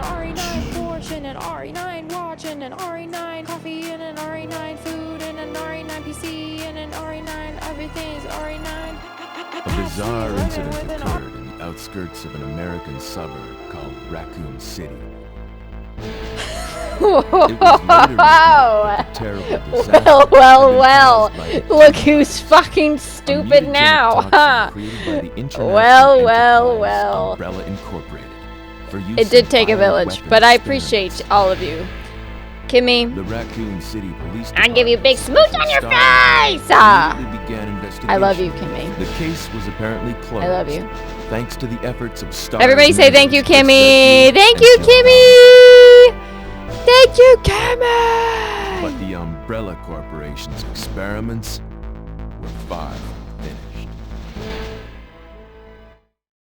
RE9 portion, an RE9 watch, and an RE9 coffee, and an RE9 food, and an RE9 PC, and an RE9 everything's RE9. A bizarre incident occurred in the outskirts of an American suburb called Raccoon City. Whoa! Terrible Well. Look who's fucking stupid now, huh? Well. Umbrella Incorporated. It did take a village, but I appreciate all of you. Kimmy, the Raccoon City Police I'll give you a big smooch on your face! I love you, Kimmy. The case was apparently closed. I love you. Thanks to the efforts of Star. Everybody say thank you, Kimmy! Thank you, Kimmy! Thank you, Kimmy! But the Umbrella Corporation's experiments were far from finished.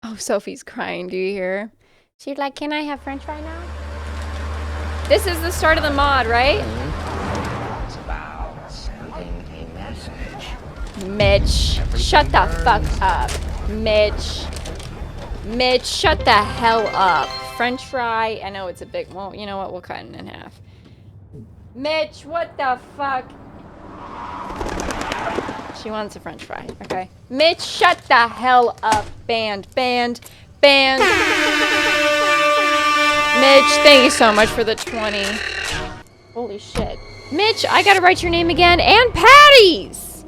Oh, Sophie's crying. Do you hear her? She's like, can I have French fry now? This is the start of the mod, right? It's about sending a message. Mitch, shut the fuck up. Mitch, shut the hell up. French fry. I know it's a big, well, you know what? We'll cut it in half. Mitch, what the fuck? She wants a French fry, okay? Mitch, shut the hell up. Band. Mitch, thank you so much for the 20. Holy shit. Mitch, I gotta write your name again. And Patty's!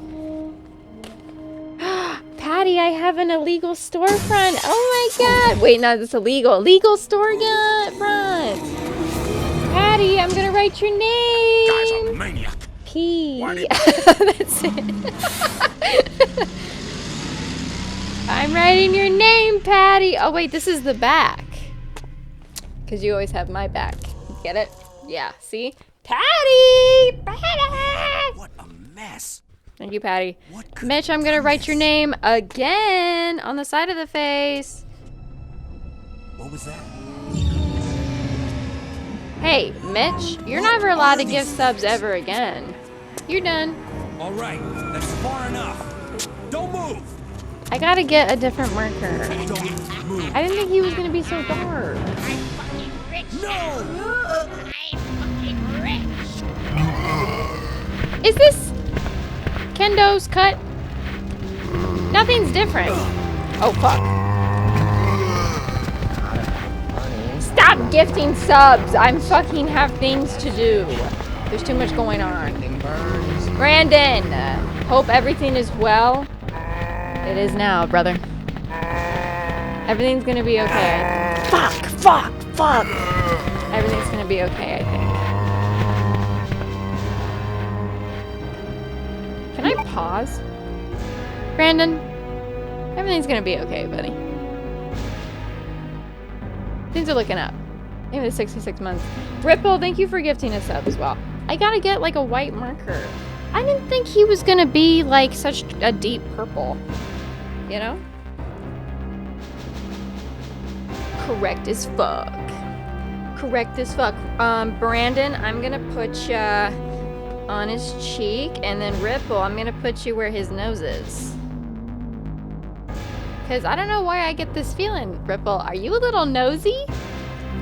Patty, I have an illegal storefront. Oh my god. Wait, no, that's illegal. Legal storefront. Patty, I'm gonna write your name. Guy's a maniac. P. That's it. I'm writing your name, Patty. Oh wait, this is the back. Because you always have my back. Get it? Yeah, see? Patty! What a mess. Thank you, Patty. Mitch, I'm going to write your name again on the side of the face. What was that? Hey, Mitch, you're never allowed to give subs ever again. You're done. All right, that's far enough. Don't move. I got to get a different marker. Don't move. I didn't think he was going to be so dark. No! Is this KENDOS cut? Nothing's different. Oh, fuck. Stop gifting subs. I'm fucking have things to do. There's too much going on. Brandon, hope everything is well. It is now, brother. Everything's gonna be okay. Fuck. Everything's gonna be okay, I think. Can I pause? Brandon, everything's gonna be okay, buddy. Things are looking up. Maybe the 66 months. Ripple, thank you for gifting a sub as well. I gotta get like a white marker. I didn't think he was gonna be like such a deep purple. You know? Correct as fuck. Brandon, I'm gonna put ya on his cheek, and then Ripple, I'm gonna put you where his nose is. Cause I don't know why I get this feeling. Ripple, are you a little nosy?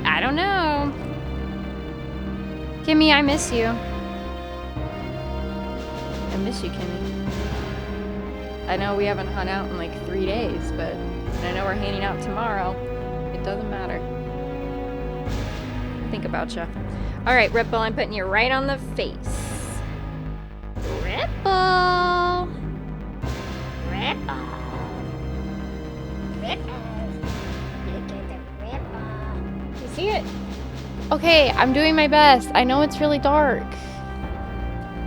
I don't know. Kimmy, I miss you. I miss you, Kimmy. I know we haven't hung out in like 3 days, but I know we're hanging out tomorrow. It doesn't matter. Think about ya. All right, Ripple, I'm putting you right on the face. Ripple. You see it? Okay, I'm doing my best. I know it's really dark.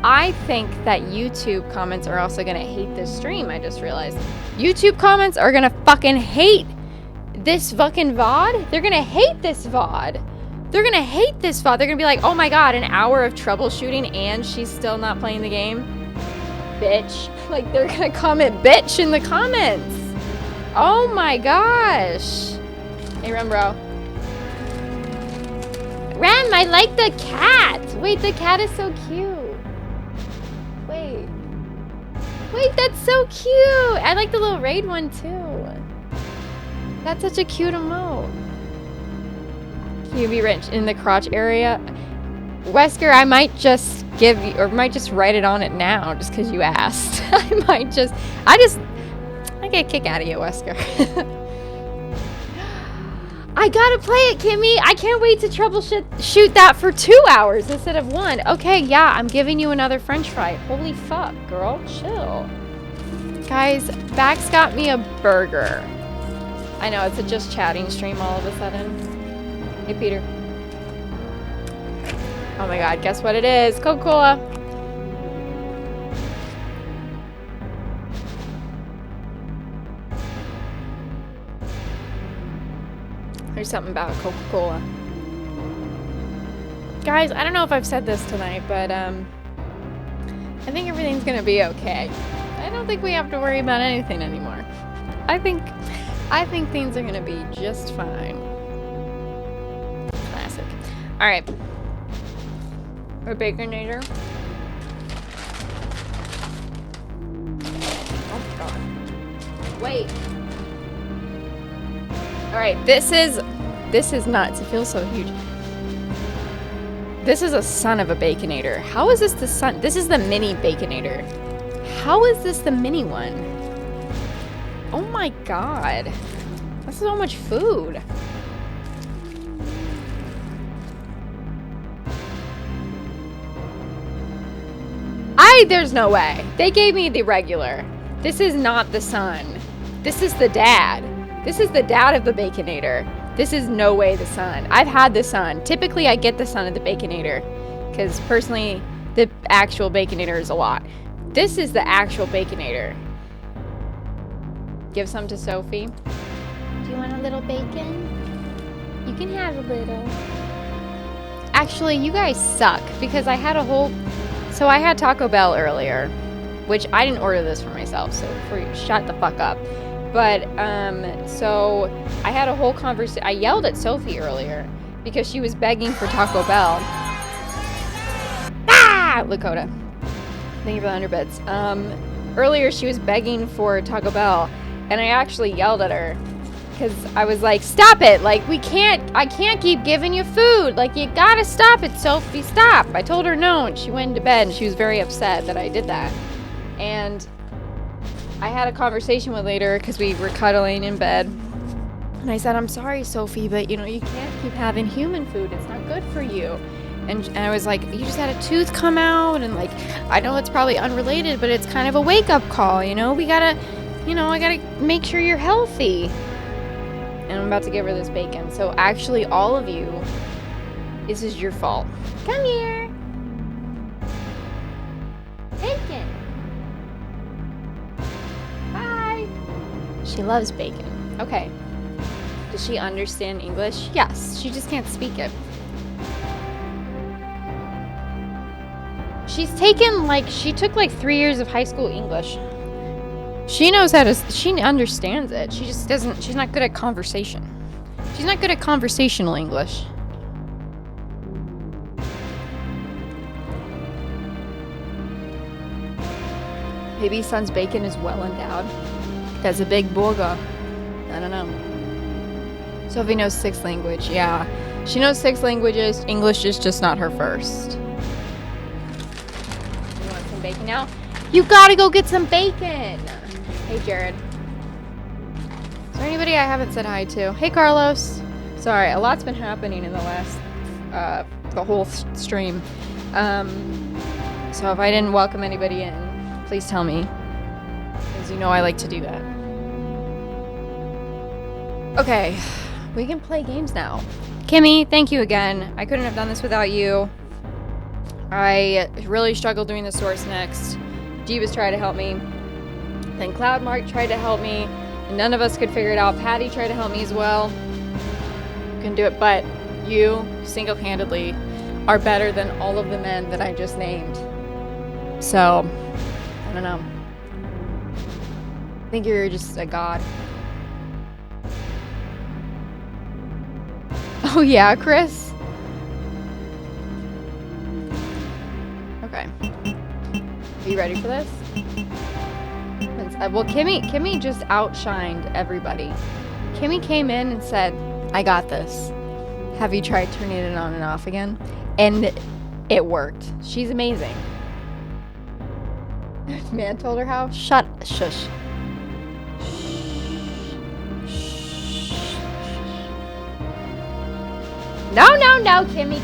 I think that YouTube comments are also gonna hate this stream, I just realized. YouTube comments are gonna fucking hate this fucking VOD. They're gonna hate this VOD. They're gonna hate this VOD. They're gonna be like, oh my god, an hour of troubleshooting and she's still not playing the game? Bitch. Like, they're gonna comment bitch in the comments. Oh my gosh. Hey, Rem bro. Rem, I like the cat. Wait, the cat is so cute. Wait, that's so cute. I like the little raid one too. That's such a cute emote. You be rich in the crotch area. Wesker, I might just give you, or might just write it on it now, just because you asked. I get a kick out of you, Wesker. I gotta play it, Kimmy. I can't wait to troubleshoot that for 2 hours instead of 1. Okay, yeah, I'm giving you another French fry. Holy fuck, girl, chill. Guys, Bax got me a burger. I know, it's a just chatting stream all of a sudden. Hey, Peter. Oh my god, guess what it is? Coca-Cola. There's something about Coca-Cola. Guys, I don't know if I've said this tonight, but I think everything's gonna be okay. I don't think we have to worry about anything anymore. I think things are gonna be just fine. Classic. Alright. A Baconator. Oh god. Wait. Alright, this is nuts. It feels so huge. This is a son of a Baconator. How is this the son? This is the mini Baconator. How is this the mini one? Oh my god. That's so much food. There's no way. They gave me the regular. This is not the son. This is the dad. This is the dad of the Baconator. This is no way the son. I've had the son. Typically, I get the son of the Baconator. Because personally, the actual Baconator is a lot. This is the actual Baconator. Give some to Sophie. Do you want a little bacon? You can have a little. Actually, you guys suck. Because I had a whole... So I had Taco Bell earlier. Which I didn't order this for myself. So shut the fuck up. But, so I had a whole conversation. I yelled at Sophie earlier because she was begging for Taco Bell. Ah! Lakota. Thank you for the 100 bits. Earlier she was begging for Taco Bell and I actually yelled at her because I was like, stop it. Like, I can't keep giving you food. Like, you gotta stop it, Sophie, stop. I told her no and she went into bed and she was very upset that I did that. And I had a conversation with later because we were cuddling in bed. And I said, I'm sorry, Sophie, but you can't keep having human food. It's not good for you. And I was like, you just had a tooth come out. And like, I know it's probably unrelated, but it's kind of a wake-up call, We gotta, I gotta make sure you're healthy. And I'm about to give her this bacon. So actually, all of you, this is your fault. Come here. Bacon. She loves bacon. Okay. Does she understand English? Yes. She just can't speak it. She took 3 years of high school English. She knows she understands it. She just doesn't, she's not good at conversation. She's not good at conversational English. Maybe son's bacon is well endowed. That's a big burger. I don't know. Sophie knows 6 languages. Yeah. She knows 6 languages. English is just not her first. You want some bacon now? You gotta go get some bacon! Hey, Jared. Is there anybody I haven't said hi to? Hey, Carlos. Sorry, a lot's been happening in the last, the whole stream. So if I didn't welcome anybody in, please tell me. Because I like to do that. Okay, we can play games now. Kimmy, thank you again. I couldn't have done this without you. I really struggled doing the source next. Jeebus tried to help me. Then Cloudmark tried to help me. And none of us could figure it out. Patty tried to help me as well. Couldn't do it, but you, single-handedly, are better than all of the men that I just named. So, I don't know. I think you're just a god. Oh yeah, Chris? Okay. Are you ready for this? Well, Kimmy just outshined everybody. Kimmy came in and said, I got this. Have you tried turning it on and off again? And it worked. She's amazing. Man told her how? Shush. No, Kimmy.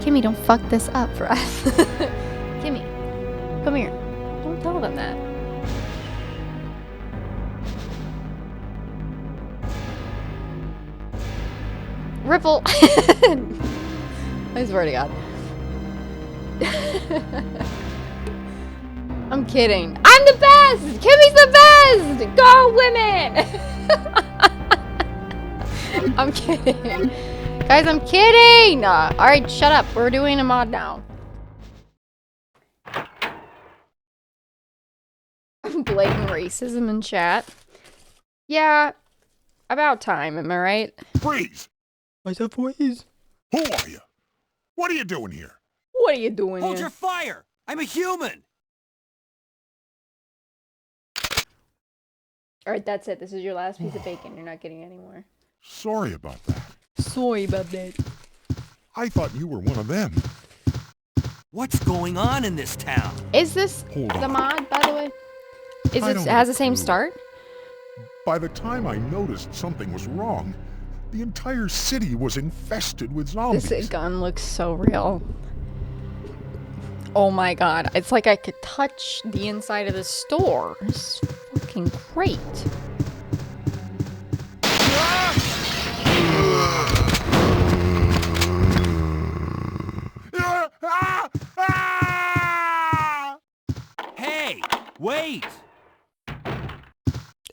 Kimmy, don't fuck this up for us. Kimmy, come here. Don't tell them that. Ripple. I swear to God. I'm kidding. I'm the best! Kimmy's the best! Go women! I'm kidding. Guys, I'm kidding! Alright, shut up. We're doing a mod now. Blatant racism in chat. Yeah, about time, am I right? Freeze! I said freeze. Who are you? What are you doing here? What are you doing Hold here? your fire! I'm a human! Alright, that's it. This is your last piece of bacon. You're not getting any more. Sorry about that. Sorry about that. I thought you were one of them. What's going on in this town? Is this Hold the on. mod, by the way? Is I it don't has the have same a clue. start? By the time I noticed something was wrong, the entire city was infested with zombies. This gun looks so real. Oh my god. It's like I could touch the inside of the store. It's fucking great. Hey, wait!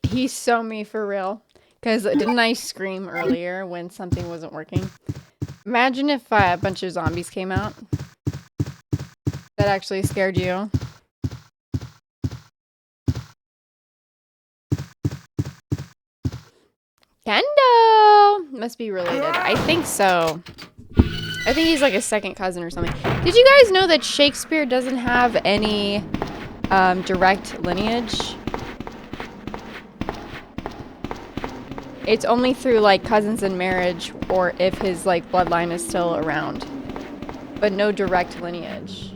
He's so me for real. Because didn't I scream earlier when something wasn't working? Imagine if a bunch of zombies came out. That actually scared you. Kendo! Must be related. I think so. I think he's like a second cousin or something. Did you guys know that Shakespeare doesn't have any direct lineage? It's only through like cousins in marriage or if his like bloodline is still around. But no direct lineage.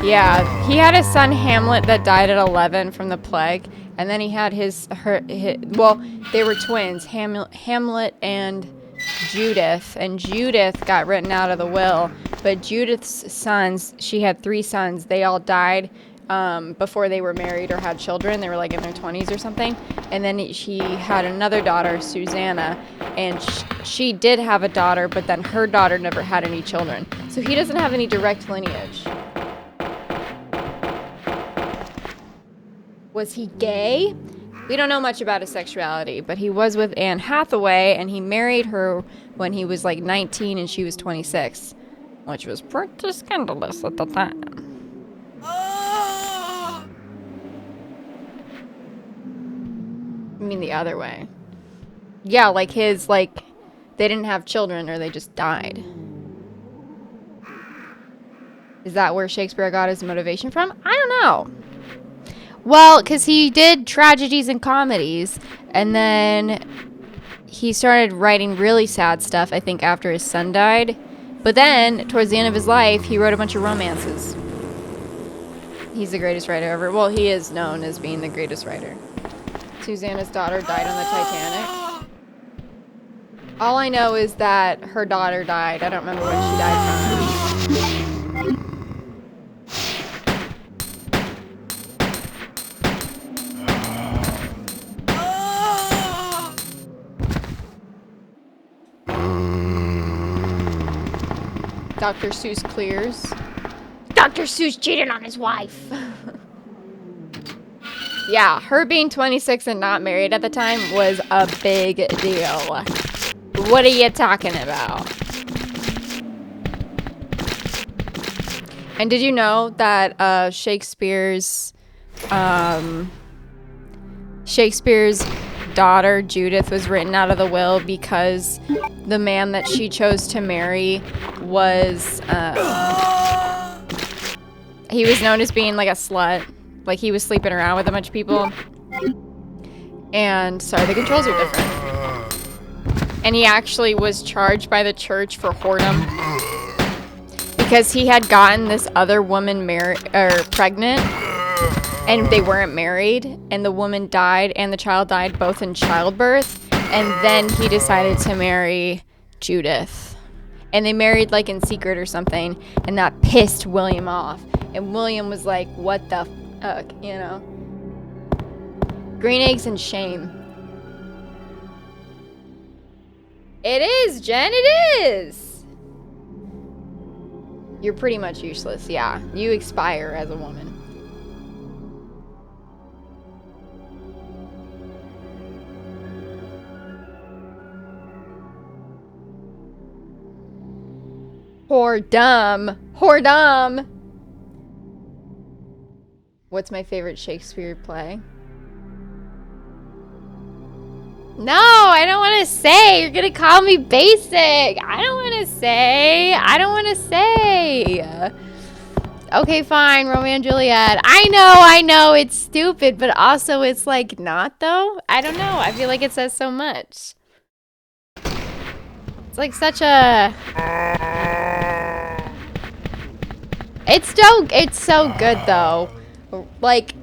Yeah, he had a son Hamlet that died at 11 from the plague, and then he had well, they were twins, Hamlet and Judith, and Judith got written out of the will, but Judith's sons, she had 3 sons, they all died before they were married or had children. They were like in their 20s or something, and then she had another daughter, Susanna, and she did have a daughter, but then her daughter never had any children, so he doesn't have any direct lineage. Was he gay? We don't know much about his sexuality, but he was with Anne Hathaway, and he married her when he was like 19 and she was 26, which was pretty scandalous at the time. I mean the other way. Yeah, like his, like, they didn't have children or they just died. Is that where Shakespeare got his motivation from? I don't know. Well, because he did tragedies and comedies, and then he started writing really sad stuff, I think, after his son died. But then, towards the end of his life, he wrote a bunch of romances. He's the greatest writer ever. Well, he is known as being the greatest writer. Susanna's daughter died on the Titanic. All I know is that her daughter died. I don't remember when she died from. Dr. Seuss clears. Dr. Seuss cheated on his wife. Yeah, her being 26 and not married at the time was a big deal. What are you talking about? And did you know that Shakespeare's daughter, Judith, was written out of the will because the man that she chose to marry was, he was known as being like a slut. Like he was sleeping around with a bunch of people. And, sorry, the controls are different. And he actually was charged by the church for whoredom. Because he had gotten this other woman pregnant. And they weren't married. And the woman died and the child died both in childbirth. And then he decided to marry Judith. And they married like in secret or something. And that pissed William off. And William was like, what the fuck, you know? Green eggs and shame. It is, Jen, it is! You're pretty much useless, yeah. You expire as a woman. Whoredom. Whoredom! What's my favorite Shakespeare play? No, I don't want to say. You're going to call me basic. I don't want to say. I don't want to say. Okay, fine. Romeo and Juliet. I know. It's stupid, but also it's like not, though. I don't know. I feel like it says so much. It's like such a... It's so good, though. Like,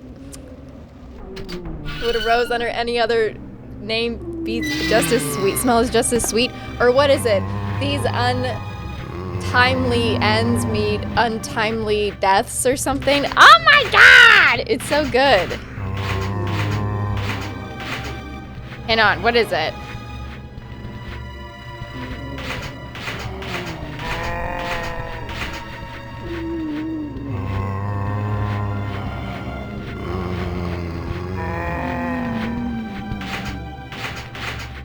would a rose under any other name be just as sweet? Smells just as sweet? Or what is it? These untimely ends meet untimely deaths or something? Oh my god! It's so good. Hang on, what is it?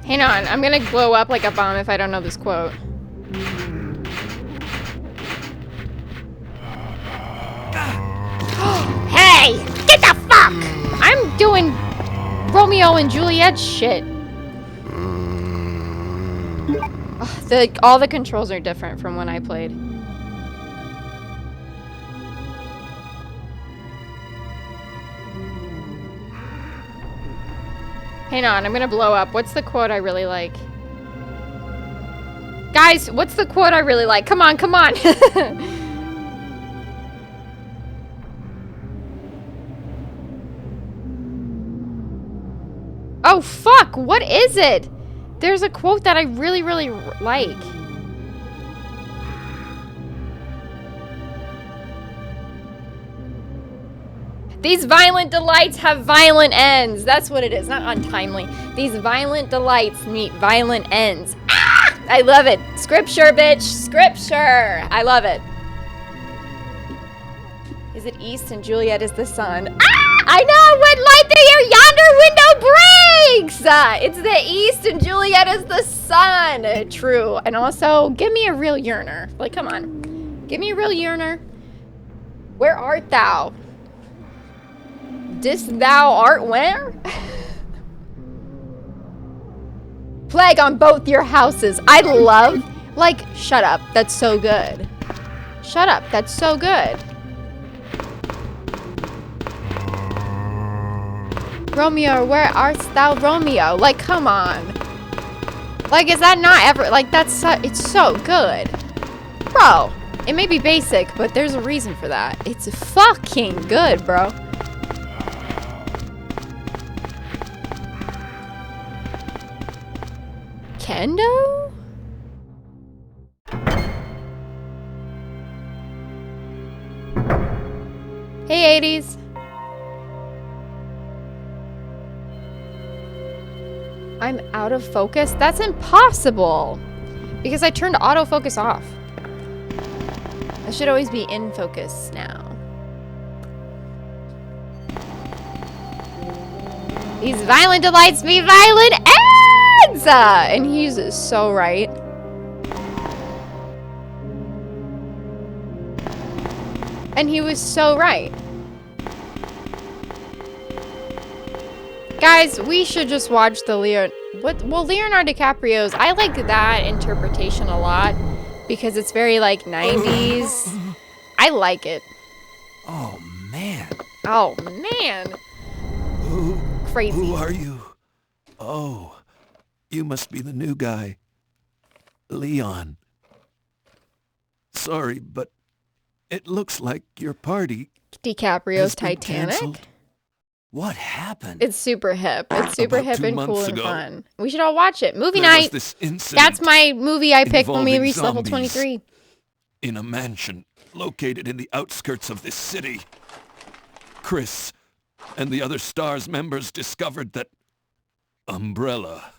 Hang on, I'm gonna blow up like a bomb if I don't know this quote. Hey! Get the fuck! I'm doing Romeo and Juliet shit. Ugh, all the controls are different from when I played. Hang on, I'm gonna blow up. What's the quote I really like? Guys, what's the quote I really like? Come on, come on. Oh, fuck. What is it? There's a quote that I really, really like. These violent delights have violent ends. That's what it is, not untimely. These violent delights meet violent ends. Ah! I love it. Scripture, bitch. Scripture. I love it. Is it east and Juliet is the sun? Ah! I know what light the yonder window brings! It's the east and Juliet is the sun. True. And also, give me a real yearner. Like, come on. Give me a real yearner. Where art thou? Didst thou art where? Plague on both your houses. I love, like, shut up. That's so good. Shut up. That's so good. Romeo, where art thou, Romeo? Like, come on. Like, is that not ever, like, that's so, it's so good. Bro, it may be basic, but there's a reason for that. It's fucking good, bro. Kendo? Hey, 80s. I'm out of focus? That's impossible. Because I turned autofocus off. I should always be in focus now. These violent delights be violent ends! And he's so right. And he was so right. Guys, we should just watch the Leonardo DiCaprio's. I like that interpretation a lot because it's very like 90s. I like it. Oh, man. Oh, man. Crazy. Who are you? Oh, you must be the new guy. Leon. Sorry, but it looks like your party DiCaprio's has been Titanic? canceled. What happened? It's super hip. It's super About hip 2 and cool months and ago, fun. We should all watch it. Movie There was night. this incident That's my movie I picked when we involving reached level zombies. 23. in a mansion located in the outskirts of this city. Chris and the other STARS members discovered that Umbrella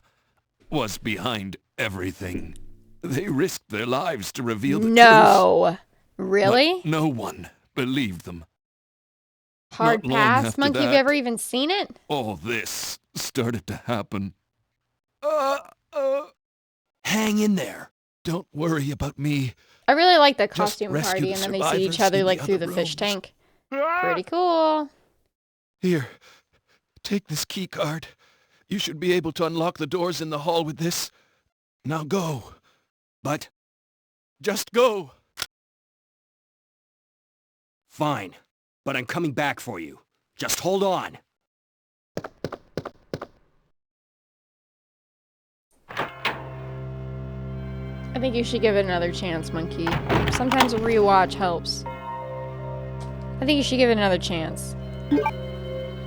was behind everything. They risked their lives to reveal the truth. No. Really? But no one believed them. Hard Not long pass? after Monkey, have you that- ever even seen it? All this started to happen. Hang in there. Don't worry about me. I really like the Just costume rescue party the and then they see each survivors other in like the through other the fish rooms. tank. Pretty cool. Here, take this key card. You should be able to unlock the doors in the hall with this. Now go. But, Just go. fine. But I'm coming back for you. Just hold on. I think you should give it another chance, Monkey. Sometimes a rewatch helps. I think you should give it another chance.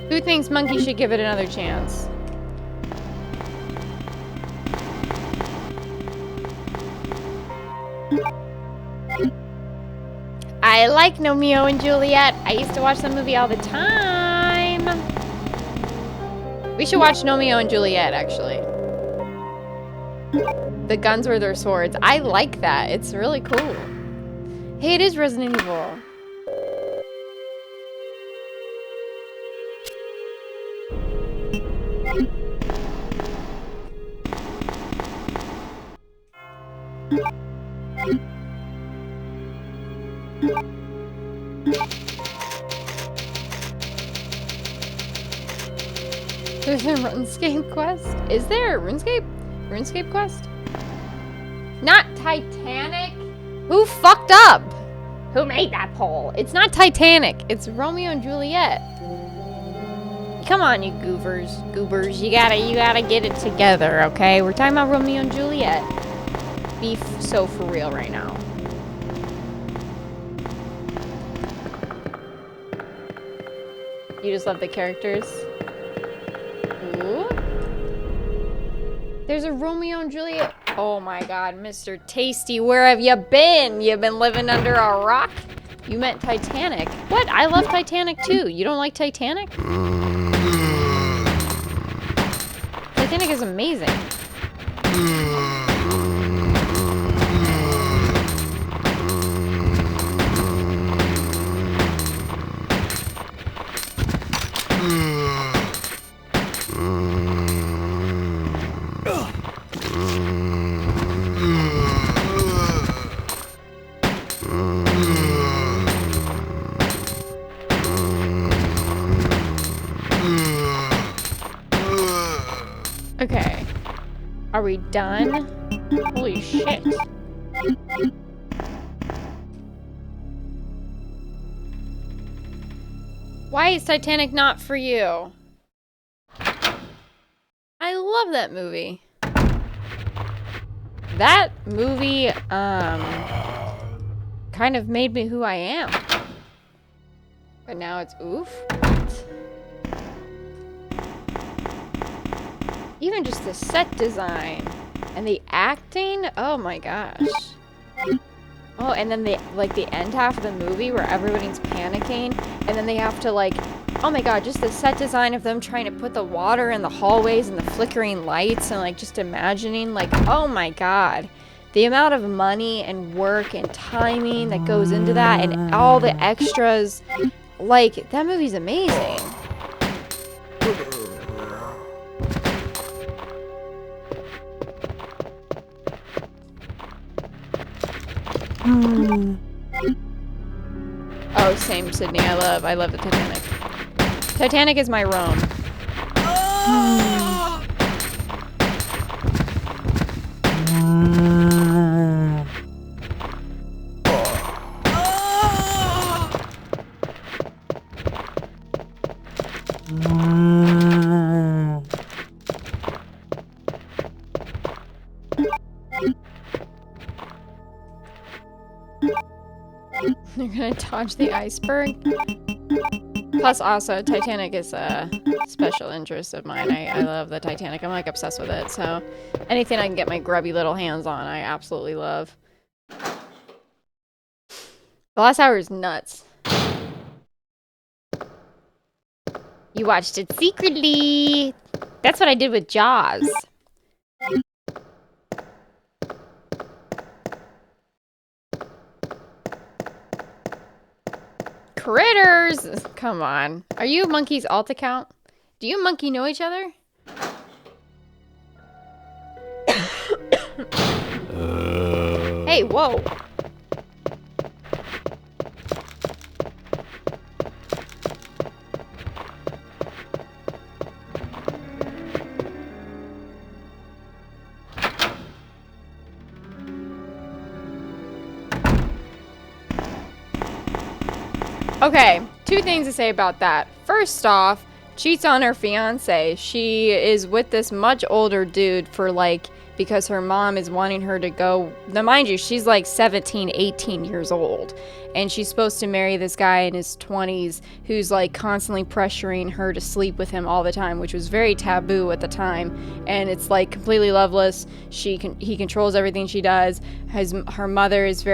Who thinks Monkey should give it another chance? I like Romeo and Juliet. I used to watch that movie all the time. We should watch Romeo and Juliet, actually. The guns were their swords. I like that. It's really cool. Hey, it is Resident Evil. There's a RuneScape quest? Is there a RuneScape quest? Not Titanic? Who fucked up? Who made that poll? It's not Titanic. It's Romeo and Juliet. Come on, you goobers. You gotta get it together, okay? We're talking about Romeo and Juliet. Be so for real right now. You just love the characters? Ooh. There's a Romeo and Juliet. Oh my god, Mr. Tasty, where have you been? You've been living under a rock? You meant Titanic. What? I love Titanic too. You don't like Titanic? Titanic is amazing. Okay. Are we done? Holy shit. Why is Titanic not for you? I love that movie. That movie, kind of made me who I am. But now it's oof. What? Even just the set design and the acting, oh my gosh. Oh, and then the end half of the movie where everybody's panicking and then they have to oh my god, just the set design of them trying to put the water in the hallways and the flickering lights and just imagining oh my god. The amount of money and work and timing that goes into that and all the extras, that movie's amazing. Oh, same, Sydney. I love the Titanic. Titanic is my Rome. You're gonna dodge the iceberg? Plus, also, Titanic is a special interest of mine. I love the Titanic. I'm, like, obsessed with it, so anything I can get my grubby little hands on, I absolutely love. The last hour is nuts. You watched it secretly! That's what I did with Jaws. Critters! Come on. Are you Monkey's alt account? Do you and Monkey know each other? Hey, whoa. Okay, two things to say about that. First off, cheats on her fiance. She is with this much older dude for like, because her mom is wanting her to go. Now, mind you, she's like 17, 18 years old. And she's supposed to marry this guy in his 20s who's like constantly pressuring her to sleep with him all the time, which was very taboo at the time. And it's like completely loveless. He controls everything she does. Her mother is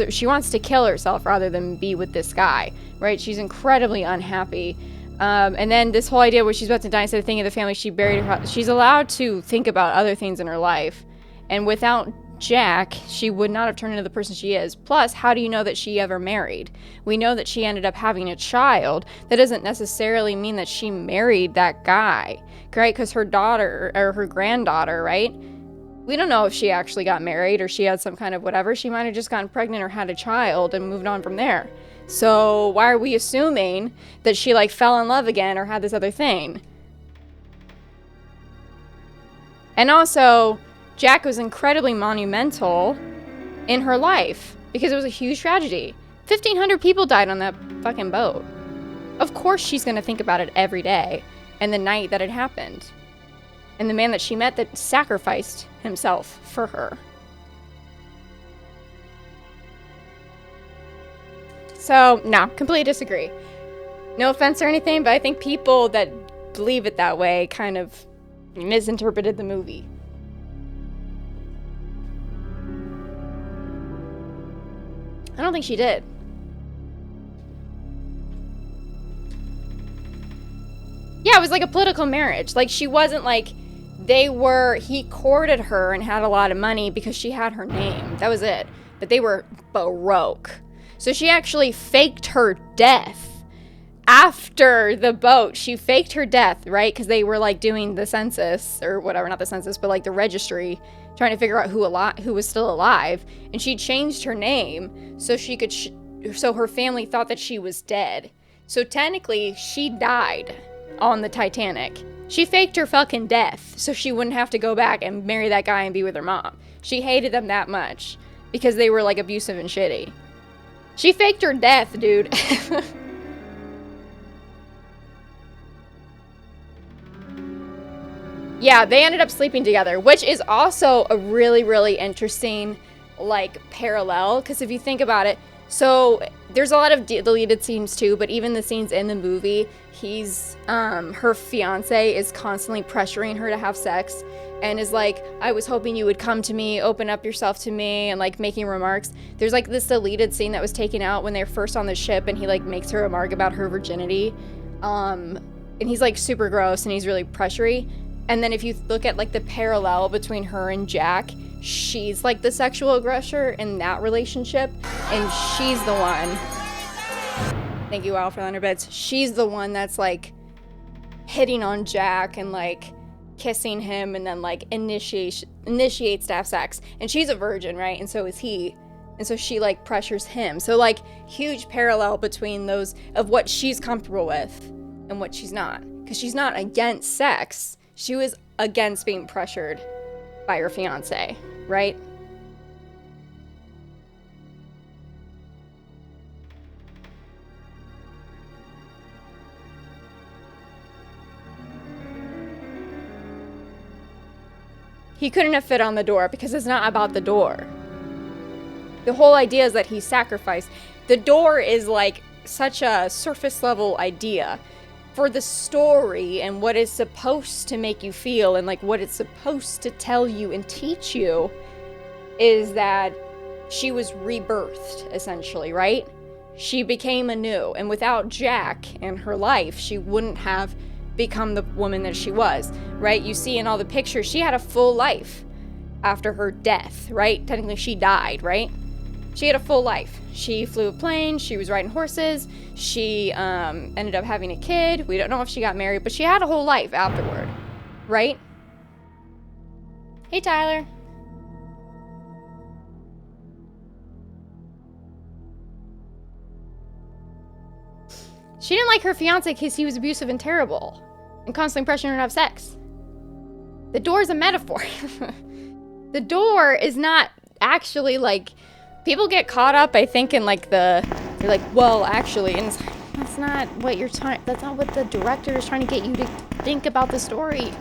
she wants to kill herself rather than be with this guy, right? She's incredibly unhappy. And then this whole idea where she's about to die instead of thinking of the family she buried her. She's allowed to think about other things in her life. And without Jack, she would not have turned into the person she is. Plus, how do you know that she ever married? We know that she ended up having a child. That doesn't necessarily mean that she married that guy, right? Because her daughter, or her granddaughter, right? We don't know if she actually got married or she had some kind of whatever. She might have just gotten pregnant or had a child and moved on from there. So why are we assuming that she like fell in love again or had this other thing? And also, Jack was incredibly monumental in her life because it was a huge tragedy. 1,500 people died on that fucking boat. Of course she's gonna think about it every day and the night that it happened. And the man that she met that sacrificed himself for her. So, no, completely disagree. No offense or anything, but I think people that believe it that way kind of misinterpreted the movie. I don't think she did. Yeah, it was like a political marriage. Like, she wasn't like, he courted her and had a lot of money because she had her name. That was it. But they were broke. So she actually faked her death. After the boat, she faked her death, right? Because they were like doing the census or whatever, not the census, but like the registry, trying to figure out who was still alive. And she changed her name so she could, so her family thought that she was dead. So technically, she died on the Titanic. She faked her fucking death so she wouldn't have to go back and marry that guy and be with her mom. She hated them that much because they were like abusive and shitty. She faked her death, dude. Yeah, they ended up sleeping together, which is also a really, really interesting, like, parallel. Because if you think about it, so there's a lot of deleted scenes too, but even the scenes in the movie, her fiance is constantly pressuring her to have sex and is like, I was hoping you would come to me, open up yourself to me, and like making remarks. There's like this deleted scene that was taken out when they're first on the ship and he like makes her remark about her virginity. And he's like super gross and he's really pressury. And then if you look at like the parallel between her and Jack, she's like the sexual aggressor in that relationship, and she's the one. Thank you, Al, for the 100 bits. She's the one that's like hitting on Jack and like kissing him and then like initiates to have sex. And she's a virgin, right? And so is he. And so she like pressures him. So like huge parallel between those of what she's comfortable with and what she's not. Because she's not against sex. She was against being pressured by her fiance, right? He couldn't have fit on the door because it's not about the door. The whole idea is that he sacrificed. The door is like such a surface level idea for the story and what it's supposed to make you feel and like what it's supposed to tell you and teach you is that she was rebirthed, essentially, right? She became anew, and without Jack in her life, she wouldn't have become the woman that she was, right? You see in all the pictures, she had a full life after her death, right? Technically, she died, right? She had a full life. She flew a plane, she was riding horses, she ended up having a kid. We don't know if she got married, but she had a whole life afterward, right? Hey, Tyler. She didn't like her fiance because he was abusive and terrible and constantly pressuring her to have sex. The door is a metaphor. The door is not actually like, people get caught up, I think, in like they're like, well, actually, and it's like, that's not what you're trying, that's not what the director is trying to get you to think about the story.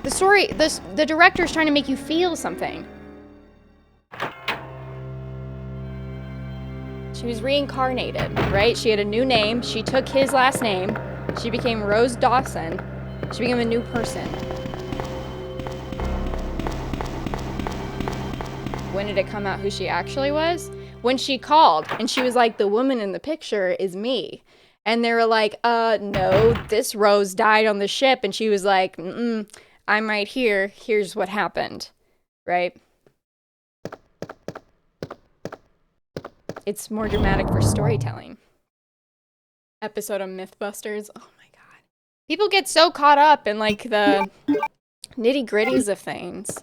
The story, the director is trying to make you feel something. She was reincarnated, right? She had a new name. She took his last name. She became Rose Dawson. She became a new person. When did it come out who she actually was? When she called and she was like, the woman in the picture is me. And they were like, no, this Rose died on the ship. And she was like, I'm right here. Here's what happened, right? It's more dramatic for storytelling. Episode of Mythbusters. Oh my god. People get so caught up in like the nitty-gritties of things.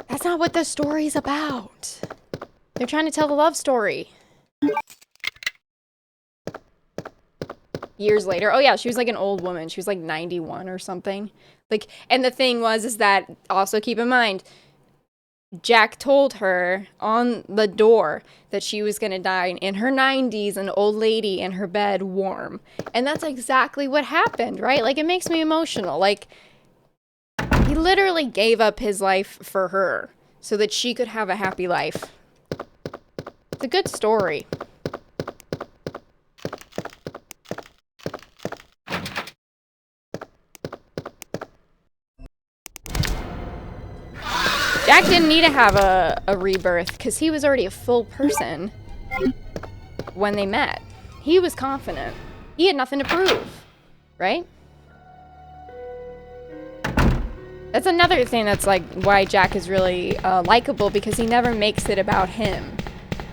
That's not what the story's about. They're trying to tell a love story. Years later. Oh yeah, she was like an old woman. She was like 91 or something. Like, and the thing is that, also keep in mind, Jack told her on the door that she was going to die in her 90s, an old lady in her bed, warm. And that's exactly what happened, right? Like, it makes me emotional. Like, he literally gave up his life for her so that she could have a happy life. It's a good story. Jack didn't need to have a rebirth because he was already a full person when they met. He was confident. He had nothing to prove, right? That's another thing that's like why Jack is really likable, because he never makes it about him.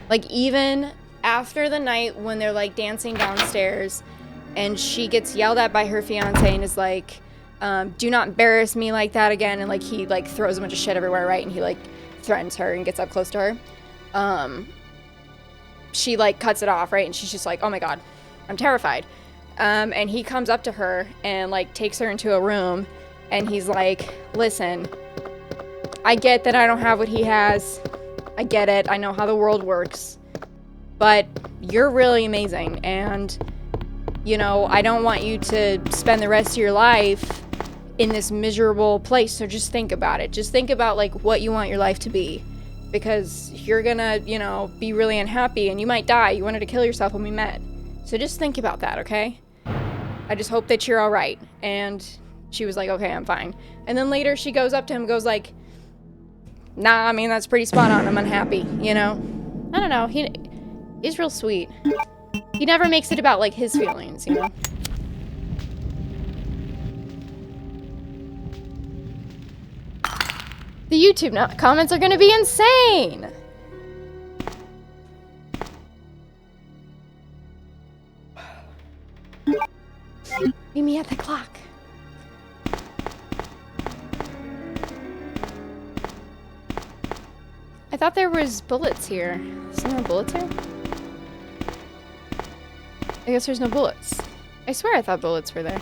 Like, even after the night when they're like dancing downstairs and she gets yelled at by her fiance and is like, do not embarrass me like that again, and like he like throws a bunch of shit everywhere, right? And he like threatens her and gets up close to her. She like cuts it off, right? And she's just like, oh my god, I'm terrified. And he comes up to her and like takes her into a room, and he's like, listen, I get that I don't have what he has. I get it. I know how the world works. But you're really amazing, and you know, I don't want you to spend the rest of your life in this miserable place. So just think about it. Just think about like what you want your life to be, because you're gonna, you know, be really unhappy and you might die. You wanted to kill yourself when we met. So just think about that, okay? I just hope that you're all right. And she was like, okay, I'm fine. And then later she goes up to him and goes like, nah, I mean, that's pretty spot on. I'm unhappy, you know? I don't know. He's real sweet. He never makes it about like his feelings, you know? The YouTube comments are gonna be insane! Meet me at the clock. I thought there was bullets here. Isn't there bullets here? I guess there's no bullets. I swear I thought bullets were there.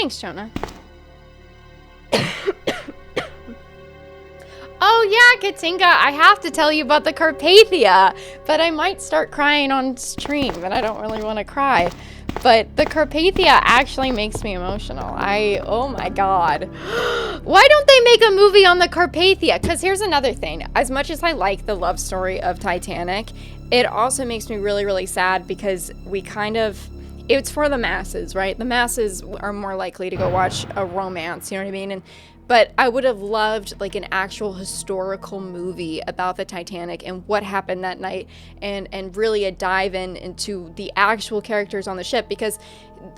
Thanks, Jonah. Oh yeah, Katinka, I have to tell you about the Carpathia, but I might start crying on stream, and I don't really want to cry. But the Carpathia actually makes me emotional. Oh my god. Why don't they make a movie on the Carpathia? Because here's another thing. As much as I like the love story of Titanic, it also makes me really, really sad because it's for the masses, right? The masses are more likely to go watch a romance, you know what I mean? But I would have loved like an actual historical movie about the Titanic and what happened that night, and really a dive into the actual characters on the ship, because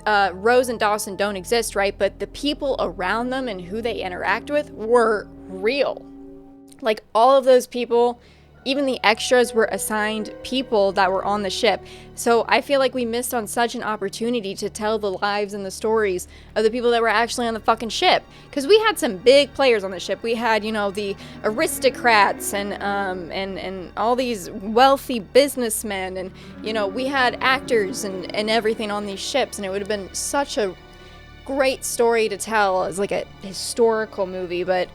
Rose and Dawson don't exist, right? But the people around them and who they interact with were real. Like all of those people, even the extras, were assigned people that were on the ship. So I feel like we missed on such an opportunity to tell the lives and the stories of the people that were actually on the fucking ship. Because we had some big players on the ship. We had, you know, the aristocrats and all these wealthy businessmen, and, you know, we had actors and everything on these ships, and it would have been such a great story to tell as like a historical movie. But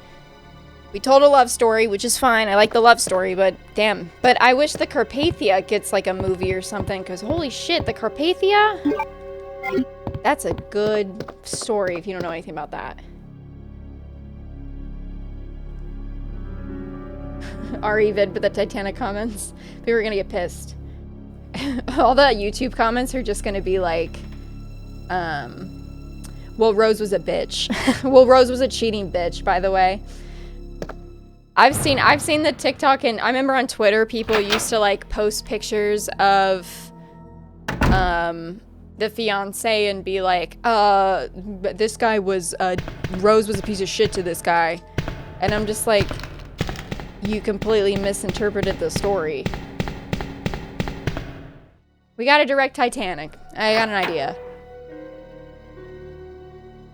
we told a love story, which is fine. I like the love story, but damn. But I wish the Carpathia gets like a movie or something, because holy shit, the Carpathia? That's a good story if you don't know anything about that. Ari vid, but the Titanic comments. People are gonna get pissed. All the YouTube comments are just gonna be like, well, Rose was a bitch. Well, Rose was a cheating bitch, by the way. I've seen the TikTok, and I remember on Twitter people used to like post pictures of the fiance and be like, this guy was Rose was a piece of shit to this guy. And I'm just like, you completely misinterpreted the story. We gotta direct Titanic. I got an idea.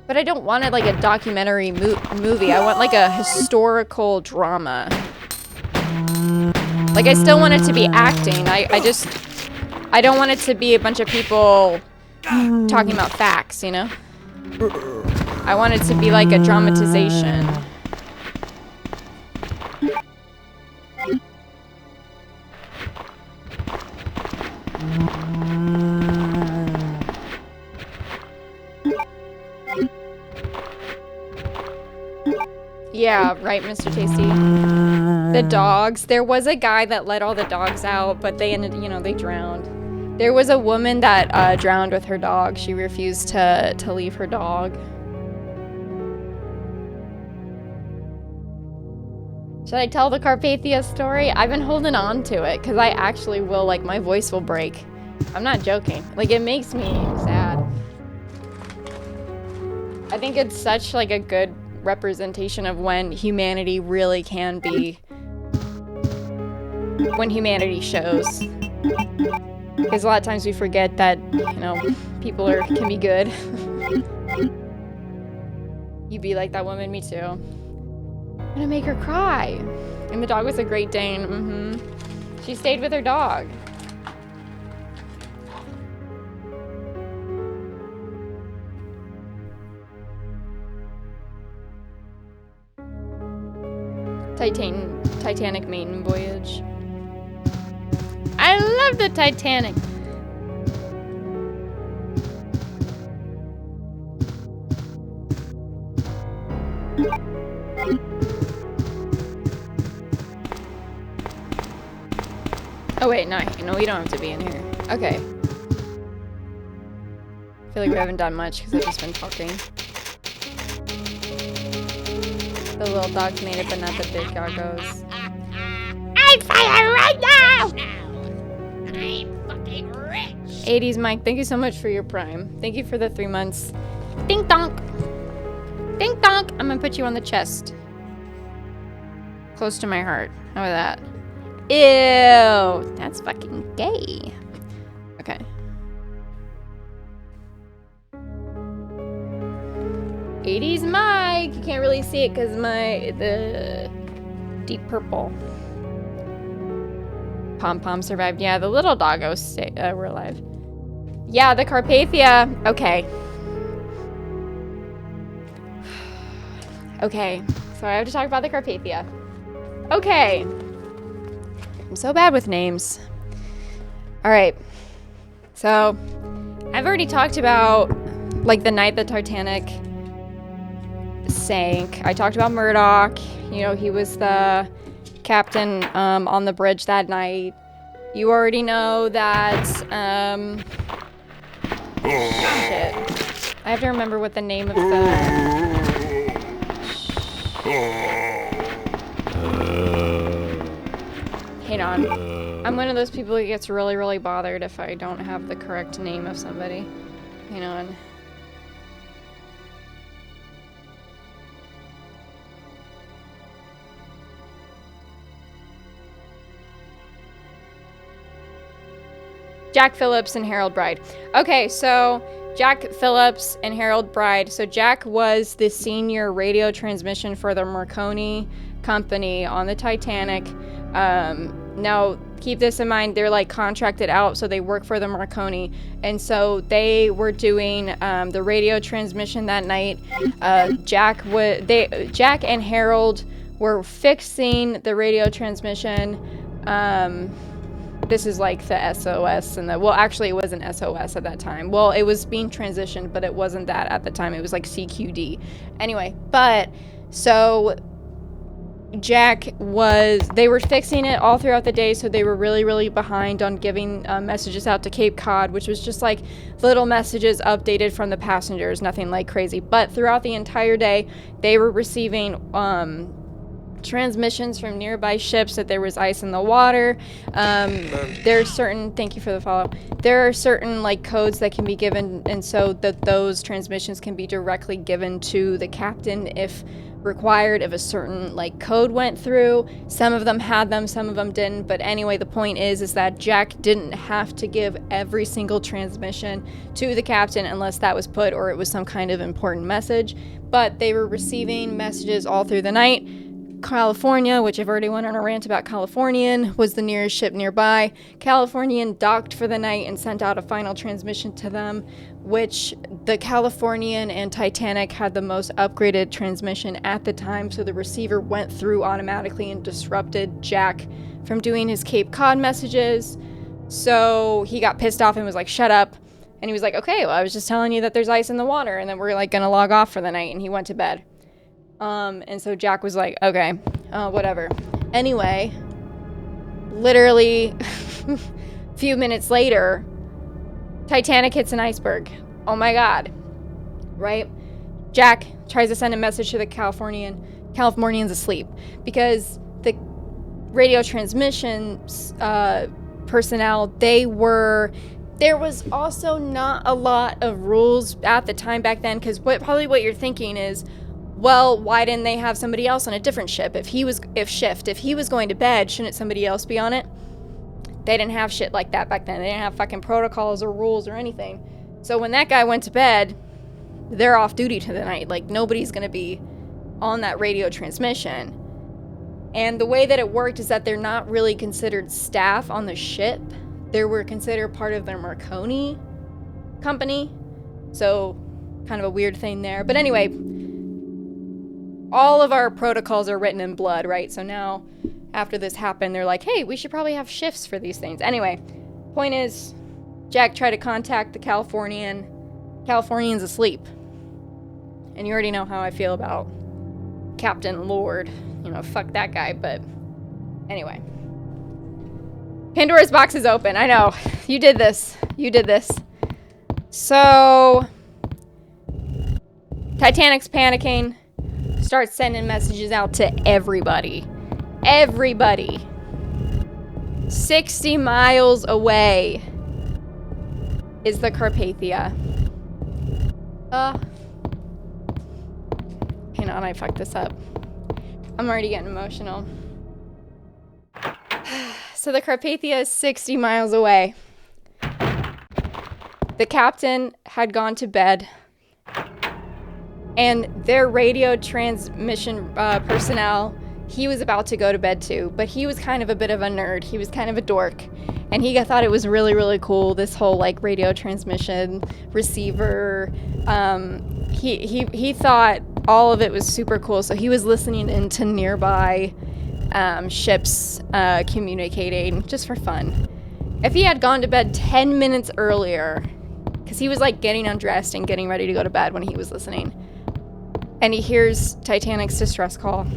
But I don't want it like a documentary movie. I want like a historical drama. Like, I still want it to be acting. I don't want it to be a bunch of people talking about facts, you know? I want it to be like a dramatization. Yeah, right, Mr. Tasty. The dogs. There was a guy that let all the dogs out, but they ended, you know, they drowned. There was a woman that drowned with her dog. She refused to leave her dog. Should I tell the Carpathia story? I've been holding on to it, because I actually will, like, my voice will break. I'm not joking. Like, it makes me sad. I think it's such, like, a good representation of when humanity really can be, when humanity shows. Because a lot of times we forget that, you know, people can be good. You be like that woman, me too. I'm gonna make her cry. And the dog was a Great Dane. She stayed with her dog. Titanic maiden voyage. I love the Titanic. Oh wait, no, we don't have to be in here. Okay. I feel like we haven't done much because I've just been talking. The little dogs made it, but not the big doggos. I'm fire right now! I'm fucking rich! 80s Mike, thank you so much for your Prime. Thank you for the 3 months. Ding donk! Ding donk! I'm gonna put you on the chest. Close to my heart. How about that? Ew! That's fucking gay. Okay. '80s Mike! You can't really see it because the deep purple. Pom-Pom survived. Yeah, the little doggos were alive. Yeah, the Carpathia. Okay. Okay, so I have to talk about the Carpathia. Okay. I'm so bad with names. Alright. So, I've already talked about, like, the night the Titanic sank. I talked about Murdoch. You know, he was the captain on the bridge that night. You already know that, shit. I have to remember what the name of the... Hang on. I'm one of those people who gets really, really bothered if I don't have the correct name of somebody. Hang on. Jack Phillips and Harold Bride. Okay, so Jack Phillips and Harold Bride. So Jack was the senior radio transmission for the Marconi company on the Titanic. Now, keep this in mind, they're like contracted out, so they work for the Marconi. And so they were doing the radio transmission that night. Jack and Harold were fixing the radio transmission. This is like the SOS and well, actually it wasn't SOS at that time. Well, it was being transitioned, but it wasn't that at the time. It was like CQD. Anyway, but so they were fixing it all throughout the day, so they were really, really behind on giving messages out to Cape Cod, which was just like little messages updated from the passengers, nothing like crazy. But throughout the entire day, they were receiving transmissions from nearby ships that there was ice in the water. There's certain, thank you for the follow. There are certain like codes that can be given, and so that those transmissions can be directly given to the captain if required, if a certain like code went through. Some of them had them, some of them didn't. But anyway, the point is that Jack didn't have to give every single transmission to the captain unless that was put or it was some kind of important message. But they were receiving messages all through the night. California, which I've already went on a rant about Californian, was the nearest ship nearby. Californian docked for the night and sent out a final transmission to them, which the Californian and Titanic had the most upgraded transmission at the time, so the receiver went through automatically and disrupted Jack from doing his Cape Cod messages. So he got pissed off and was like, shut up. And he was like, okay, well, I was just telling you that there's ice in the water and that we're like gonna log off for the night, and he went to bed. And so Jack was like, okay, whatever. Anyway, literally a few minutes later, Titanic hits an iceberg. Oh my God. Right? Jack tries to send a message to the Californian. Californian's asleep because the radio transmission personnel, there was also not a lot of rules at the time back then, because probably what you're thinking is, well, why didn't they have somebody else on a different ship? If he was going to bed, shouldn't somebody else be on it? They didn't have shit like that back then. They didn't have fucking protocols or rules or anything. So when that guy went to bed, they're off duty to the night. Like, nobody's gonna be on that radio transmission. And the way that it worked is that they're not really considered staff on the ship. They were considered part of the Marconi company. So, kind of a weird thing there. But anyway, all of our protocols are written in blood, right? So now, after this happened, they're like, hey, we should probably have shifts for these things. Anyway, point is, Jack tried to contact the Californian. Californian's asleep. And you already know how I feel about Captain Lord. You know, fuck that guy, but anyway. Pandora's box is open. I know. You did this. So, Titanic's panicking. Starts sending messages out to everybody. 60 miles away is the Carpathia. Hang on, I fucked this up. I'm already getting emotional. So the Carpathia is 60 miles away. The captain had gone to bed, and their radio transmission personnel, he was about to go to bed too, but he was kind of a bit of a nerd. He was kind of a dork, and he thought it was really, really cool, this whole like radio transmission receiver. He thought all of it was super cool. So he was listening into nearby ships communicating just for fun. If he had gone to bed 10 minutes earlier, because he was like getting undressed and getting ready to go to bed when he was listening, and he hears Titanic's distress call,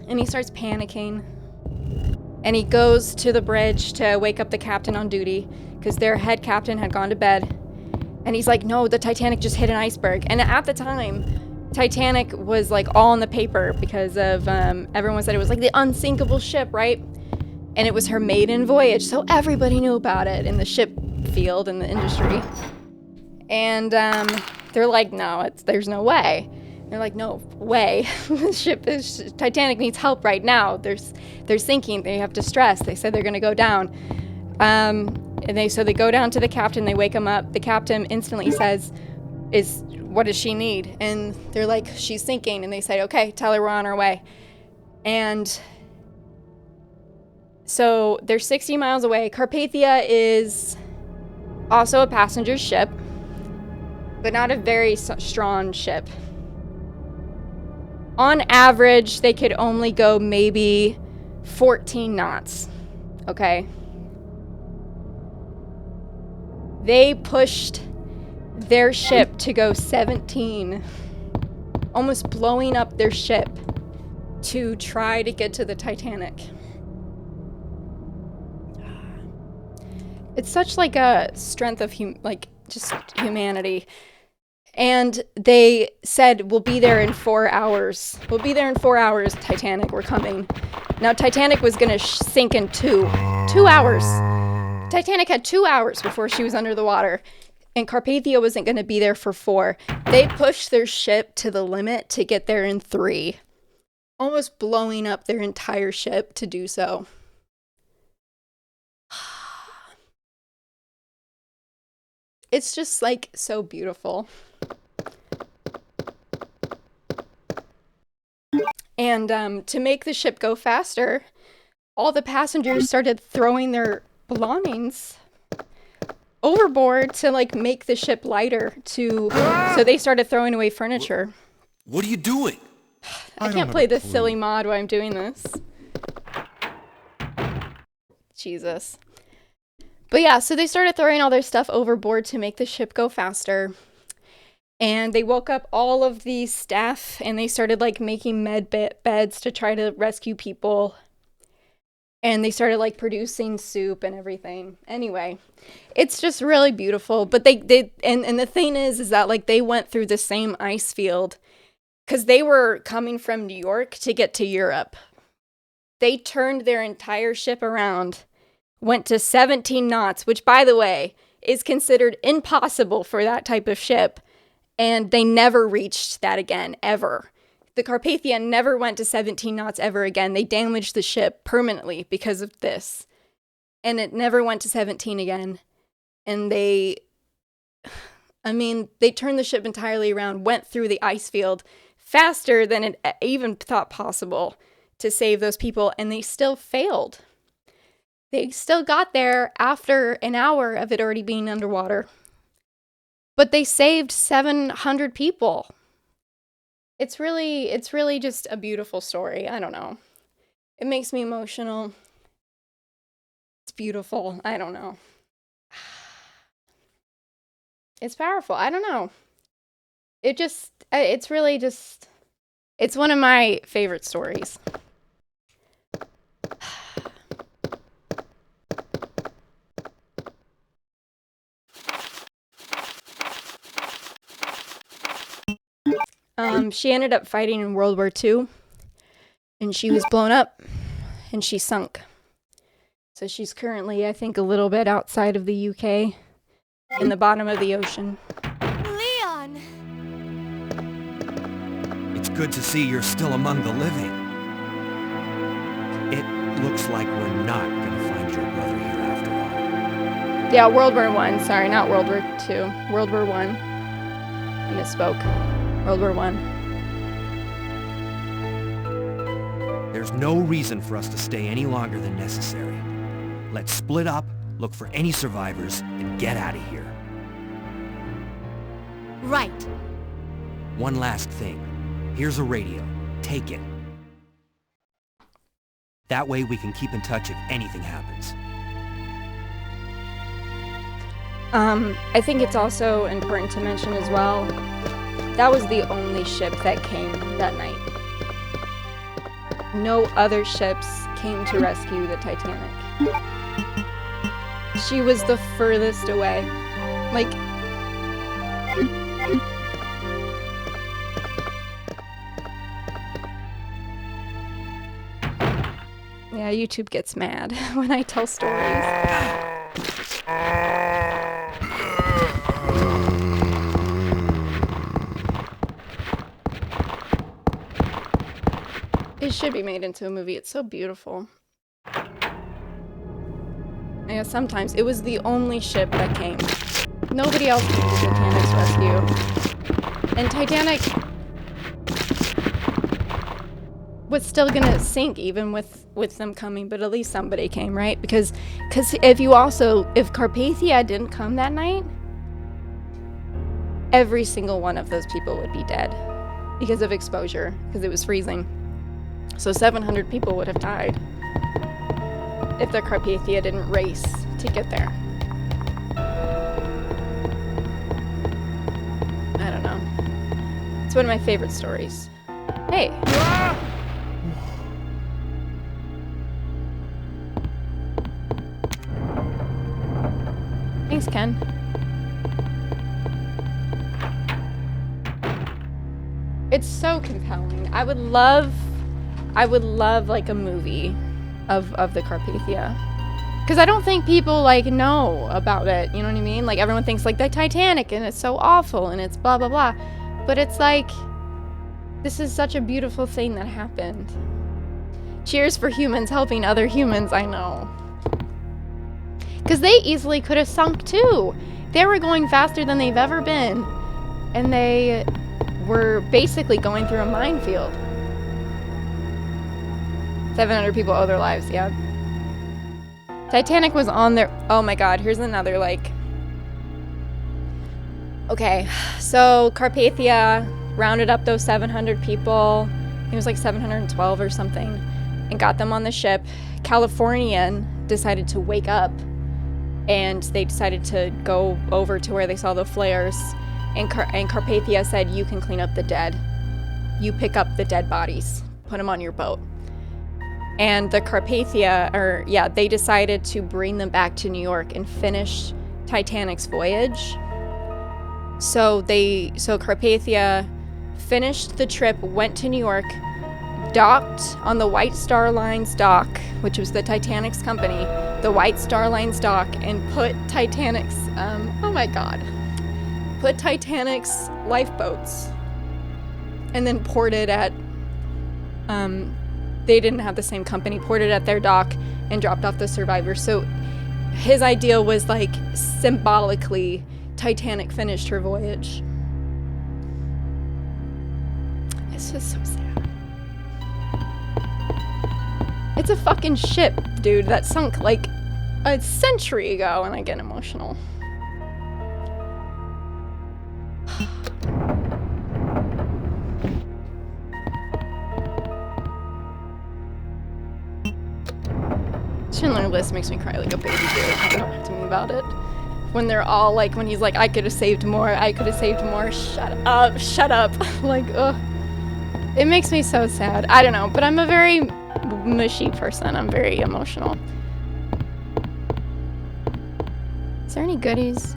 and he starts panicking, and he goes to the bridge to wake up the captain on duty because their head captain had gone to bed. And he's like, no, the Titanic just hit an iceberg. And at the time, Titanic was like all in the paper because of everyone said it was like the unsinkable ship, right? And it was her maiden voyage, so everybody knew about it in the ship field and the industry. And they're like, no, there's no way. They're like, no way. The Titanic needs help right now. They're sinking. They have distress. They said they're going to go down. So they go down to the captain. They wake him up. The captain instantly says, what does she need? And they're like, she's sinking. And they say, okay, tell her we're on our way. And so they're 60 miles away. Carpathia is also a passenger ship, but not a very strong ship. On average, they could only go maybe 14 knots, okay? They pushed their ship to go 17, almost blowing up their ship to try to get to the Titanic. It's such like a strength of just humanity. And they said, we'll be there in 4 hours. We'll be there in 4 hours, Titanic, we're coming. Now, Titanic was going to sink in 2 hours. Titanic had 2 hours before she was under the water. And Carpathia wasn't going to be there for 4. They pushed their ship to the limit to get there in 3. Almost blowing up their entire ship to do so. It's just like so beautiful. And to make the ship go faster, all the passengers started throwing their belongings overboard to like make the ship lighter so they started throwing away furniture. What are you doing? I can't play this silly mod while I'm doing this. Jesus. But yeah, so they started throwing all their stuff overboard to make the ship go faster. And they woke up all of the staff and they started like making beds to try to rescue people. And they started like producing soup and everything. Anyway, it's just really beautiful. But they and the thing is that like they went through the same ice field because they were coming from New York to get to Europe. They turned their entire ship around, went to 17 knots, which by the way is considered impossible for that type of ship. And they never reached that again, ever. The Carpathia never went to 17 knots ever again. They damaged the ship permanently because of this. And it never went to 17 again. And they turned the ship entirely around, went through the ice field faster than it even thought possible to save those people. And they still failed. They still got there after an hour of it already being underwater. But they saved 700 people. It's really just a beautiful story. I don't know. It makes me emotional. It's beautiful. I don't know. It's powerful. I don't know. It's really just, it's one of my favorite stories. She ended up fighting in World War II, and she was blown up, and she sunk. So she's currently, I think, a little bit outside of the UK, in the bottom of the ocean. Leon! It's good to see you're still among the living. It looks like we're not gonna find your brother here after all. Yeah, World War I. Sorry, not World War II. World War I. I misspoke. World War I. There's no reason for us to stay any longer than necessary. Let's split up, look for any survivors, and get out of here. Right. One last thing. Here's a radio. Take it. That way we can keep in touch if anything happens. I think it's also important to mention as well, that was the only ship that came that night. No other ships came to rescue the Titanic. She was the furthest away. Like, yeah, YouTube gets mad when I tell stories. It should be made into a movie. It's so beautiful. Yeah, sometimes. It was the only ship that came. Nobody else came to Titanic's rescue. And Titanic was still gonna sink even with them coming, but at least somebody came, right? Because if Carpathia didn't come that night, every single one of those people would be dead because of exposure, because it was freezing. So 700 people would have died if the Carpathia didn't race to get there. I don't know. It's one of my favorite stories. Hey. Thanks, Ken. It's so compelling. I would love like a movie of the Carpathia. Because I don't think people like know about it, you know what I mean? Like everyone thinks like the Titanic and it's so awful and it's blah blah blah. But it's like, this is such a beautiful thing that happened. Cheers for humans helping other humans, I know. Because they easily could have sunk too. They were going faster than they've ever been. And they were basically going through a minefield. 700 people owe their lives, yeah. Titanic was on their... Oh my god, here's another, like... Okay, so Carpathia rounded up those 700 people. It was like 712 or something. And got them on the ship. Californian decided to wake up. And they decided to go over to where they saw the flares. And Carpathia said, you can clean up the dead. You pick up the dead bodies. Put them on your boat. And the Carpathia, they decided to bring them back to New York and finish Titanic's voyage. So Carpathia finished the trip, went to New York, docked on the White Star Line's dock, which was the Titanic's company, the White Star Line's dock, and put Titanic's, put Titanic's lifeboats, and then poured it at, they didn't have the same company, poured it at their dock and dropped off the survivors. So his idea was like symbolically Titanic finished her voyage. It's just so sad. It's a fucking ship, dude, that sunk like a century ago, and I get emotional. Schindler's List makes me cry like a baby, dude. Don't talk to me about it. When they're all like, when he's like, I could have saved more, I could have saved more, shut up. Like, ugh. It makes me so sad. I don't know, but I'm a very mushy person. I'm very emotional. Is there any goodies?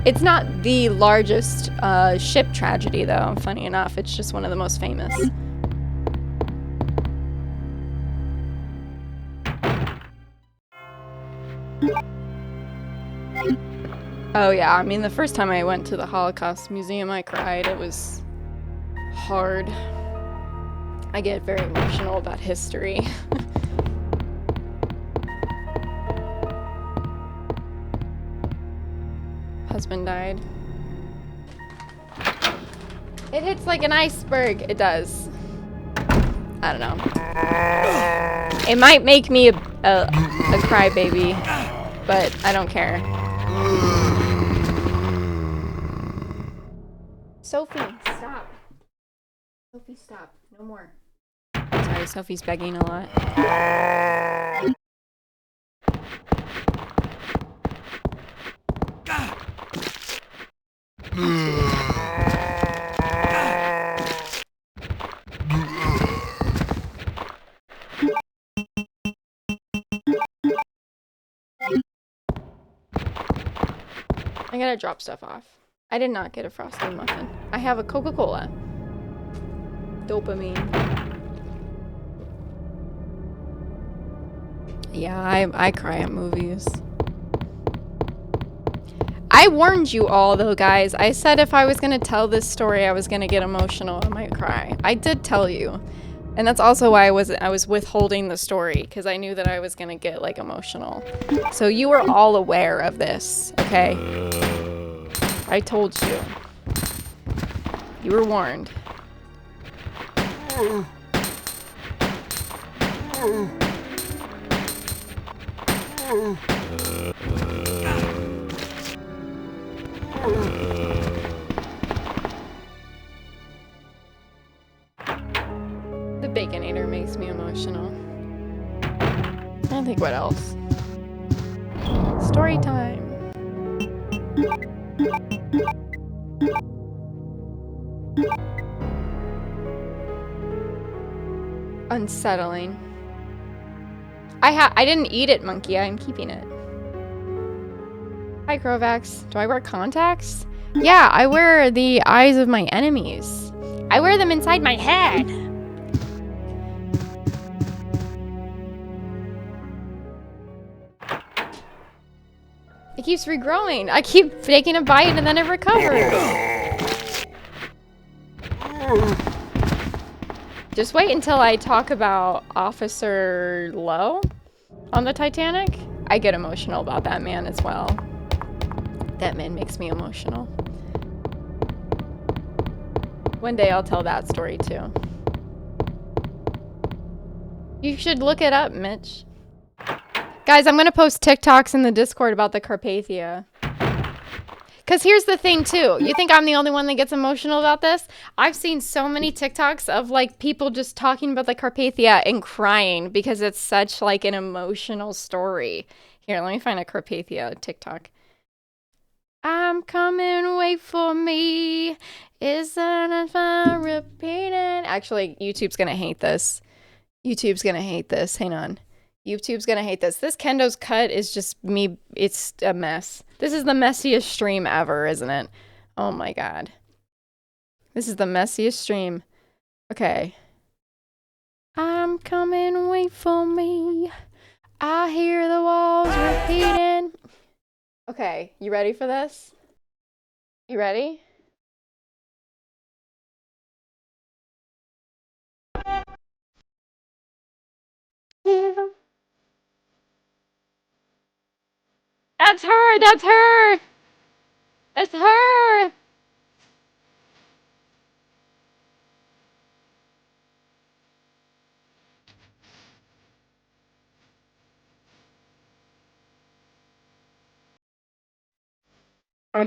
It's not the largest ship tragedy, though, funny enough. It's just one of the most famous. Oh yeah, I mean, the first time I went to the Holocaust Museum, I cried. It was hard. I get very emotional about history. Husband died. It hits like an iceberg. It does. I don't know. It might make me a crybaby, but I don't care. Sophie, stop. Sophie, stop. No more. Sorry, Sophie's begging a lot. I gotta drop stuff off. I did not get a frosted muffin. I have a Coca-Cola. Dopamine. Yeah, I cry at movies. I warned you all though, guys. I said if I was gonna tell this story, I was gonna get emotional. I might cry. I did tell you. And that's also why I was withholding the story, because I knew that I was gonna get like emotional. So you were all aware of this, okay? I told you. You were warned. The Baconator makes me emotional. I don't think what else. Story time. Unsettling. I didn't eat it, monkey. I'm keeping it. Hi, Crovax. Do I wear contacts? Yeah, I wear the eyes of my enemies. I wear them inside my head. It keeps regrowing. I keep taking a bite and then it recovers. Just wait until I talk about Officer Lowe on the Titanic. I get emotional about that man as well. That man makes me emotional. One day I'll tell that story too. You should look it up, Mitch. Guys, I'm gonna post TikToks in the Discord about the Carpathia. Because here's the thing too. You think I'm the only one that gets emotional about this? I've seen so many TikToks of like people just talking about the Carpathia and crying because it's such like an emotional story. Here, let me find a Carpathia TikTok. I'm coming, wait for me. Isn't it fun repeating? Actually, YouTube's gonna hate this. YouTube's gonna hate this. Hang on. YouTube's gonna hate this. This Kendo's cut is just me. It's a mess. This is the messiest stream ever, isn't it? Oh my god. This is the messiest stream. Okay. I'm coming, wait for me. I hear the walls repeating. Okay, you ready for this? You ready? Yeah. That's her! That's her! That's her!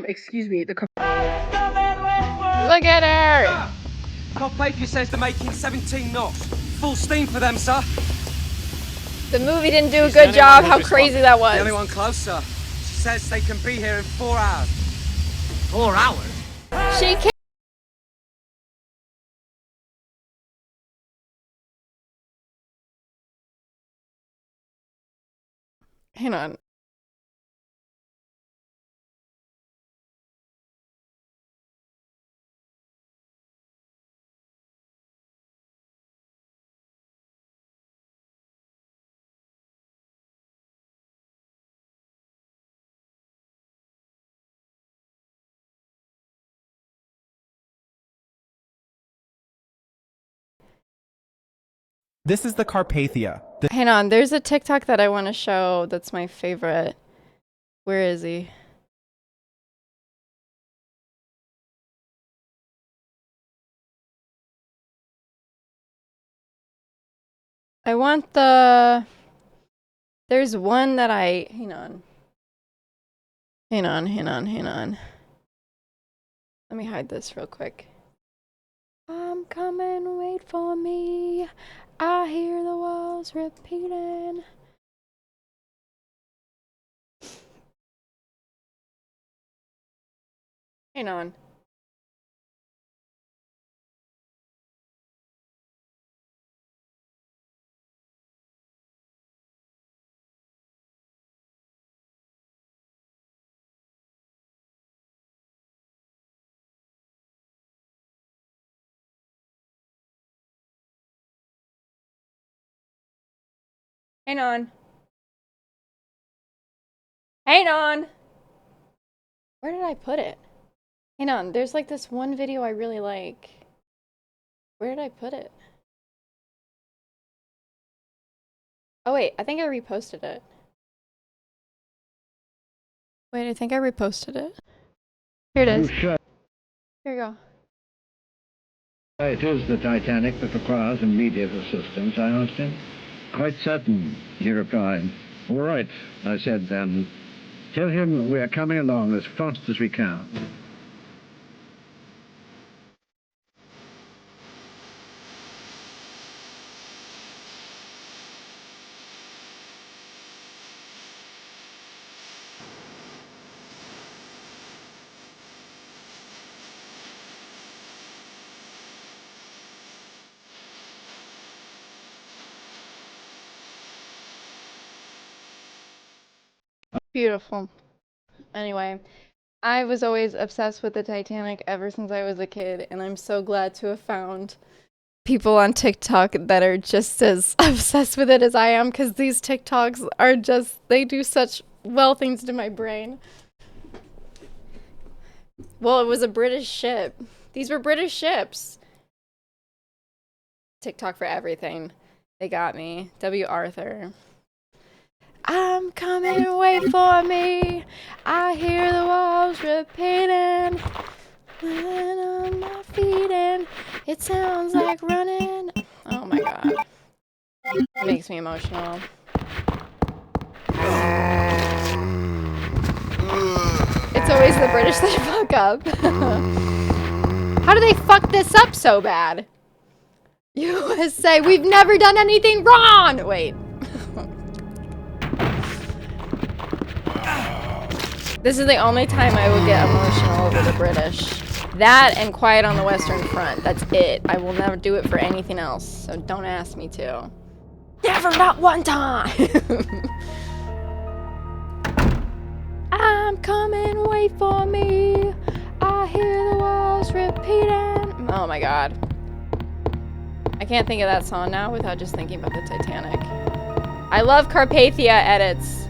Excuse me, the Look at her! Carpathia says they're making 17 knots. Full steam for them, sir. The movie didn't do a good job. How crazy that was. The only one close, sir. She says they can be here in 4 hours. 4 hours? She can't. Hang on. This is the Carpathia. Hang on. There's a TikTok that I want to show that's my favorite. Where is he? I want the... There's one that I... Hang on. Hang on. Let me hide this real quick. I'm coming, wait for me. I hear the walls repeating. Hang on. Hang on. Hang on. Where did I put it? Hang on. There's like this one video I really like. Where did I put it? Oh wait, I think I reposted it. Wait, I think I reposted it. Here it is. Here you go. It is the Titanic that requires immediate assistance, I understand. Quite certain, he replied. All right, I said then. Tell him we're coming along as fast as we can. Beautiful. Anyway, I was always obsessed with the Titanic ever since I was a kid, and I'm so glad to have found people on TikTok that are just as obsessed with it as I am, because these TikToks are just, they do such well things to my brain. Well, it was a British ship. These were British ships. TikTok for everything. They got me. W. Arthur. I'm coming, wait for me. I hear the walls repeating. When on my feet and it sounds like running. Oh my god. It makes me emotional. It's always the British that fuck up. How do they fuck this up so bad? USA, we've never done anything wrong! Wait. This is the only time I will get emotional over the British. That and Quiet on the Western Front. That's it. I will never do it for anything else. So don't ask me to. Never, not one time! I'm coming, wait for me. I hear the walls repeating. Oh my god. I can't think of that song now without just thinking about the Titanic. I love Carpathia edits.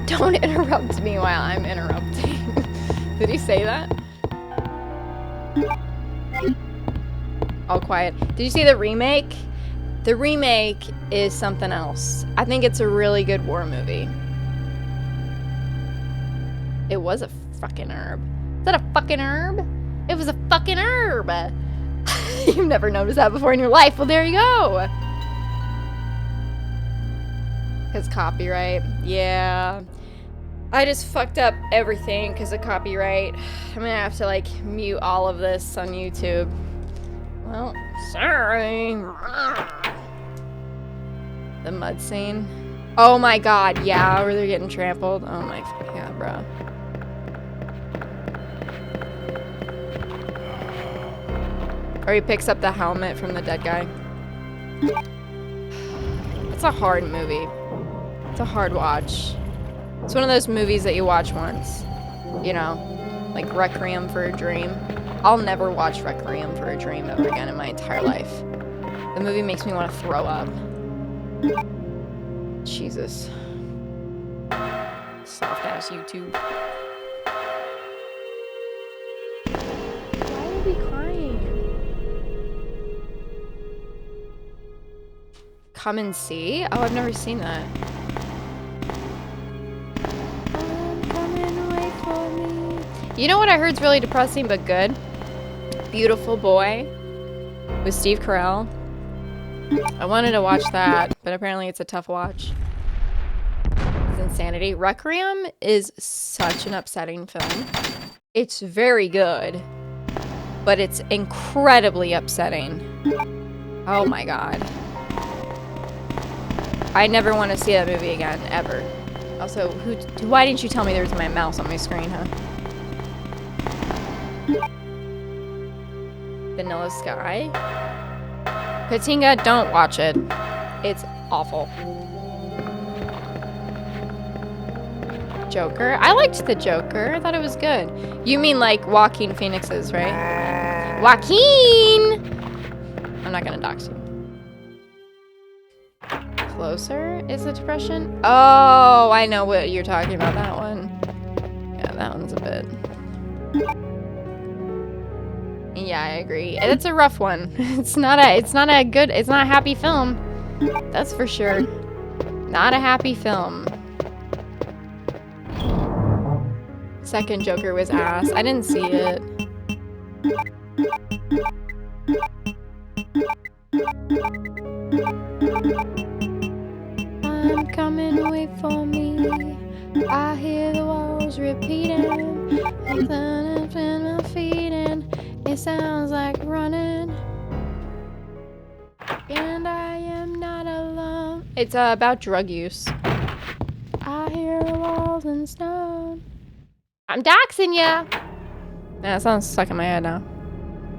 Don't interrupt me while I'm interrupting. Did he say that? All quiet. Did you see the remake? The remake is something else. I think it's a really good war movie. It was a fucking herb. Is that a fucking herb? It was a fucking herb. You've never noticed that before in your life. Well, there you go. Because copyright. Yeah. I just fucked up everything because of copyright. I'm gonna have to like mute all of this on YouTube. Well, sorry. The mud scene. Oh my god, yeah, where they're getting trampled. Oh my god, bro. Or he picks up the helmet from the dead guy. It's a hard movie. It's a hard watch. It's one of those movies that you watch once. You know, like Requiem for a Dream. I'll never watch Requiem for a Dream ever again in my entire life. The movie makes me want to throw up. Jesus. Soft ass YouTube. Why are we crying? Come and See? Oh, I've never seen that. You know what I heard's really depressing but good? Beautiful Boy with Steve Carell. I wanted to watch that, but apparently it's a tough watch. The insanity. Requiem is such an upsetting film. It's very good, but it's incredibly upsetting. Oh my god. I never want to see that movie again, ever. Also, why didn't you tell me there was my mouse on my screen, huh? Vanilla Sky? Katinga, don't watch it. It's awful. Joker? I liked the Joker. I thought it was good. You mean like Joaquin Phoenix's, right? Joaquin! I'm not gonna dox you. Closer is a depression? Oh, I know what you're talking about, that one. Yeah, that one's a bit... Yeah, I agree. It's a rough one. It's not a happy film. That's for sure. Not a happy film. Second Joker was ass. I didn't see it. I'm coming, wait for me. I hear the walls repeating. I'm in my feet and it sounds like running. And I am not alone. It's about drug use. I hear the walls and stone. I'm doxing ya! That sounds stuck in my head now.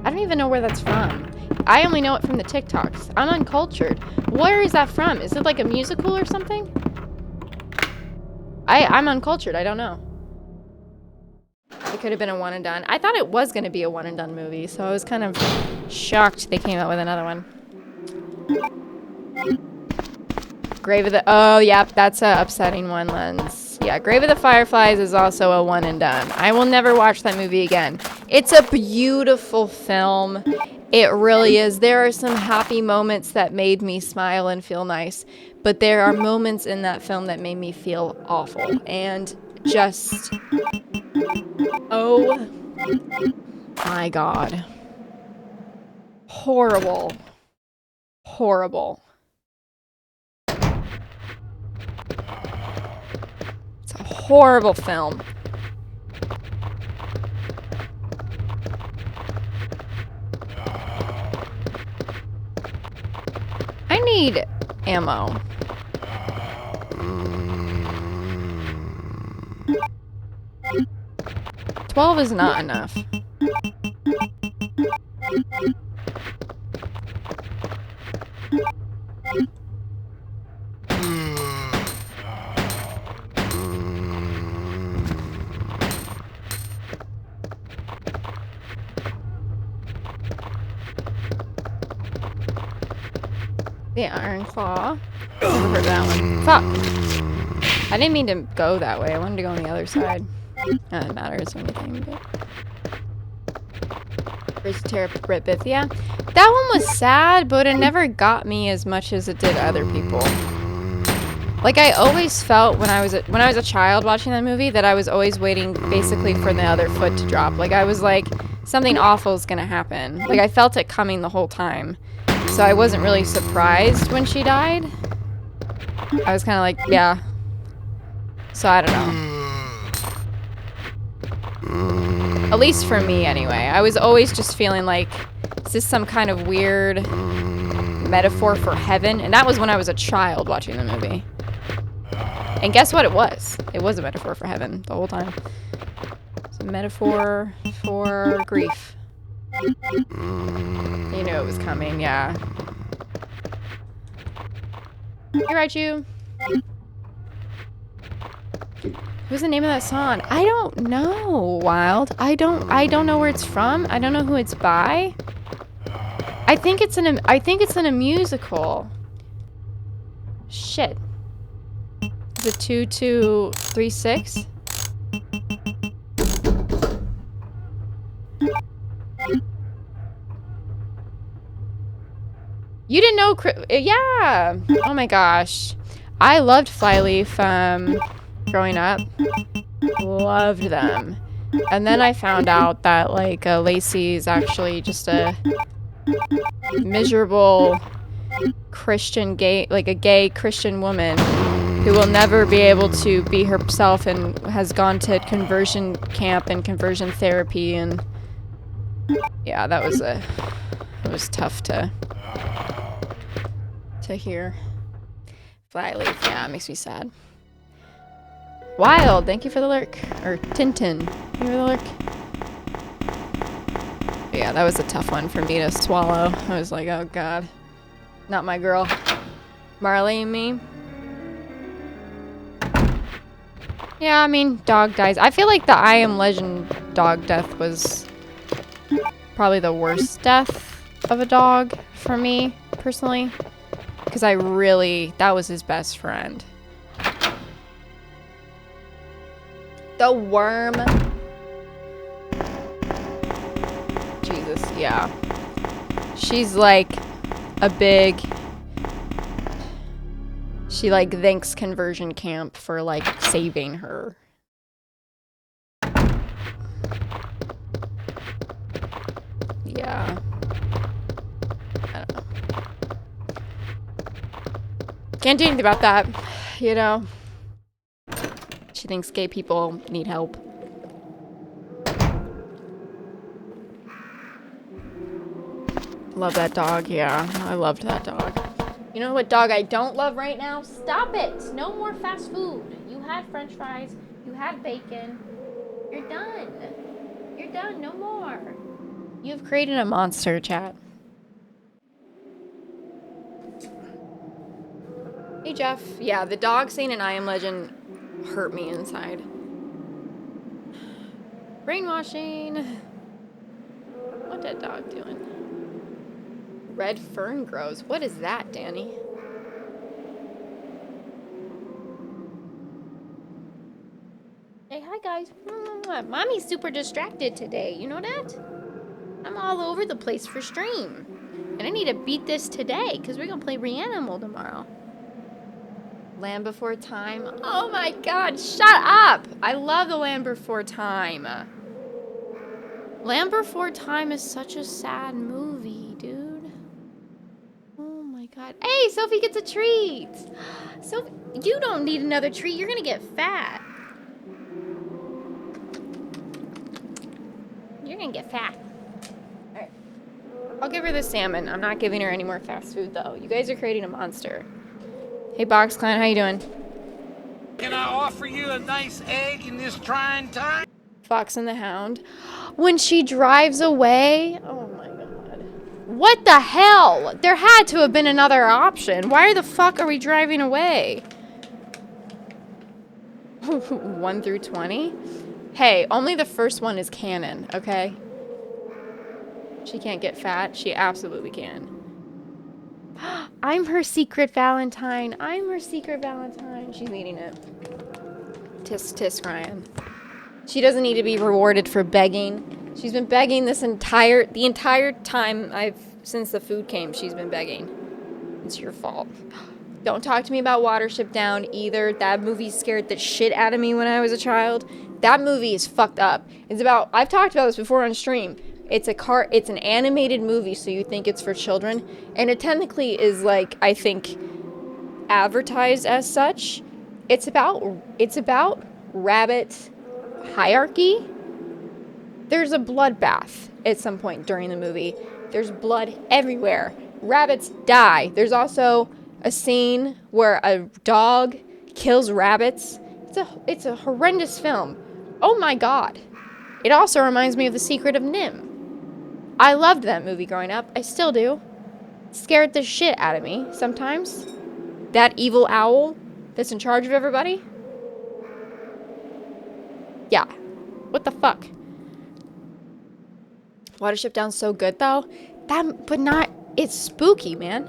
I don't even know where that's from. I only know it from the TikToks. I'm uncultured. Where is that from? Is it like a musical or something? I'm uncultured. I don't know. It could have been a one and done. I thought it was going to be a one and done movie, so I was kind of shocked they came out with another one. Grave of the... Oh, yep, that's a upsetting one, Lens. Yeah, Grave of the Fireflies is also a one and done. I will never watch that movie again. It's a beautiful film. It really is. There are some happy moments that made me smile and feel nice, but there are moments in that film that made me feel awful and just... Oh my god. Horrible. Horrible. It's a horrible film. I need ammo. $12 is not enough. The Iron Claw. Never heard that one. Fuck! I didn't mean to go that way. I wanted to go on the other side. Not that it matters or anything, but... Where's Terabithia? That one was sad, but it never got me as much as it did other people. Like, I always felt when I was a child watching that movie that I was always waiting basically for the other foot to drop. Like, I was like, something awful is gonna happen. Like, I felt it coming the whole time. So I wasn't really surprised when she died. I was kind of like, yeah. So I don't know. At least for me, anyway. I was always just feeling like, is this some kind of weird metaphor for heaven? And that was when I was a child watching the movie. And guess what it was? It was a metaphor for heaven the whole time. It's a metaphor for grief. You knew it was coming, yeah. You're right, you. What's the name of that song? I don't know, Wild. I don't know where it's from. I don't know who it's by. I think it's in a musical. Shit. Is it 2236? You didn't know, yeah. Oh my gosh. I loved Flyleaf growing up. Loved them. And then I found out that like Lacey's actually just a miserable Christian gay, like a gay Christian woman who will never be able to be herself and has gone to conversion camp and conversion therapy, and yeah, that was tough to hear. Flyleaf, yeah, it makes me sad. Wild, thank you for the lurk. Or Tintin, thank you for the lurk. Yeah, that was a tough one for me to swallow. I was like, oh god. Not my girl. Marley and me. Yeah, I mean, dog dies. I feel like the I Am Legend dog death was probably the worst death of a dog for me, personally. Because that was his best friend. The worm. Jesus, yeah. She's like a big... She like thanks conversion camp for like saving her. Yeah. I don't know. Can't do anything about that, you know. She thinks gay people need help. Love that dog, yeah. I loved that dog. You know what dog I don't love right now? Stop it! No more fast food. You had french fries. You had bacon. You're done. You're done. No more. You've created a monster, chat. Hey, Jeff. Yeah, the dog scene in I Am Legend hurt me inside. Brainwashing. What that dog doing? Red fern grows. What is that, Danny? Hey, hi guys. Mommy's super distracted today. You know that? I'm all over the place for stream. And I need to beat this today because we're going to play Reanimal tomorrow. Land Before Time. Oh my god, shut up! I love the Land Before Time. Land Before Time is such a sad movie, dude. Oh my god. Hey, Sophie gets a treat! Sophie, you don't need another treat. You're gonna get fat. You're gonna get fat. Alright. I'll give her the salmon. I'm not giving her any more fast food, though. You guys are creating a monster. Hey, Box Clan, how you doing? Can I offer you a nice egg in this trying time? Fox and the Hound. When she drives away... Oh my god. What the hell? There had to have been another option. Why the fuck are we driving away? 1 through 20? Hey, only the first one is canon, okay? She can't get fat. She absolutely can. I'm her secret Valentine. I'm her secret Valentine. She's eating it. Tisk tisk Ryan. She doesn't need to be rewarded for begging. She's been begging the entire time since the food came, she's been begging. It's your fault. Don't talk to me about Watership Down either. That movie scared the shit out of me when I was a child. That movie is fucked up. I've talked about this before on stream. It's an animated movie, so you think it's for children. And it technically is, like, I think, advertised as such. It's about rabbit hierarchy. There's a bloodbath at some point during the movie. There's blood everywhere. Rabbits die. There's also a scene where a dog kills rabbits. It's a horrendous film. Oh my god. It also reminds me of The Secret of Nim. I loved that movie growing up. I still do. It scared the shit out of me sometimes. That evil owl that's in charge of everybody. Yeah. What the fuck? Watership Down's so good though. It's spooky, man.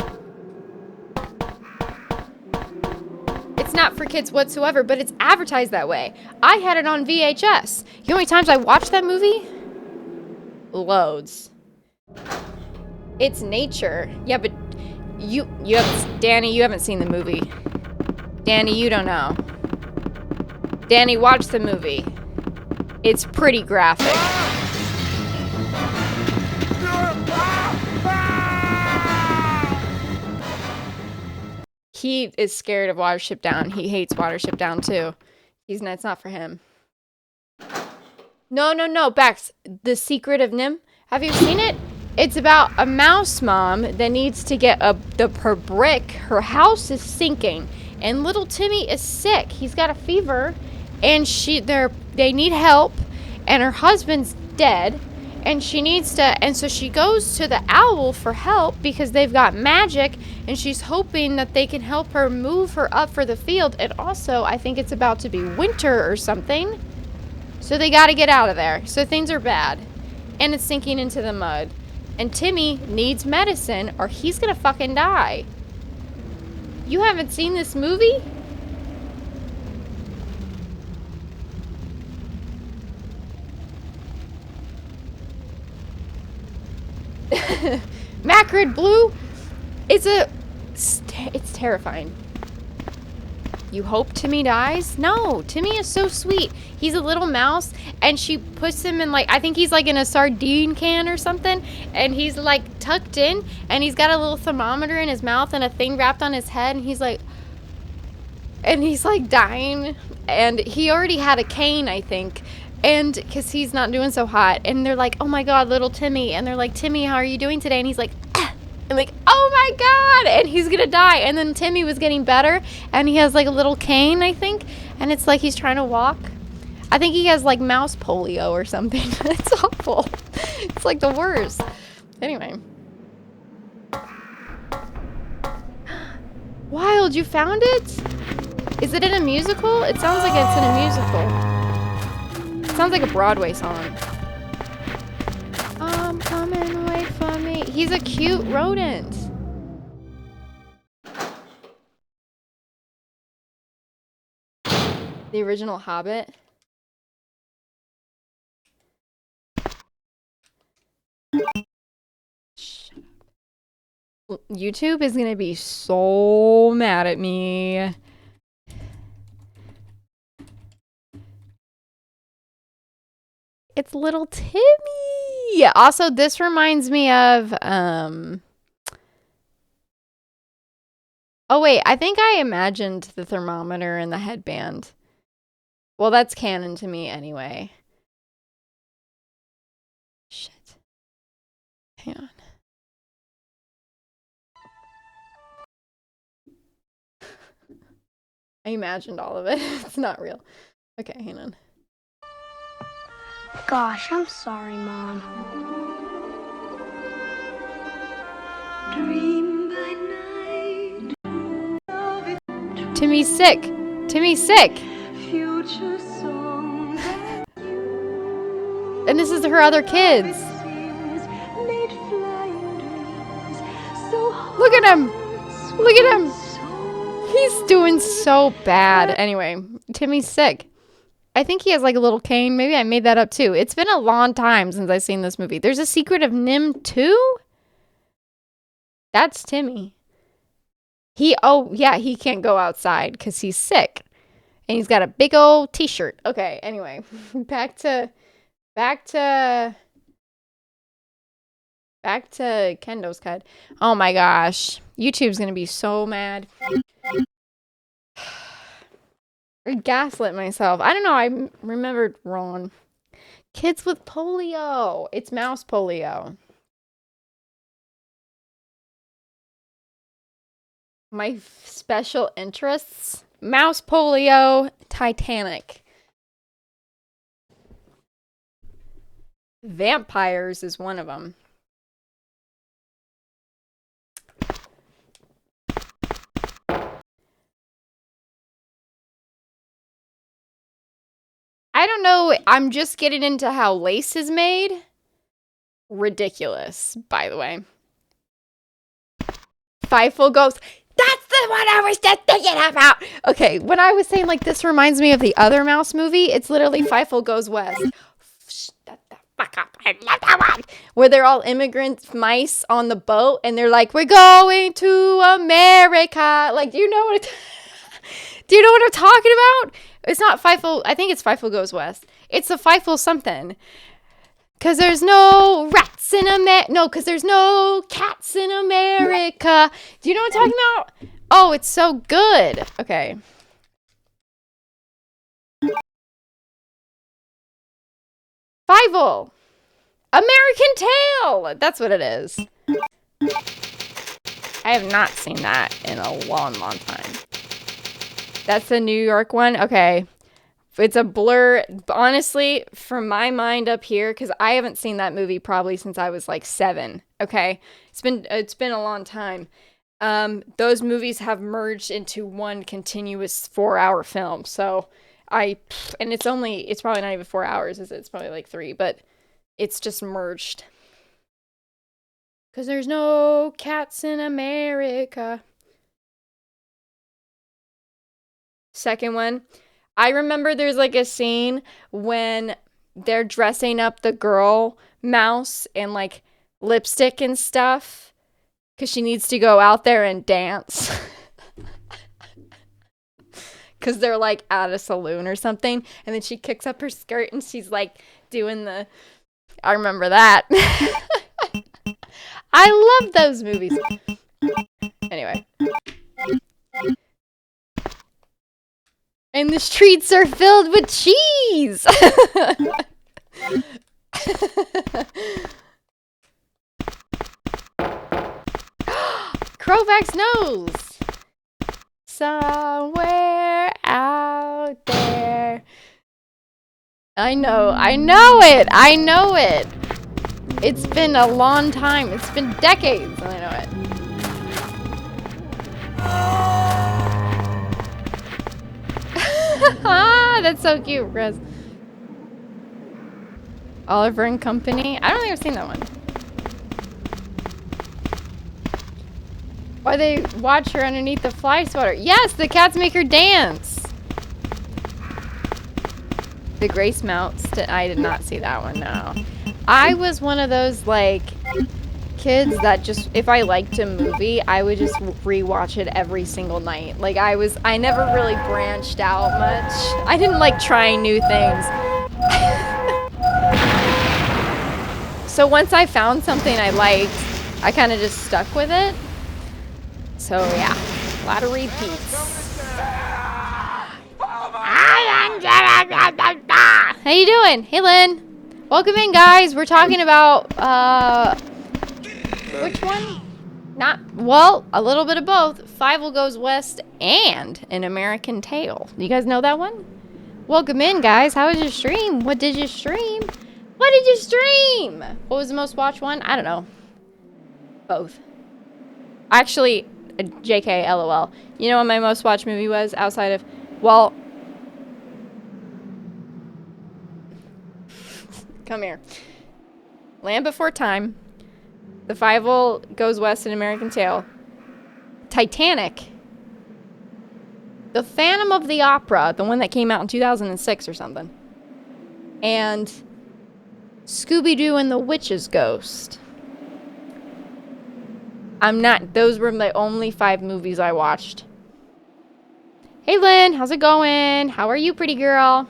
It's not for kids whatsoever, but it's advertised that way. I had it on VHS. You know how many times I watched that movie? Loads. It's nature. Yeah, but Danny, you haven't seen the movie. Danny, you don't know. Danny, watch the movie. It's pretty graphic. He is scared of Watership Down. He hates Watership Down too. It's not for him. No, Bex. The Secret of Nim. Have you seen it? It's about a mouse mom that needs to get her brick. Her house is sinking, and little Timmy is sick. He's got a fever, and they need help, and her husband's dead, and she needs to. And so she goes to the owl for help because they've got magic, and she's hoping that they can help her move her up for the field. And also, I think it's about to be winter or something, so they got to get out of there. So things are bad, and it's sinking into the mud. And Timmy needs medicine or he's gonna fucking die. You haven't seen this movie? Macrid Blue? It's terrifying. You hope Timmy dies? No, Timmy is so sweet. He's a little mouse, and she puts him in, like, I think he's like in a sardine can or something, and he's like tucked in, and he's got a little thermometer in his mouth and a thing wrapped on his head, and he's like dying, and he already had a cane, I think, and because he's not doing so hot, and they're like, oh my god, little Timmy, and they're like, Timmy, how are you doing today? And he's like, and like, oh my god, and he's gonna die. And then Timmy was getting better, and he has like a little cane, I think, and it's like he's trying to walk. I think he has like mouse polio or something. It's awful. It's like the worst. Anyway. Wild, you found it? Is it in a musical? It sounds like it's in a musical. It sounds like a Broadway song. I'm coming away from me. He's a cute rodent. The original Hobbit. Shut up. YouTube is gonna be so mad at me. It's little Timmy. Also, this reminds me of oh wait, I think I imagined the thermometer and the headband. Well, that's canon to me anyway. Shit. Hang on. I imagined all of it. It's not real. Okay, hang on. Gosh, I'm sorry, Mom. Dream by night. Timmy's sick. Timmy's sick. Future songs And this is her other kids. Look at him. Look at him. He's doing so bad. Anyway, Timmy's sick. I think he has like a little cane. Maybe I made that up too. It's been a long time since I've seen this movie. There's a Secret of Nim too? That's Timmy. He can't go outside because he's sick. And he's got a big old t-shirt. Okay, anyway. Back to Kendo's cut. Oh my gosh. YouTube's gonna be so mad. I gaslit myself. I don't know. I remembered wrong. Kids with polio. It's mouse polio. My special interests. Mouse polio. Titanic. Vampires is one of them. I don't know. I'm just getting into how lace is made. Ridiculous, by the way. Fievel Ghost. That's the one I was just thinking about. Okay, when I was saying like this reminds me of the other mouse movie, it's literally Fievel Goes West. Shut the fuck up. I love that one. Where they're all immigrant mice on the boat and they're like, we're going to America. Like, do you know what I'm talking about? It's not Fievel. I think it's Fievel Goes West. It's a Fievel something. Because there's no because there's no cats in America. Do you know what I'm talking about? Oh, it's so good. Okay. Fievel. American Tail. That's what it is. I have not seen that in a long, long time. That's the New York one? Okay. It's a blur. Honestly, from my mind up here, because I haven't seen that movie probably since I was like 7. Okay. It's been a long time. Those movies have merged into one continuous 4-hour film. So and it's probably not even 4 hours, is it? It's probably like 3, but it's just merged. Because there's no cats in America. Second one. I remember there's like a scene when they're dressing up the girl mouse in like lipstick and stuff. Because she needs to go out there and dance. Because they're like at a saloon or something. And then she kicks up her skirt and she's like doing the... I remember that. I love those movies. Anyway. And the streets are filled with cheese. Krovak's nose. Somewhere out there. I know it. It's been a long time. It's been decades, and I know it. That's so cute, Chris. Oliver and Company. I don't think I've seen that one. Why they watch her underneath the fly swatter. Yes, the cats make her dance. The Grace Mounts. I did not see that one, no. I was one of those, like, kids that just, if I liked a movie, I would just rewatch it every single night. Like, I never really branched out much. I didn't like trying new things. So once I found something I liked, I kind of just stuck with it. So yeah, a lot of repeats. How you doing? Hey, Lynn. Welcome in, guys. We're talking about, which one? A little bit of both. Fievel Goes West and An American Tail. You guys know that one? Welcome in, guys. How was your stream? What did you stream? What did you stream? What was the most watched one? I don't know. Both. Actually, JK, LOL. You know what my most watched movie was outside of, well, come here. Land Before Time, The Fievel Goes West, and American Tail, Titanic, The Phantom of the Opera, the one that came out in 2006 or something, and Scooby-Doo and the Witch's Ghost. Those were the only 5 movies I watched. Hey, Lynn, how's it going? How are you, pretty girl?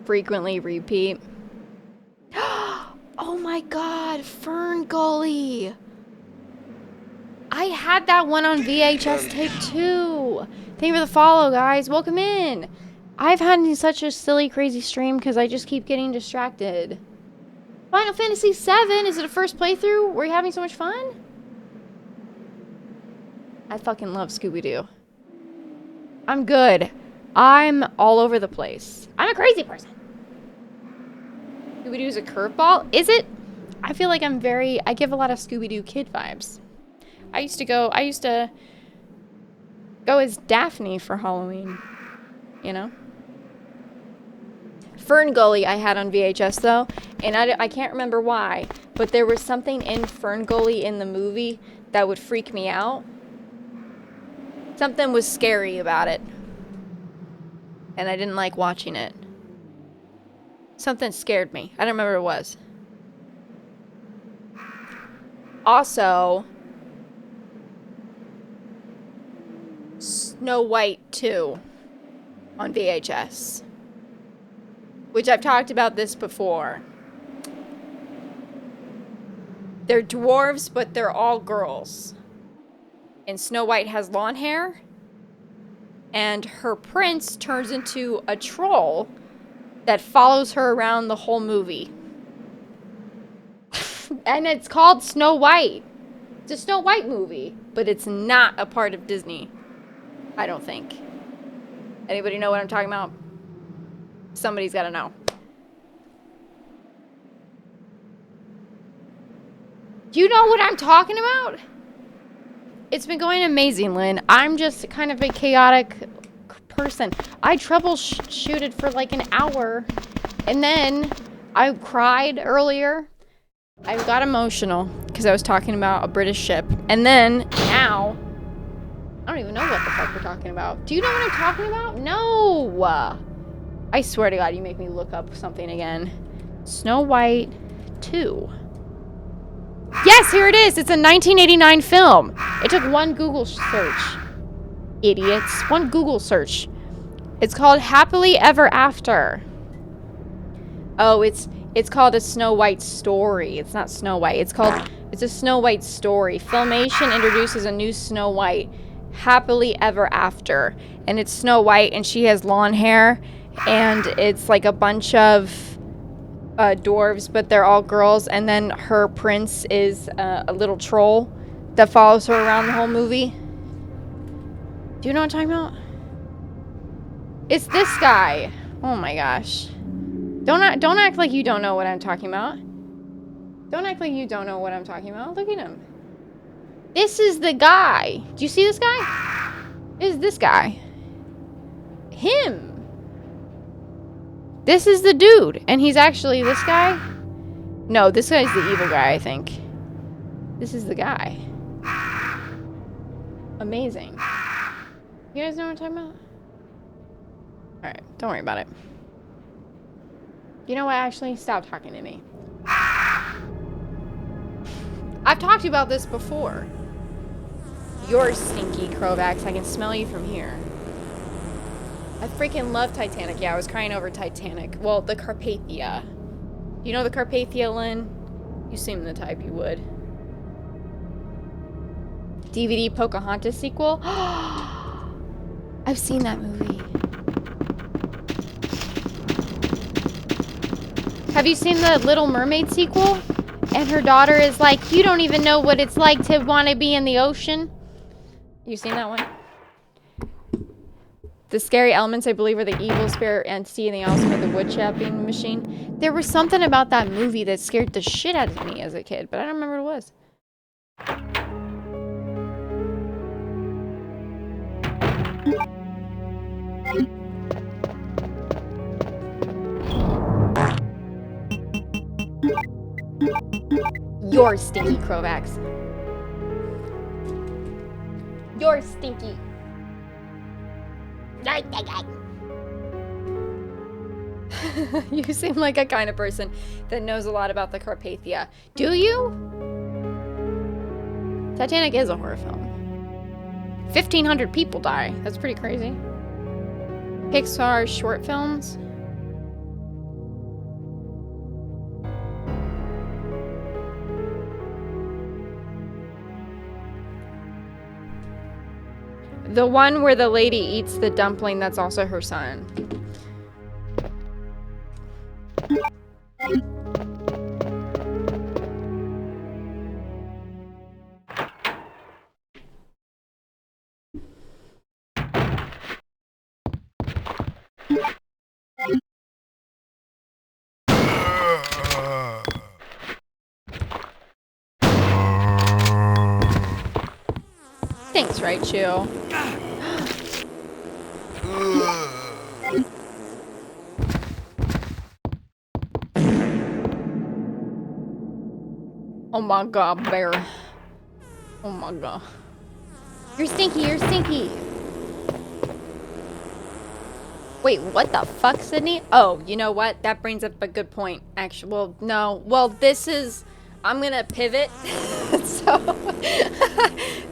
Frequently repeat. Oh my god, Fern Gully. I had that one on VHS tape too. Thank you for the follow, guys. Welcome in. I've had such a silly, crazy stream because I just keep getting distracted. Final Fantasy VII, is it a first playthrough? Were you having so much fun? I fucking love Scooby-Doo. I'm good. I'm all over the place. I'm a crazy person. Scooby-Doo's a curveball? Is it? I feel like I give a lot of Scooby-Doo kid vibes. I used to go as Daphne for Halloween. You know? Fern Gully I had on VHS though, and I can't remember why, but there was something in Fern Gully in the movie that would freak me out. Something was scary about it, and I didn't like watching it. Something scared me. I don't remember what it was. Also, Snow White 2 on VHS. Which I've talked about this before. They're dwarves, but they're all girls. And Snow White has long hair. And her prince turns into a troll that follows her around the whole movie. And it's called Snow White. It's a Snow White movie, but it's not a part of Disney. I don't think. Anybody know what I'm talking about? Somebody's got to know. Do you know what I'm talking about? It's been going amazing, Lynn. I'm just kind of a chaotic person. I troubleshooted for like an hour, and then I cried earlier. I got emotional because I was talking about a British ship, and then now I don't even know what the fuck we're talking about. Do you know what I'm talking about? No. I swear to God, you make me look up something again. Snow White 2. Yes, here it is. It's a 1989 film. It took one Google search. Idiots. One Google search. It's called Happily Ever After. Oh, it's called A Snow White Story. It's not Snow White. It's a Snow White story. Filmation introduces a new Snow White, Happily Ever After. And it's Snow White, and she has long hair. And it's like a bunch of dwarves, but they're all girls. And then her prince is a little troll that follows her around the whole movie. Do you know what I'm talking about? It's this guy. Oh my gosh. Don't act like you don't know what I'm talking about. Don't act like you don't know what I'm talking about. Look at him. This is the guy. Do you see this guy? This is this guy. Him. This is the dude. And he's actually this guy. No, this guy's the evil guy, I think. This is the guy. Amazing. You guys know what I'm talking about? Alright, don't worry about it. You know what, actually? Stop talking to me. I've talked about this before. You're stinky, Krovax. I can smell you from here. I freaking love Titanic. Yeah, I was crying over Titanic. Well, the Carpathia. You know the Carpathia, Lynn? You seem the type you would. DVD Pocahontas sequel? I've seen that movie. Have you seen the Little Mermaid sequel? And her daughter is like, you don't even know what it's like to want to be in the ocean. You seen that one? The scary elements, I believe, are the evil spirit entity, and they also made the wood chopping machine. There was something about that movie that scared the shit out of me as a kid, but I don't remember what it was. You're stinky, Krovax. You're stinky. You seem like a kind of person that knows a lot about the Carpathia. Do you? Titanic is a horror film. 1,500 people die. That's pretty crazy. Pixar short films. The one where the lady eats the dumpling that's also her son. Thanks, Raichu. Oh my god, bear. Oh my god. You're stinky, you're stinky. Wait, what the fuck, Sydney? Oh, you know what? That brings up a good point. Actually, well, no. Well, this is... I'm gonna pivot. So...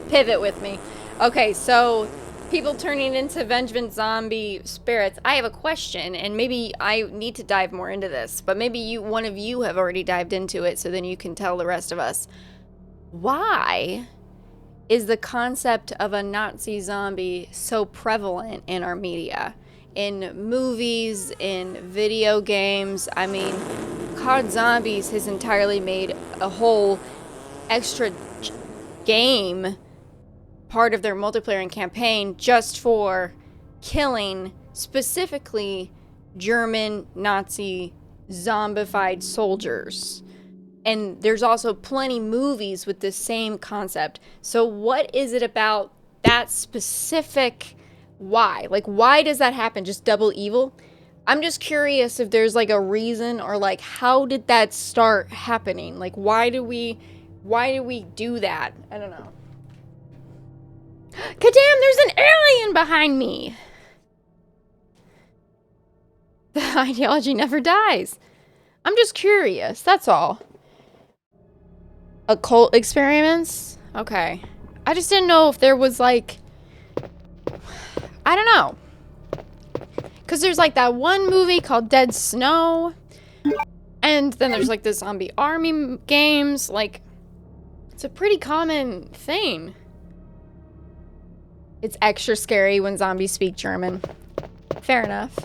pivot with me. Okay, so... People turning into vengeful zombie spirits. I have a question, and maybe I need to dive more into this, but maybe one of you have already dived into it, so then you can tell the rest of us. Why is the concept of a Nazi zombie so prevalent in our media? In movies, in video games. I mean, COD Zombies has entirely made a whole extra game part of their multiplayer and campaign just for killing specifically German Nazi zombified soldiers. And there's also plenty movies with the same concept. So what is it about that specific why? Like, why does that happen? Just double evil? I'm just curious if there's like a reason, or like, how did that start happening? Like, why do we do that? I don't know. Kadam, there's an alien behind me! The ideology never dies. I'm just curious, that's all. Occult experiments? Okay. I just didn't know if there was like... I don't know. Because there's like that one movie called Dead Snow. And then there's like the zombie army games. Like, it's a pretty common thing. It's extra scary when zombies speak German. Fair enough.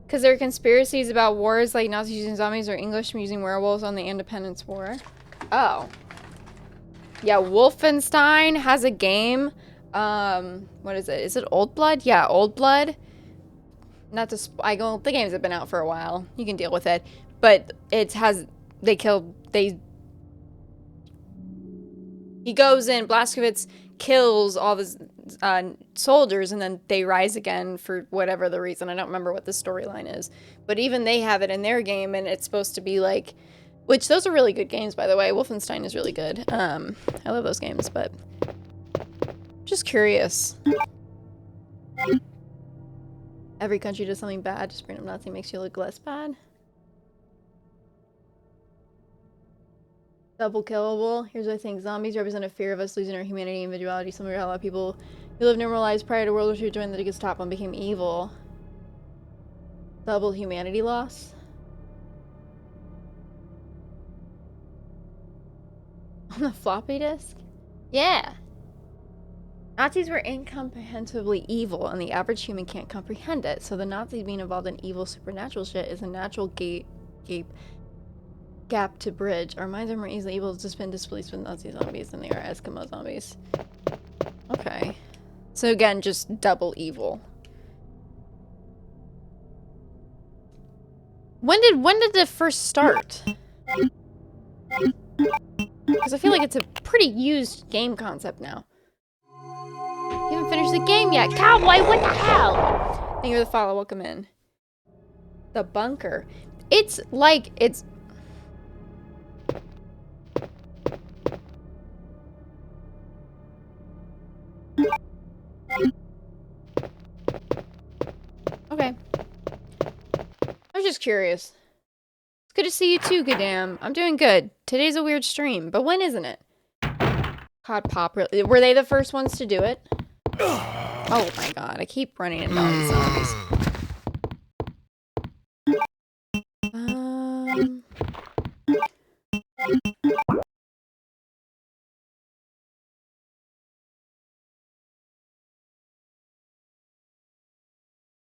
Because there are conspiracies about wars like Nazis using zombies or English using werewolves on the Independence War. Oh. Yeah, Wolfenstein has a game. What is it? Is it Old Blood? Yeah, Old Blood. Not to the games have been out for a while. You can deal with it. But he goes in, Blazkowicz kills all the soldiers, and then they rise again for whatever the reason. I don't remember what the storyline is. But even they have it in their game, and it's supposed to be like... Which, those are really good games, by the way. Wolfenstein is really good. I love those games, but... Just curious. Every country does something bad. Just bring up Nazi makes you look less bad. Double killable. Here's what I think. Zombies represent a fear of us losing our humanity and individuality. Similar to how a lot of people who lived normal lives prior to World War II joined the Gestapo and became evil. Double humanity loss. On the floppy disk? Yeah. Nazis were incomprehensibly evil, and the average human can't comprehend it. So the Nazis being involved in evil supernatural shit is a natural gap to bridge. Our minds are more easily able to suspend disbelief with Nazi zombies than they are Eskimo zombies. Okay. So again, just double evil. When did the first start? Because I feel like it's a pretty used game concept now. You haven't finished the game yet. Cowboy, what the hell? Thank you for the follow. Welcome in. The bunker. It's like, it's... Okay. I was just curious. It's good to see you too, Gadam. I'm doing good. Today's a weird stream, but when isn't it? COD Pop, really? Were they the first ones to do it? Oh my god, I keep running into all these zombies.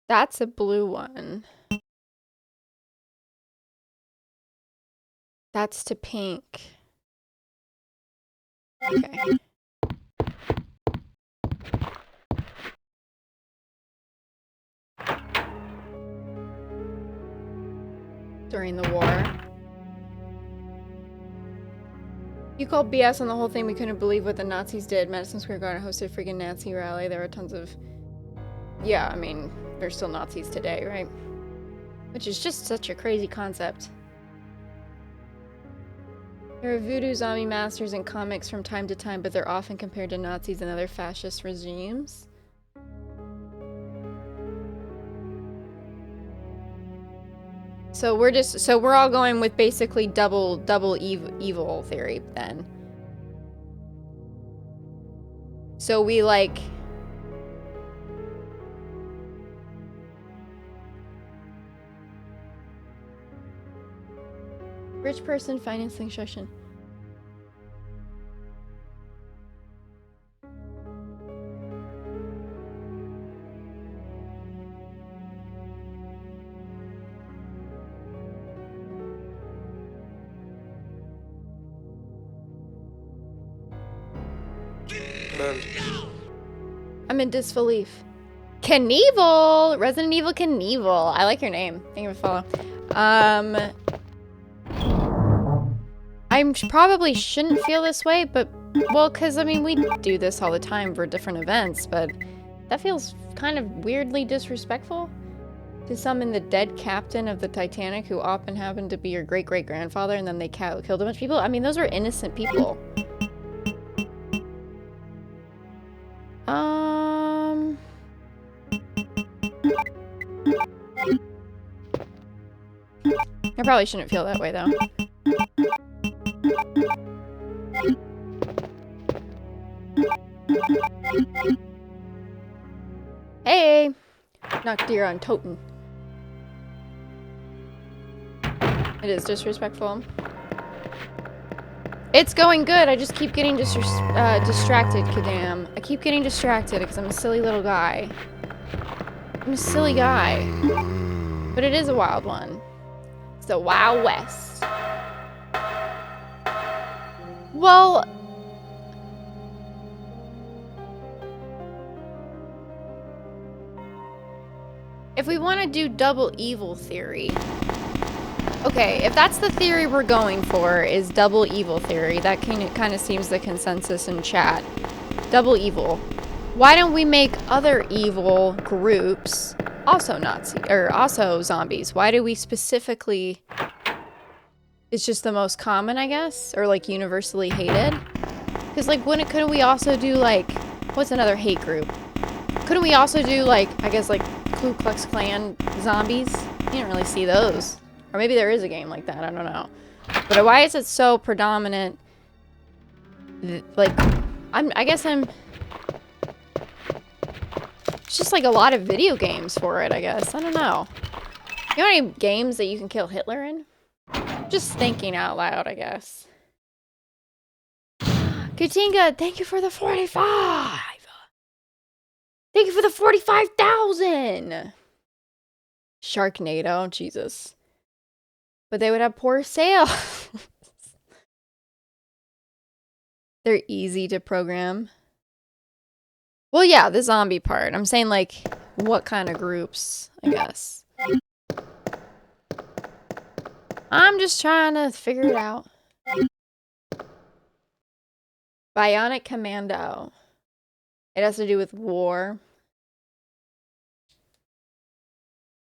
That's a blue one. That's to pink. Okay. During the war. You called BS on the whole thing. We couldn't believe what the Nazis did. Madison Square Garden hosted a freaking Nazi rally. There were tons of... Yeah, I mean, there's still Nazis today, right? Which is just such a crazy concept. There are voodoo zombie masters in comics from time to time, but they're often compared to Nazis and other fascist regimes. So we're all going with basically double evil theory then. So we like rich person financing session. I'm in disbelief. Knievel! Resident Evil Knievel. I like your name. Thank you for follow. I probably shouldn't feel this way, but, well, because, I mean, we do this all the time for different events, but that feels kind of weirdly disrespectful to summon the dead captain of the Titanic who often happened to be your great-great-grandfather, and then they killed a bunch of people. I mean, those are innocent people. I probably shouldn't feel that way, though. Hey! Knocked deer on Toten. It is disrespectful. It's going good, I just keep getting distracted, Kadam. I keep getting distracted because I'm a silly little guy. I'm a silly guy. But it is a wild one. It's the Wild West. Well... if we want to do double evil theory... okay, if that's the theory we're going for, is double evil theory, that kind of seems the consensus in chat. Double evil. Why don't we make other evil groups also Nazi, or also zombies? Why do we specifically... it's just the most common, I guess? Or, like, universally hated? Because, like, couldn't we also do, like... what's another hate group? Couldn't we also do, like, I guess, like, Ku Klux Klan zombies? You didn't really see those. Or maybe there is a game like that, I don't know. But why is it so predominant? Like, I guess I'm... it's just like a lot of video games for it, I guess. I don't know. You know any games that you can kill Hitler in? Just thinking out loud, I guess. Katinga, thank you for the 45! Thank you for the 45,000! Sharknado, Jesus. But they would have poor sales. They're easy to program. Well, yeah, the zombie part. I'm saying, like, what kind of groups, I guess. I'm just trying to figure it out. Bionic Commando. It has to do with war.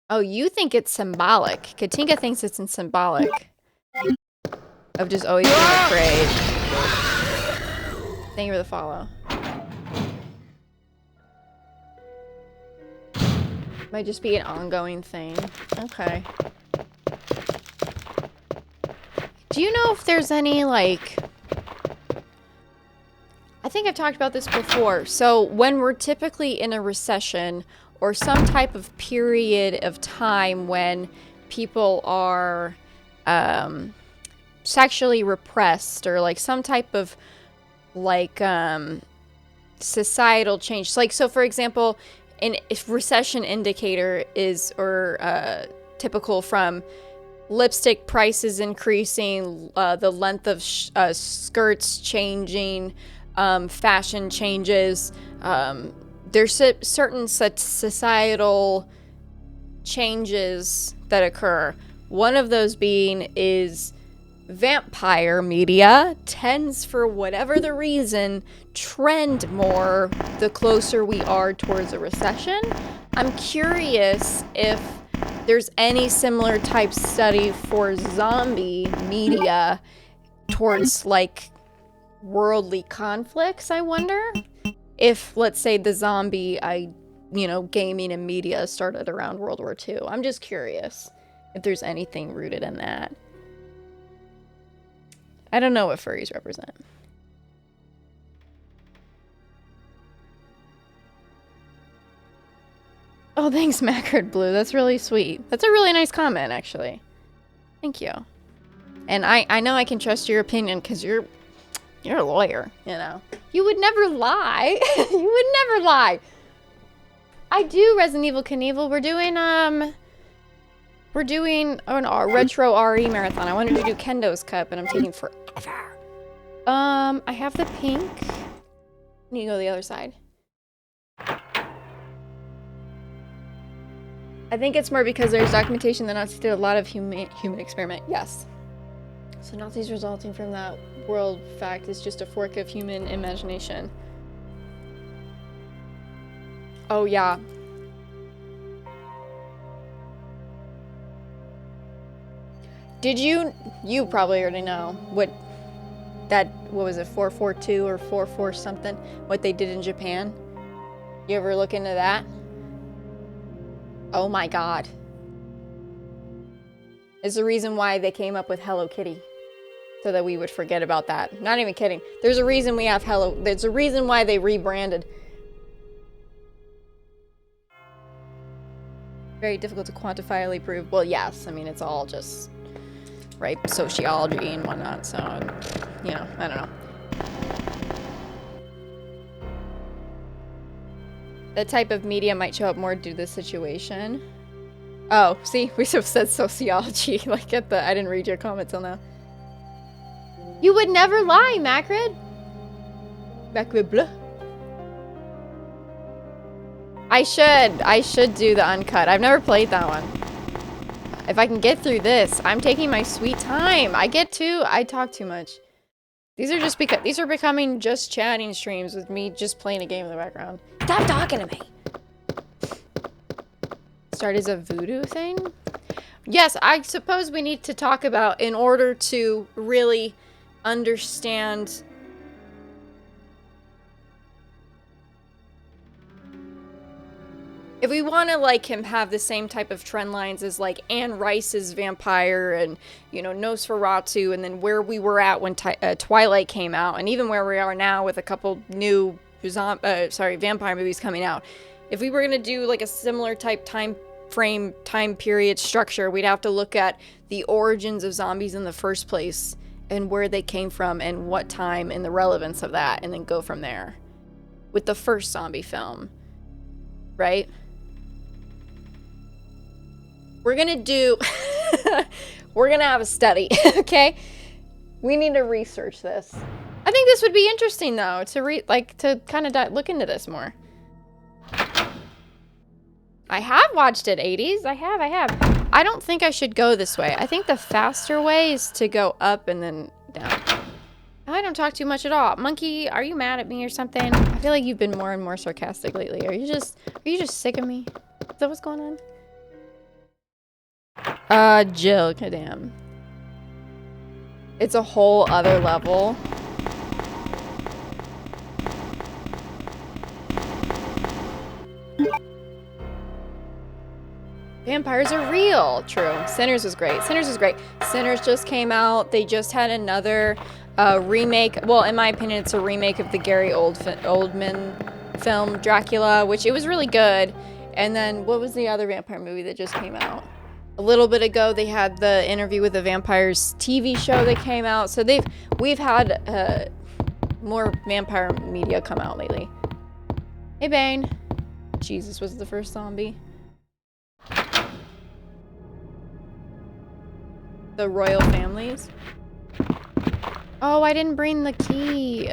Oh, you think it's symbolic. Katinka thinks it's in symbolic. Of just always being afraid. Thank you for the follow. Might just be an ongoing thing. Okay. Do you know if there's any, like... I think I've talked about this before. So when we're typically in a recession or some type of period of time when people are sexually repressed or like some type of like societal change. Like, so for example, if recession indicator is typical from lipstick prices increasing, the length of skirts changing, fashion changes, there's certain such societal changes that occur. One of those being is vampire media tends, for whatever the reason, trend more the closer we are towards a recession. I'm curious if there's any similar type study for zombie media towards like worldly conflicts. I wonder if, let's say, the zombie gaming and media started around World War II. I'm just curious If there's anything rooted in that. I don't know what furries represent. Oh, thanks, Macard Blue. That's really sweet. That's a really nice comment, actually. Thank you. And I know I can trust your opinion because you're a lawyer, you know. You would never lie. You would never lie. I do Resident Evil Knievel. We're doing a retro RE marathon. I wanted to do Kendo's Cup, and I'm taking forever. I have the pink. I need to go the other side. I think it's more because there's documentation that Nazis did a lot of human experiment. Yes. So Nazis resulting from that world fact is just a fork of human imagination. Oh yeah. Did you probably already know what was it, 442 or 44 something, what they did in Japan? You ever look into that? Oh my god. It's the reason why they came up with Hello Kitty. So that we would forget about that. Not even kidding. There's a reason we have there's a reason why they rebranded. Very difficult to quantifiably prove. Well, yes. I mean, it's all just, right, sociology and whatnot. So, you know, I don't know. That type of media might show up more due to the situation. Oh, see, we have said sociology. Like, I didn't read your comment till now. You would never lie, Macrid. Macrid bleu. I should do the uncut. I've never played that one. If I can get through this, I'm taking my sweet time. I talk too much. These are becoming just chatting streams with me just playing a game in the background. Stop talking to me. Start as a voodoo thing? Yes, I suppose we need to talk about, in order to really understand if we want to like him have the same type of trend lines as like Anne Rice's vampire and, you know, Nosferatu, and then where we were at when Twilight came out, and even where we are now with a couple new vampire movies coming out. If we were going to do like a similar type time period structure, we'd have to look at the origins of zombies in the first place and where they came from and what time and the relevance of that, and then go from there with the first zombie film, right? We're gonna have a study. Okay, we need to research this. I think this would be interesting though, to kind of look into this more. I have watched it, 80s. I have. I don't think I should go this way. I think the faster way is to go up and then down. I don't talk too much at all. Monkey, are you mad at me or something? I feel like you've been more and more sarcastic lately. Are you just sick of me? Is that what's going on? Jill, damn. It's a whole other level. Vampires are real. True. Sinners was great. Sinners just came out. They just had another remake. Well, in my opinion, it's a remake of the Gary Oldman film Dracula, which it was really good. And then what was the other vampire movie that just came out? A little bit ago, they had the Interview with the Vampires TV show that came out. So we've had more vampire media come out lately. Hey, Bane. Jesus was the first zombie. The royal families. Oh, I didn't bring the key.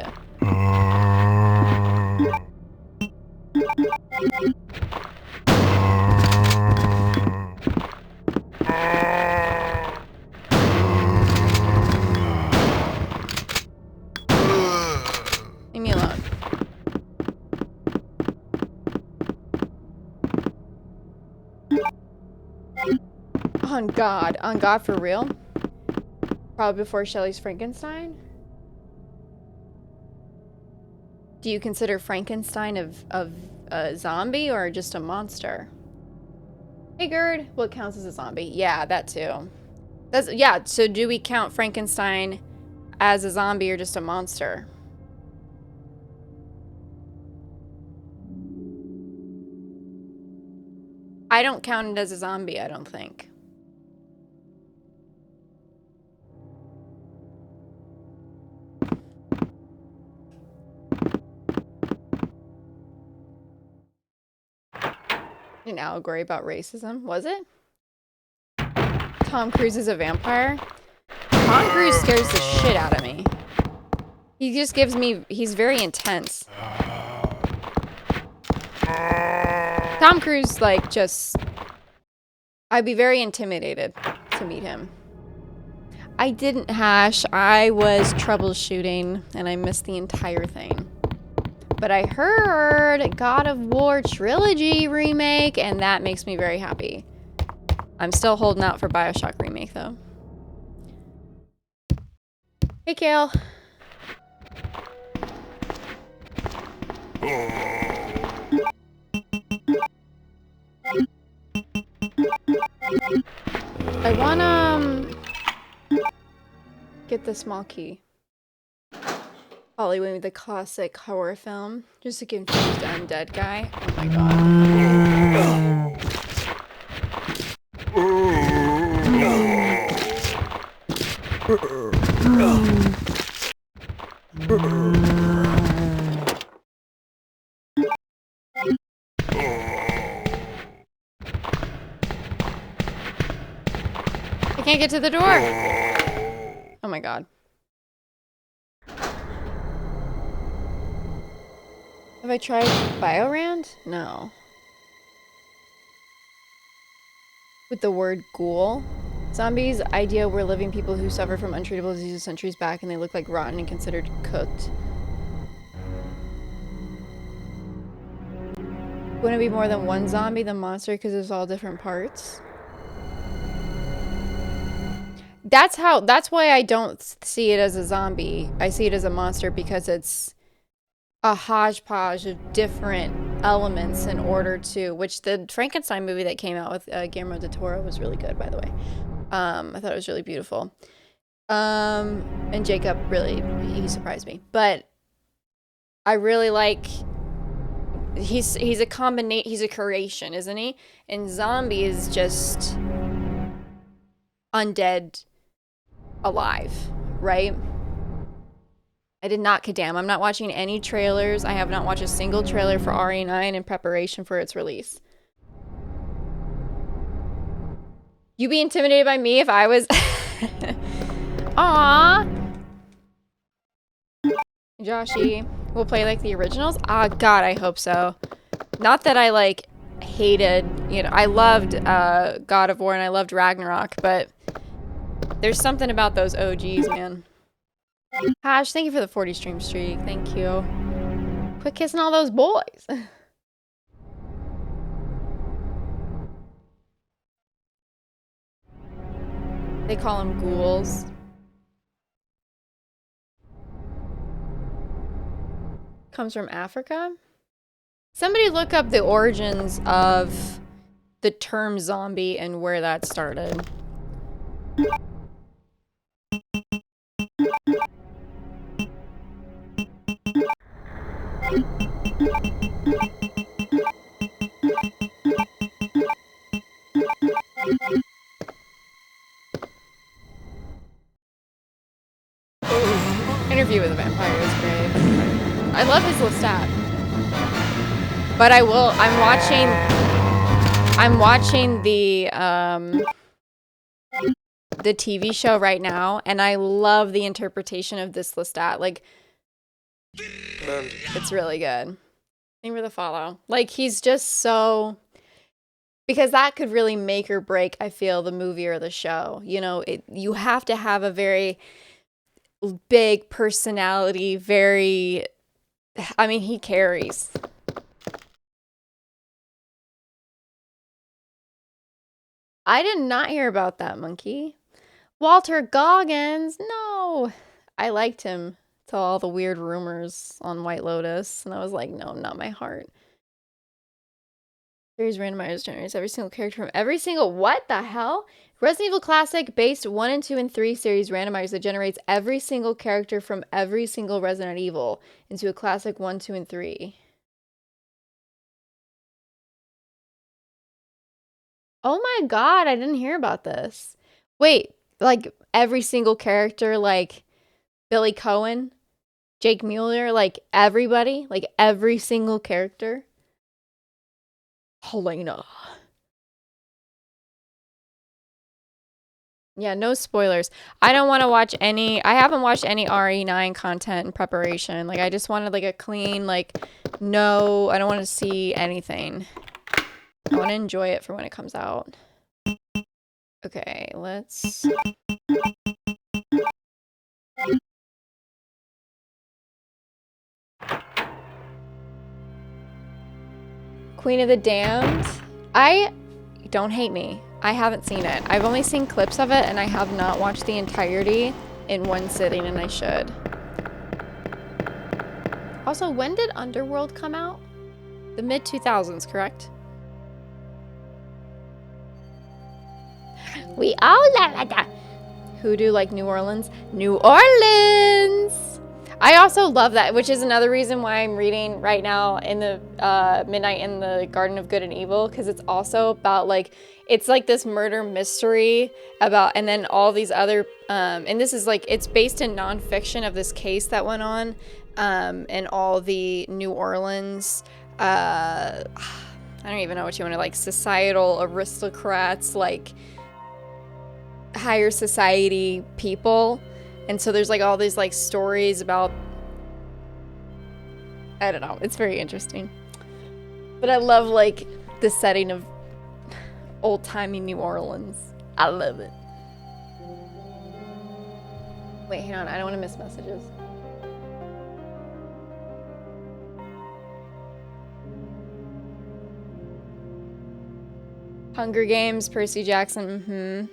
Leave me alone. On God for real? Probably before Shelley's Frankenstein? Do you consider Frankenstein a zombie or just a monster? Figured what counts as a zombie. Yeah, that too. That's, yeah, so do we count Frankenstein as a zombie or just a monster? I don't count it as a zombie, I don't think. An allegory about racism, was it? Tom Cruise is a vampire? Tom Cruise scares the shit out of me. He just gives me, he's very intense. Tom Cruise, like, just, I'd be very intimidated to meet him. I didn't hash, I was troubleshooting, and I missed the entire thing. But I heard God of War Trilogy remake, and that makes me very happy. I'm still holding out for BioShock remake, though. Hey, Kale. I wanna get the small key. Hollywood, the classic horror film. Just a confused undead guy. Oh my god. I can't get to the door. Oh my god. Have I tried Biorand? No. With the word ghoul. Zombies, idea were living people who suffer from untreatable diseases centuries back and they look like rotten and considered cooked. Wouldn't it be more than one zombie, the monster, because there's all different parts? That's why I don't see it as a zombie. I see it as a monster because it's a hodgepodge of different elements in order to, which the Frankenstein movie that came out with Guillermo del Toro was really good, by the way. I thought it was really beautiful. And Jacob really, he surprised me. But I really like, he's a combination, he's a creation, isn't he? And zombie is just undead alive, right? I did not kadam. I'm not watching any trailers. I have not watched a single trailer for RE9 in preparation for its release. You be intimidated by me if I was... Aww. Joshy, we'll play like the originals? Ah, God, I hope so. Not that I like hated, you know, I loved God of War and I loved Ragnarok, but there's something about those OGs, man. Hash, thank you for the 40 stream streak. Thank you. Quit kissing all those boys. They call them ghouls. Comes from Africa? Somebody look up the origins of the term zombie and where that started. Interview with a Vampire is great. I love his Lestat. But I'm watching the TV show right now, and I love the interpretation of this Lestat. Like, it's really good. Thank you for the follow. Like, he's just so... Because that could really make or break, I feel, the movie or the show. You know, you have to have a very big personality, very... I mean, he carries. I did not hear about that, monkey. Walter Goggins? No! I liked him till all the weird rumors on White Lotus, and I was like, no, not my heart. Series randomizers generates every single character from every single... What the hell? Resident Evil Classic based 1 and 2 and 3 series randomizer that generates every single character from every single Resident Evil into a Classic 1, 2, and 3. Oh my god, I didn't hear about this. Wait, like every single character, like Billy Cohen, Jake Mueller, like everybody, like every single character? Helena. Yeah, no spoilers. I don't want to watch any... I haven't watched any RE9 content in preparation. Like, I just wanted, like, a clean, like, no... I don't want to see anything. I want to enjoy it for when it comes out. Okay, let's... Queen of the Damned. Don't hate me. I haven't seen it. I've only seen clips of it, and I have not watched the entirety in one sitting, and I should. Also, when did Underworld come out? The mid-2000s, correct? We all like that. Hoodoo like New Orleans. New Orleans! I also love that, which is another reason why I'm reading right now in the Midnight in the Garden of Good and Evil, because it's also about, like, it's like this murder mystery about, and then all these other, and this is like, it's based in nonfiction of this case that went on, and all the New Orleans, I don't even know what you want to, like, societal aristocrats, like, higher society people. And so there's like all these like stories about, I don't know, it's very interesting. But I love like the setting of old-timey New Orleans. I love it. Wait, hang on, I don't want to miss messages. Hunger Games, Percy Jackson,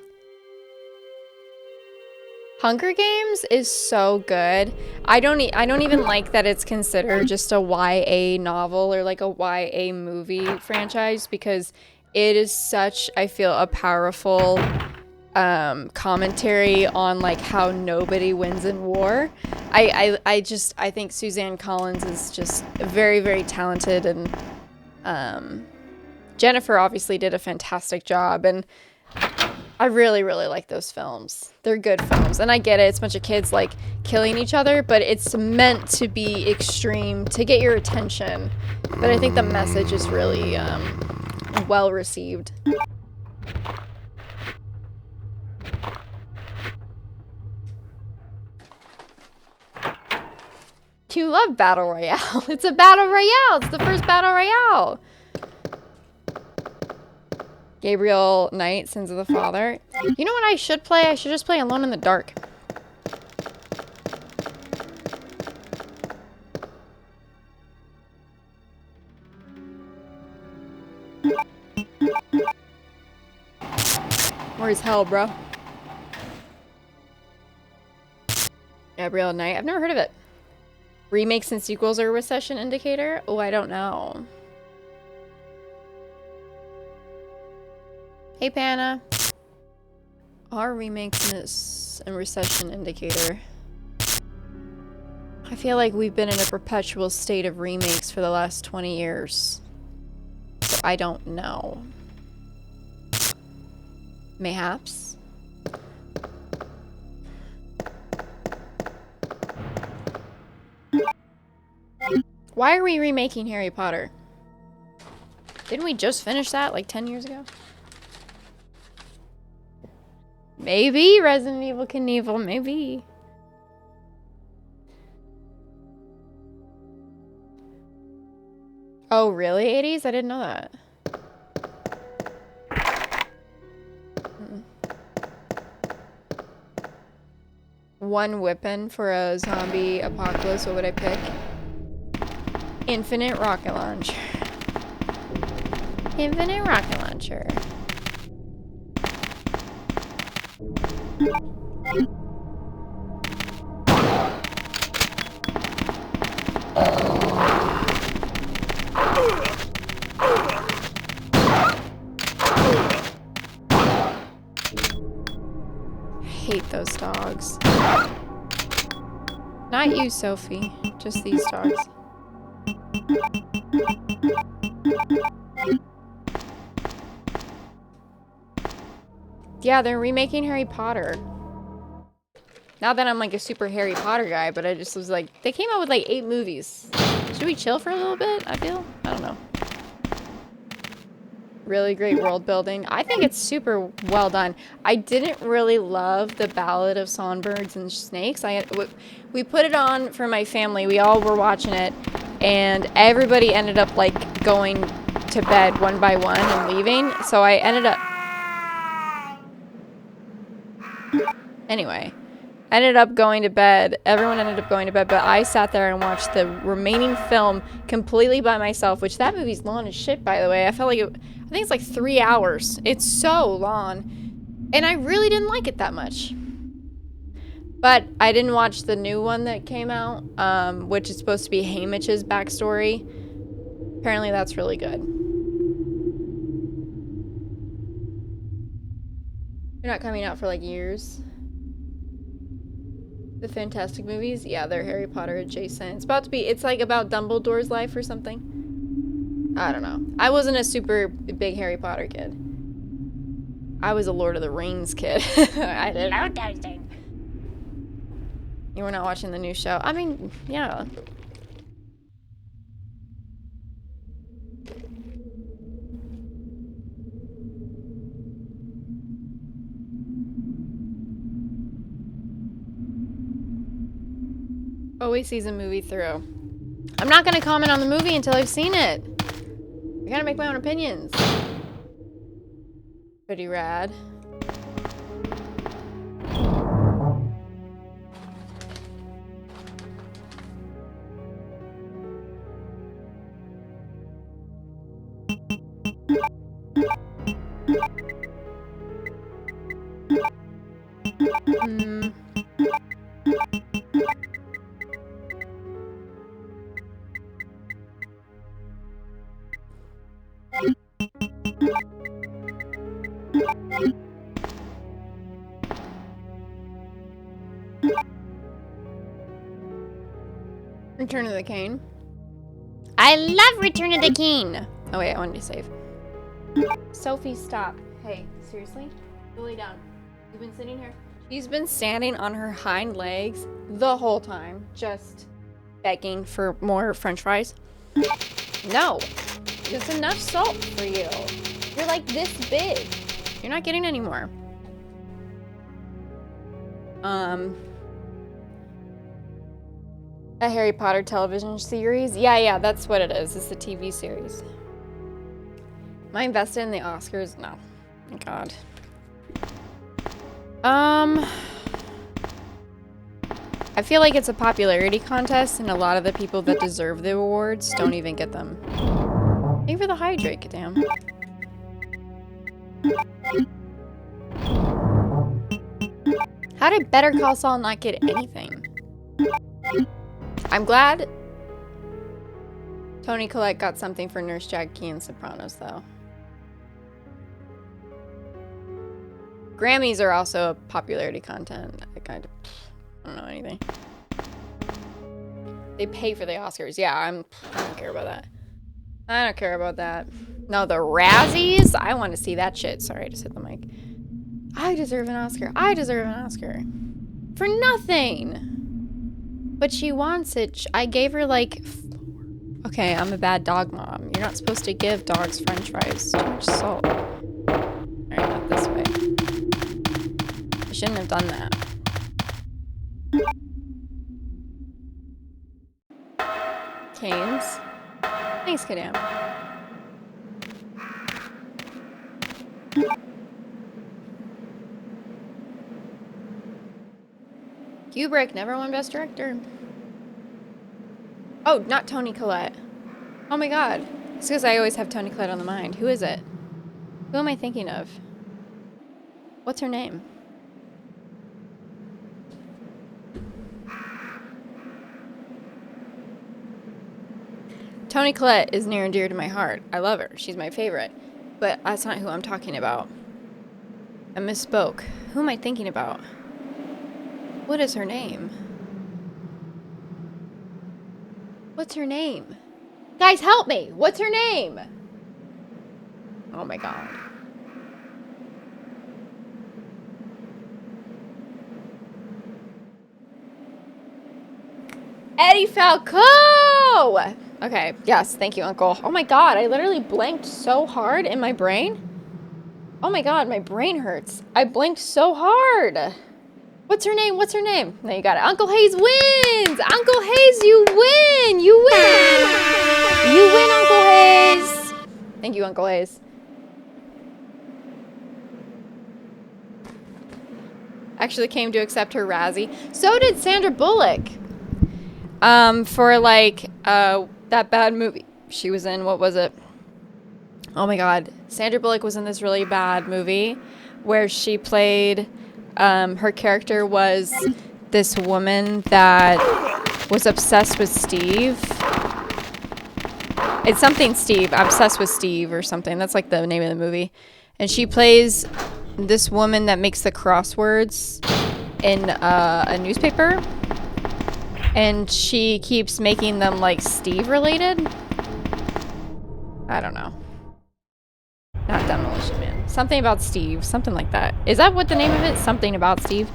Hunger Games is so good. I don't even like that it's considered just a YA novel or like a YA movie franchise, because it is such, I feel, a powerful commentary on like how nobody wins in war. I think Suzanne Collins is just very, very talented, and Jennifer obviously did a fantastic job, and I really, really like those films. They're good films. And I get it. It's a bunch of kids, like, killing each other. But it's meant to be extreme to get your attention. But I think the message is really well received. You love Battle Royale. It's a Battle Royale. It's the first Battle Royale. Gabriel Knight, Sins of the Father. You know what I should play? I should just play Alone in the Dark. Where's hell, bro? Gabriel Knight. I've never heard of it. Remakes and sequels are a recession indicator? Oh, I don't know. Hey, Panna. Are remakes and recession indicator? I feel like we've been in a perpetual state of remakes for the last 20 years. So I don't know. Mayhaps. Why are we remaking Harry Potter? Didn't we just finish that like 10 years ago? Maybe Resident Evil Knievel, maybe. Oh, really? 80s? I didn't know that. One weapon for a zombie apocalypse, what would I pick? Infinite rocket launcher. Infinite rocket launcher. hate those dogs. Not you, Sophie. Just these dogs. Yeah, they're remaking Harry Potter. Not that I'm like a super Harry Potter guy, but I just was like, they came out with like 8 movies. Should we chill for a little bit? I feel? I don't know. Really great world building. I think it's super well done. I didn't really love the Ballad of Songbirds and Snakes. We put it on for my family. We all were watching it, and everybody ended up like going to bed one by one and leaving. So I ended up... Anyway, ended up going to bed. Everyone ended up going to bed, but I sat there and watched the remaining film completely by myself, which that movie's long as shit, by the way. I felt like I think it's like 3 hours. It's so long. And I really didn't like it that much. But I didn't watch the new one that came out, which is supposed to be Haymitch's backstory. Apparently that's really good. They're not coming out for like years. The Fantastic movies? Yeah, they're Harry Potter adjacent. It's about to be, it's like about Dumbledore's life or something. I don't know. I wasn't a super big Harry Potter kid. I was a Lord of the Rings kid. I love those things. You were not watching the new show? I mean, yeah. Always sees a movie through. I'm not gonna comment on the movie until I've seen it. I gotta make my own opinions. Pretty rad. Return of the Cane. I love Return of the Cane. Oh wait, I wanted to save. Sophie, stop. Hey, seriously? Go lay down. You've been sitting here. She's been standing on her hind legs the whole time, just begging for more french fries. No. There's enough salt for you. You're like this big. You're not getting any more. A Harry Potter television series? Yeah, that's what it is. It's a TV series. Am I invested in the Oscars? No. Oh, God. I feel like it's a popularity contest, and a lot of the people that deserve the awards don't even get them. Thank you for the hydrate, damn. How did Better Call Saul not get anything? I'm glad Toni Collette got something for Nurse Jackie and Sopranos, though. Grammys are also a popularity content. I don't know anything. They pay for the Oscars. Yeah, I don't care about that. I don't care about that. No, the Razzies? I want to see that shit. Sorry, I just hit the mic. I deserve an Oscar. I deserve an Oscar. For nothing. But she wants it. I gave her like... Okay, I'm a bad dog mom. You're not supposed to give dogs french fries. Too much salt. Alright, not this way. I shouldn't have done that. Canes. Thanks, Kadam. Kubrick never won Best Director. Oh, not Toni Collette. Oh my god. It's because I always have Toni Collette on the mind. Who is it? Who am I thinking of? What's her name? Toni Collette is near and dear to my heart. I love her. She's my favorite. But that's not who I'm talking about. I misspoke. Who am I thinking about? What is her name? What's her name? Guys, help me! What's her name? Oh my god. Eddie Falco! Okay, yes, thank you, Uncle. Oh my god, I literally blinked so hard in my brain. Oh my god, my brain hurts. I blinked so hard. What's her name? What's her name? No, you got it. Uncle Hayes wins! Uncle Hayes, you win! You win! You win, Uncle Hayes! Thank you, Uncle Hayes. Actually came to accept her Razzie. So did Sandra Bullock. For like, that bad movie she was in. What was it? Oh my god. Sandra Bullock was in this really bad movie where she played, her character was this woman that was obsessed with Steve. It's something Steve, obsessed with Steve or something. That's like the name of the movie. And she plays this woman that makes the crosswords in a newspaper. And she keeps making them like Steve related. I don't know. Not Demolition Man. Something about Steve. Something like that. Is that what the name of it? Something about Steve?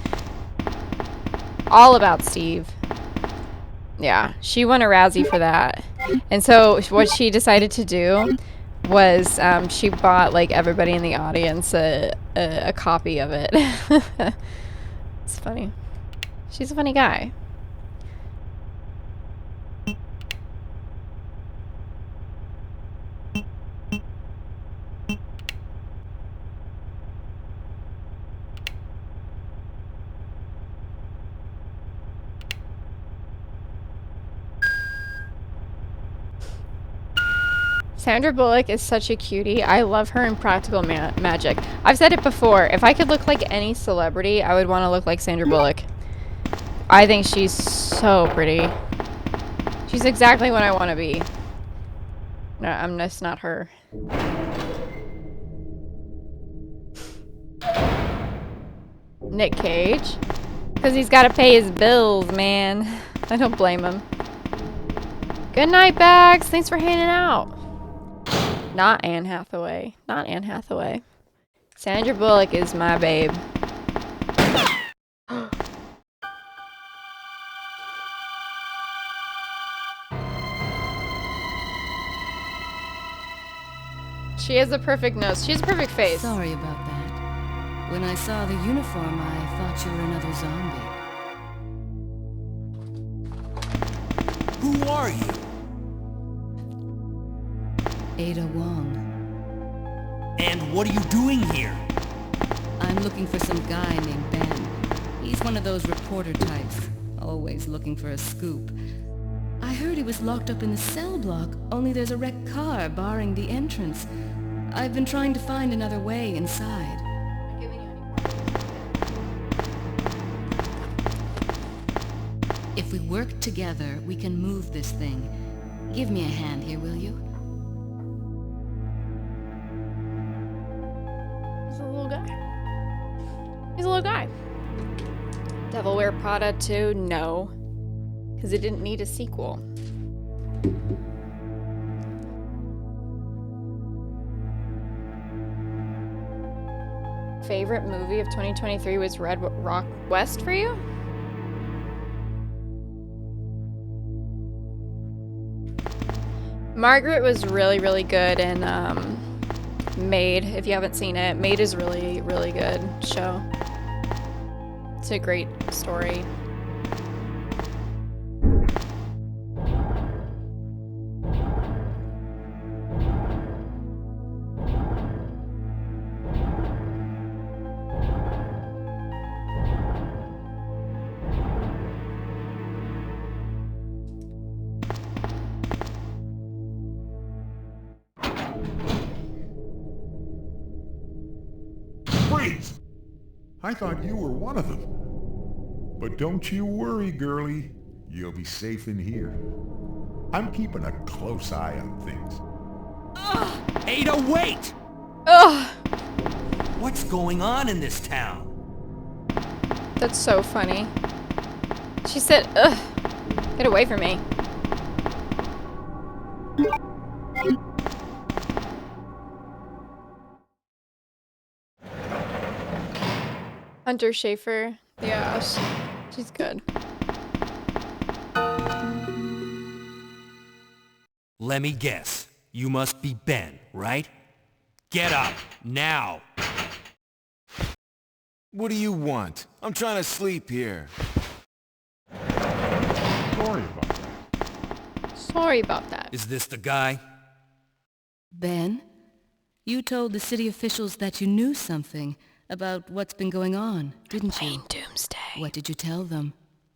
All About Steve. Yeah. She won a Razzie for that. And so what she decided to do was she bought like everybody in the audience a copy of it. It's funny. She's a funny guy. Sandra Bullock is such a cutie. I love her in Practical Magic. I've said it before. If I could look like any celebrity, I would want to look like Sandra Bullock. I think she's so pretty. She's exactly what I want to be. No, I'm just not her. Nick Cage? Because he's got to pay his bills, man. I don't blame him. Good night, Bags. Thanks for hanging out. Not Anne Hathaway. Not Anne Hathaway. Sandra Bullock is my babe. She has a perfect nose. She has a perfect face. Sorry about that. When I saw the uniform, I thought you were another zombie. Who are you? Ada Wong. And what are you doing here? I'm looking for some guy named Ben. He's one of those reporter types, always looking for a scoop. I heard he was locked up in the cell block, only there's a wrecked car barring the entrance. I've been trying to find another way inside. If we work together, we can move this thing. Give me a hand here, will you? He's a little guy. He's a little guy. Devil Wear Prada 2? No. Because it didn't need a sequel. Favorite movie of 2023 was Red Rock West for you? Margaret was really, really good in Maid. If you haven't seen it, Maid is really, really good show. It's a great story. Freeze! I thought you were one of them. But don't you worry, girlie. You'll be safe in here. I'm keeping a close eye on things. Ada, wait! Ugh! What's going on in this town? That's so funny. She said, ugh, get away from me. Hunter Schafer. Yeah, she's good. Let me guess. You must be Ben, right? Get up, now! What do you want? I'm trying to sleep here. Sorry about that. Sorry about that. Is this the guy? Ben, you told the city officials that you knew something about what's been going on, didn't you? Plain Doomsday. What did you tell them?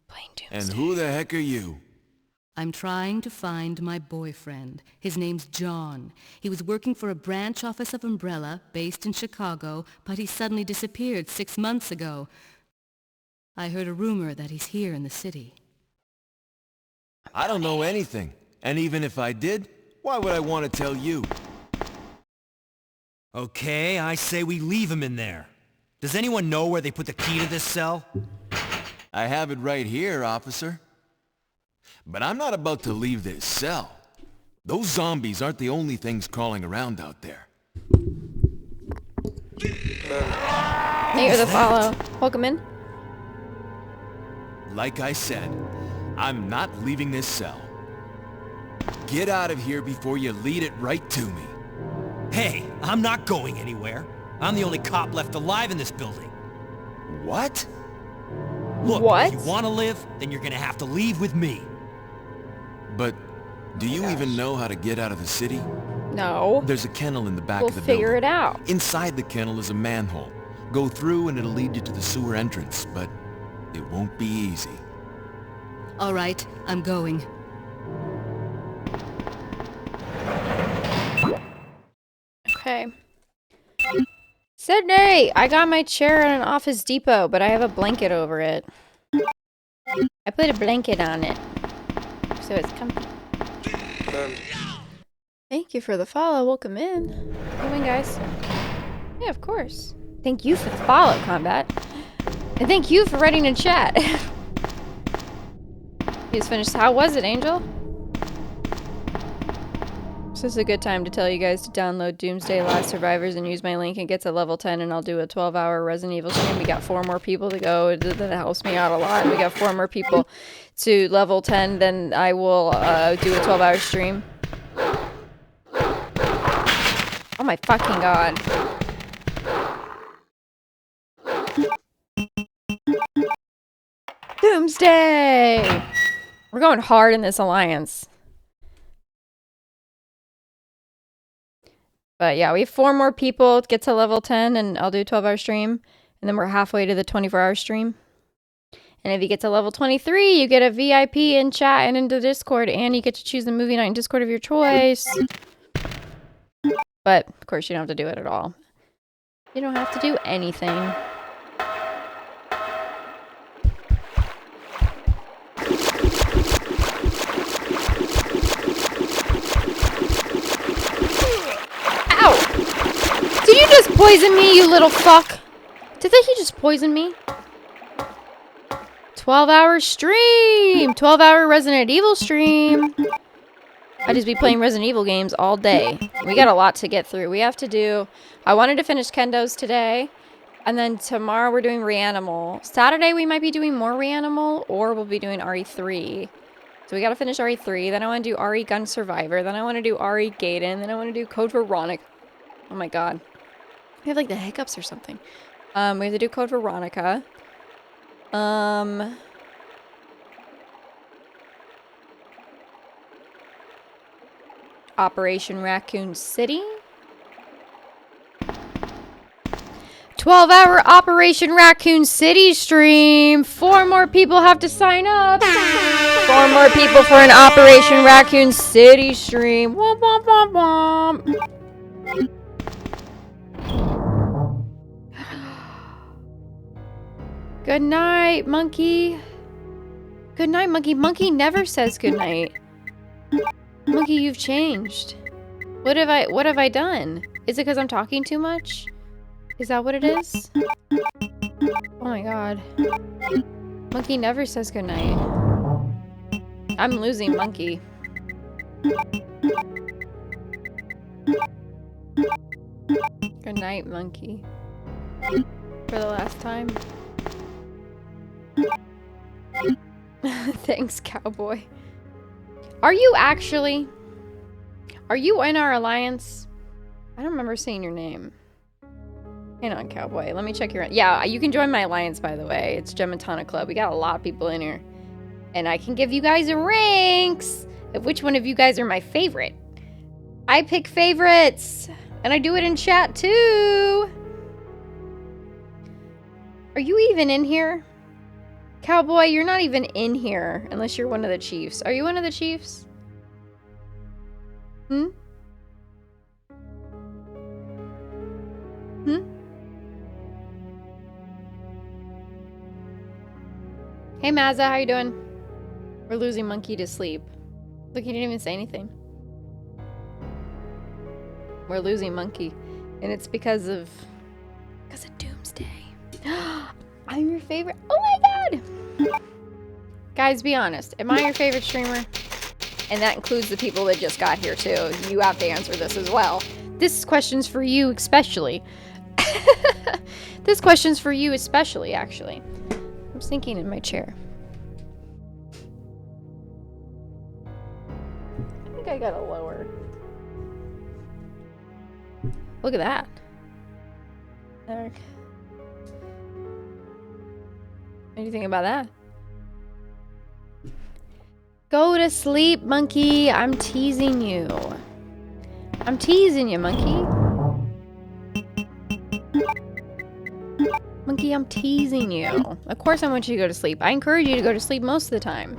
Plain Doomsday. And who the heck are you? I'm trying to find my boyfriend. His name's John. He was working for a branch office of Umbrella, based in Chicago, but he suddenly disappeared 6 months ago. I heard a rumor that he's here in the city. I don't know anything. And even if I did, why would I want to tell you? Okay, I say we leave him in there. Does anyone know where they put the key to this cell? I have it right here, officer. But I'm not about to leave this cell. Those zombies aren't the only things crawling around out there. Thank you for the follow. Welcome in. Like I said, I'm not leaving this cell. Get out of here before you lead it right to me. Hey, I'm not going anywhere. I'm the only cop left alive in this building. What? Look, What? if you want to live, then you're gonna have to leave with me. But do you even know how to get out of the city? No. There's a kennel in the back We'll of the building. figure it out. Inside the kennel is a manhole. Go through and it'll lead you to the sewer entrance, but it won't be easy. All right, I'm going. Okay. Sydney! I got my chair at an Office Depot, but I have a blanket over it. I put a blanket on it, so it's comfy. Thank you for the follow. Welcome in. Come in, guys. Yeah, of course. Thank you for the follow, Combat. And thank you for writing in chat. You just finished. How was it, Angel? This is a good time to tell you guys to download Doomsday Last Survivors and use my link. It gets a level 10 and I'll do a 12-hour Resident Evil stream. We got 4 more people to go. That helps me out a lot. We got 4 more people to level 10. Then I will do a 12-hour stream. Oh my fucking god. Doomsday! We're going hard in this alliance. But yeah, we have 4 more people to get to level 10 and I'll do a 12-hour stream. And then we're halfway to the 24-hour stream. And if you get to level 23, you get a VIP in chat and into Discord. And you get to choose the movie night in Discord of your choice. But, of course, you don't have to do it at all. You don't have to do anything. Ow! Did you just poison me, you little fuck? Did he just poison me? 12-hour stream! 12-hour Resident Evil stream! I just be playing Resident Evil games all day. We got a lot to get through. We have to do... I wanted to finish KENDOS today. And then tomorrow we're doing Reanimal. Saturday we might be doing more Reanimal. Or we'll be doing RE3. So we gotta finish RE3. Then I want to do RE Gun Survivor. Then I want to do RE Gaiden. Then I want to do Code Veronica. Oh my god. We have like the hiccups or something. We have to do Code Veronica. Operation Raccoon City. 12-hour Operation Raccoon City stream. 4 more people have to sign up. 4 more people for an Operation Raccoon City stream. Womp womp womp womp. Good night, monkey. Good night, monkey. Monkey never says good night. Monkey, you've changed. What have I done? Is it because I'm talking too much? Is that what it is? Oh my god. Monkey never says goodnight. I'm losing Monkey. Good night, Monkey. For the last time. Thanks, Cowboy. Are you actually? Are you in our alliance? I don't remember seeing your name. Hang on, Cowboy. Let me check your... Yeah, you can join my alliance, by the way. It's Gematana Club. We got a lot of people in here. And I can give you guys ranks of which one of you guys are my favorite. I pick favorites. And I do it in chat, too. Are you even in here? Cowboy, you're not even in here unless you're one of the chiefs. Are you one of the chiefs? Hmm? Hmm? Hey Mazza, how you doing? We're losing Monkey to sleep. Look, he didn't even say anything. We're losing Monkey. And it's because of Doomsday. I'm your favorite. Oh my god! Guys, be honest. Am I your favorite streamer? And that includes the people that just got here too. You have to answer this as well. This question's for you especially. This question's for you especially, actually. I'm sinking in my chair. I think I gotta lower. Look at that. Okay. What do you think about that? Go to sleep, Monkey. I'm teasing you. I'm teasing you, Monkey. Monkey, I'm teasing you. Of course I want you to go to sleep. I encourage you to go to sleep most of the time.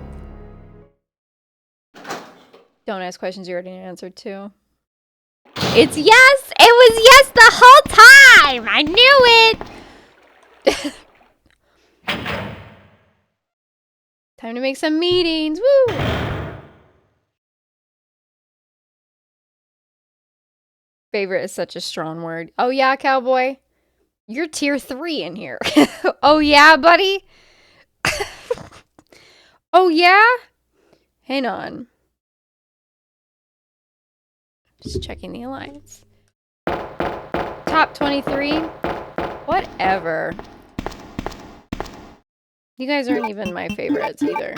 Don't ask questions you already answered to. It's yes! It was yes the whole time! I knew it! Time to make some meetings. Woo! Favorite is such a strong word. Oh yeah, Cowboy? You're tier 3 in here. Oh yeah, buddy? Oh yeah? Hang on. Just checking the alliance. Top 23? Whatever. You guys aren't even my favorites either.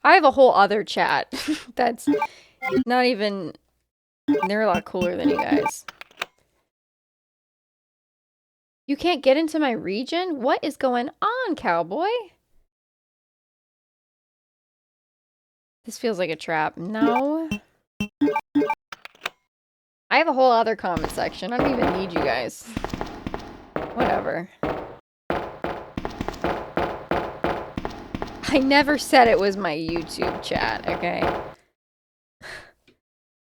I have a whole other chat that's not even... They're a lot cooler than you guys. You can't get into my region? What is going on, Cowboy? This feels like a trap. No. I have a whole other comment section. I don't even need you guys. Whatever. I never said it was my YouTube chat, okay?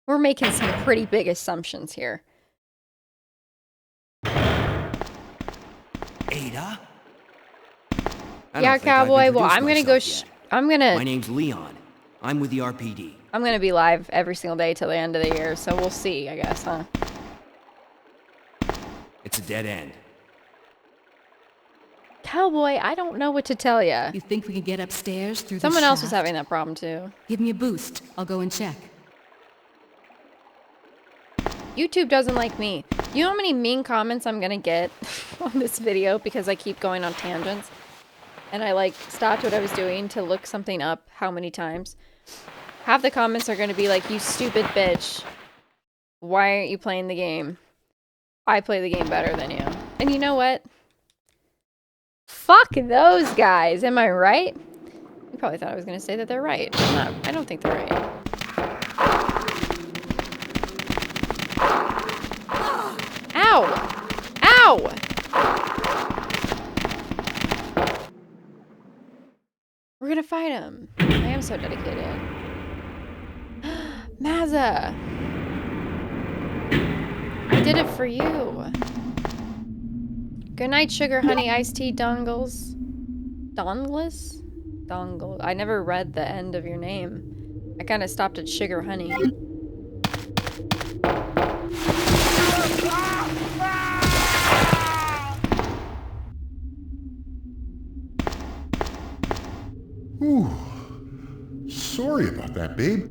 We're making some pretty big assumptions here. Ada? Yeah, Cowboy. Well, I'm gonna go. My name's Leon. I'm with the RPD. I'm gonna be live every single day till the end of the year, so we'll see, I guess, huh? It's a dead end. Cowboy, I don't know what to tell you. You think we can get upstairs through the Someone else was shaft? having that problem too. Give me a boost. I'll go and check. YouTube doesn't like me. You know how many mean comments I'm gonna get on this video because I keep going on tangents? And I like stopped what I was doing to look something up how many times? Half the comments are gonna be like, you stupid bitch. Why aren't you playing the game? I play the game better than you. And you know what? Fuck those guys, am I right? You probably thought I was gonna say that they're right. I'm not, I don't think they're right. Ow! Ow! We're gonna fight him. I am so dedicated. Mazza! I did it for you. Good night, sugar, honey, iced tea, dongles. Dongles? Dongle. I never read the end of your name. I kind of stopped at sugar, honey. Ooh. Sorry about that, babe.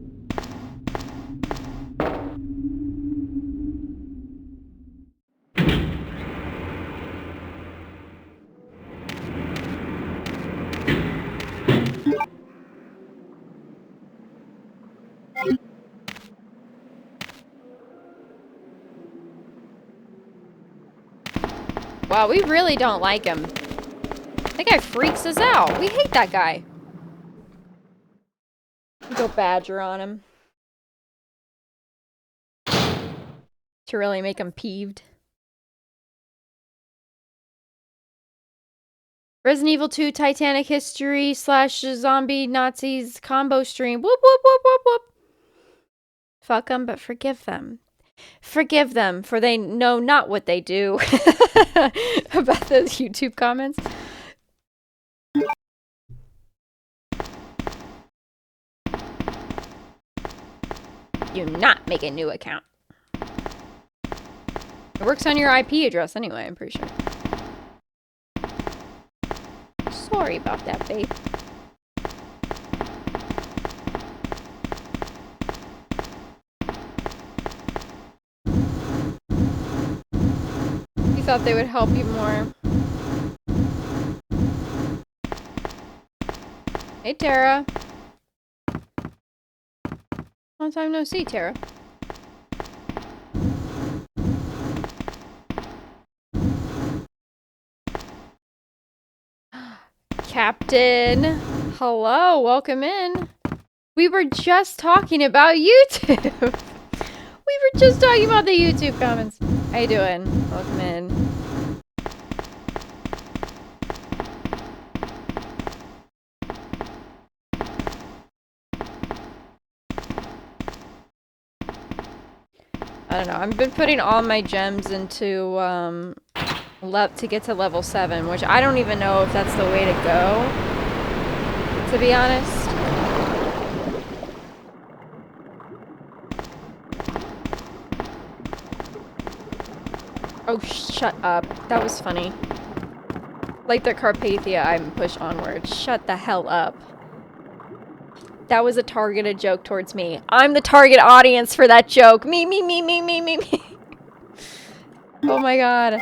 Wow, we really don't like him. That guy freaks us out. We hate that guy. Go badger on him. To really make him peeved. Resident Evil 2 Titanic History / Zombie Nazis combo stream. Whoop, whoop, whoop, whoop, whoop. Fuck them, but forgive them. Forgive them, for they know not what they do. About those YouTube comments. Do not make a new account. It works on your IP address anyway, I'm pretty sure. Sorry about that, babe. You thought they would help you more. Hey, Tara. Long time no see, Tara. Captain. Hello, welcome in. We were just talking about YouTube. We were just talking about the YouTube comments. How you doing? Welcome in. I don't know. I've been putting all my gems into to get to level 7, which I don't even know if that's the way to go, to be honest. Oh, shut up. That was funny. Like the Carpathia, I'm pushed onward. Shut the hell up. That was a targeted joke towards me. I'm the target audience for that joke. Me, me, me, me, me, me, me. Oh my god.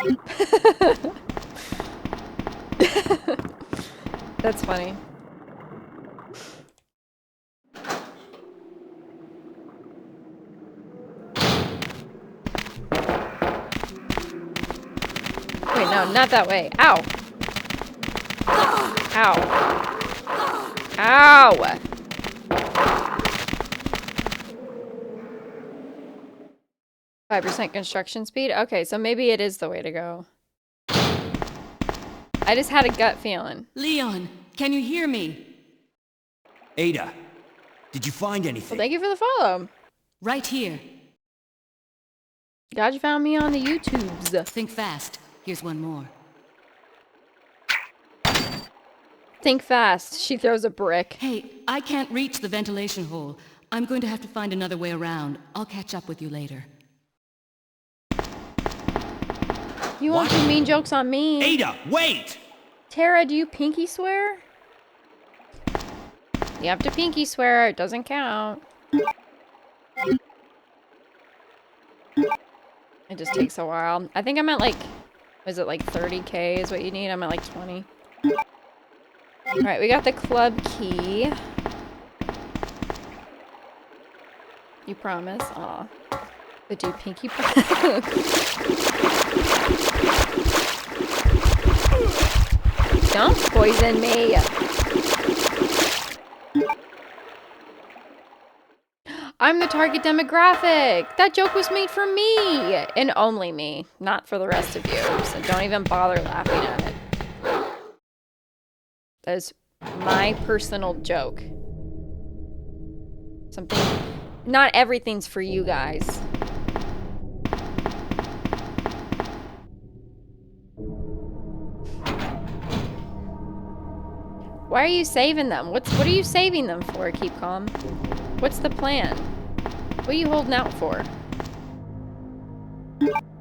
That's funny. Wait, no, not that way. Ow. Ow. Ow. 5% construction speed? Okay, so maybe it is the way to go. I just had a gut feeling. Leon, can you hear me? Ada, did you find anything? Well, thank you for the follow. Right here. Glad you found me on the YouTubes. Think fast. Here's one more. Think fast. She throws a brick. Hey, I can't reach the ventilation hole. I'm going to have to find another way around. I'll catch up with you later. You won't do mean jokes on me. Ada, wait! Tara, do you pinky swear? You have to pinky swear. It doesn't count. It just takes a while. I think I'm at like, is it like 30k is what you need? I'm at like 20. Alright, we got the club key. You promise? Aw. But do pinky Don't poison me! I'm the target demographic! That joke was made for me! And only me. Not for the rest of you. So don't even bother laughing at it. That is my personal joke. Something... Not everything's for you guys. Why are you saving them? What are you saving them for? Keep calm. What's the plan? What are you holding out for?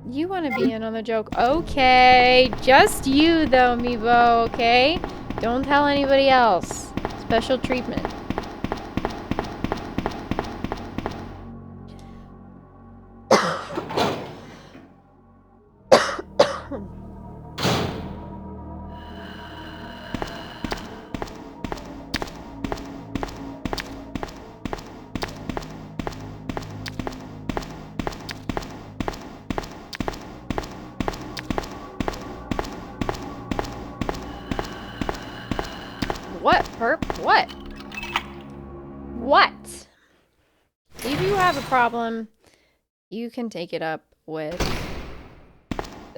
You want to be in on the joke? Okay. Just you though, Meebo, okay? Don't tell anybody else. It's Special treatment. What, perp? What? What? If you have a problem, you can take it up with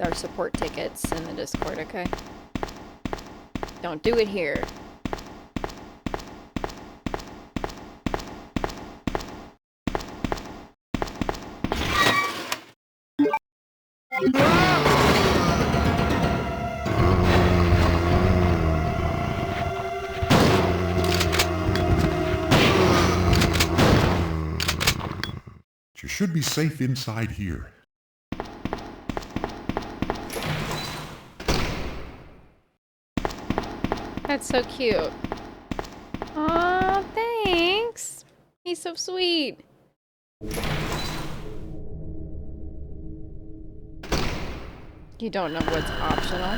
our support tickets in the Discord, okay? Don't do it here. You should be safe inside here. That's so cute. Aw, thanks. He's so sweet. You don't know what's optional.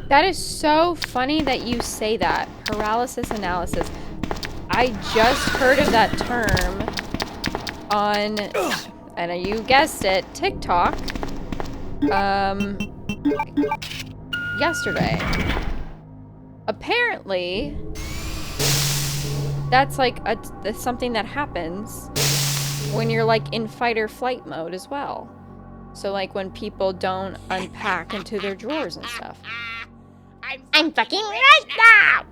That is so funny that you say that. Paralysis analysis. I just heard of that term on, and you guessed it, TikTok, yesterday. Apparently, that's like something that happens when you're like in fight or flight mode as well. So like when people don't unpack into their drawers and stuff. I'm fucking rich now!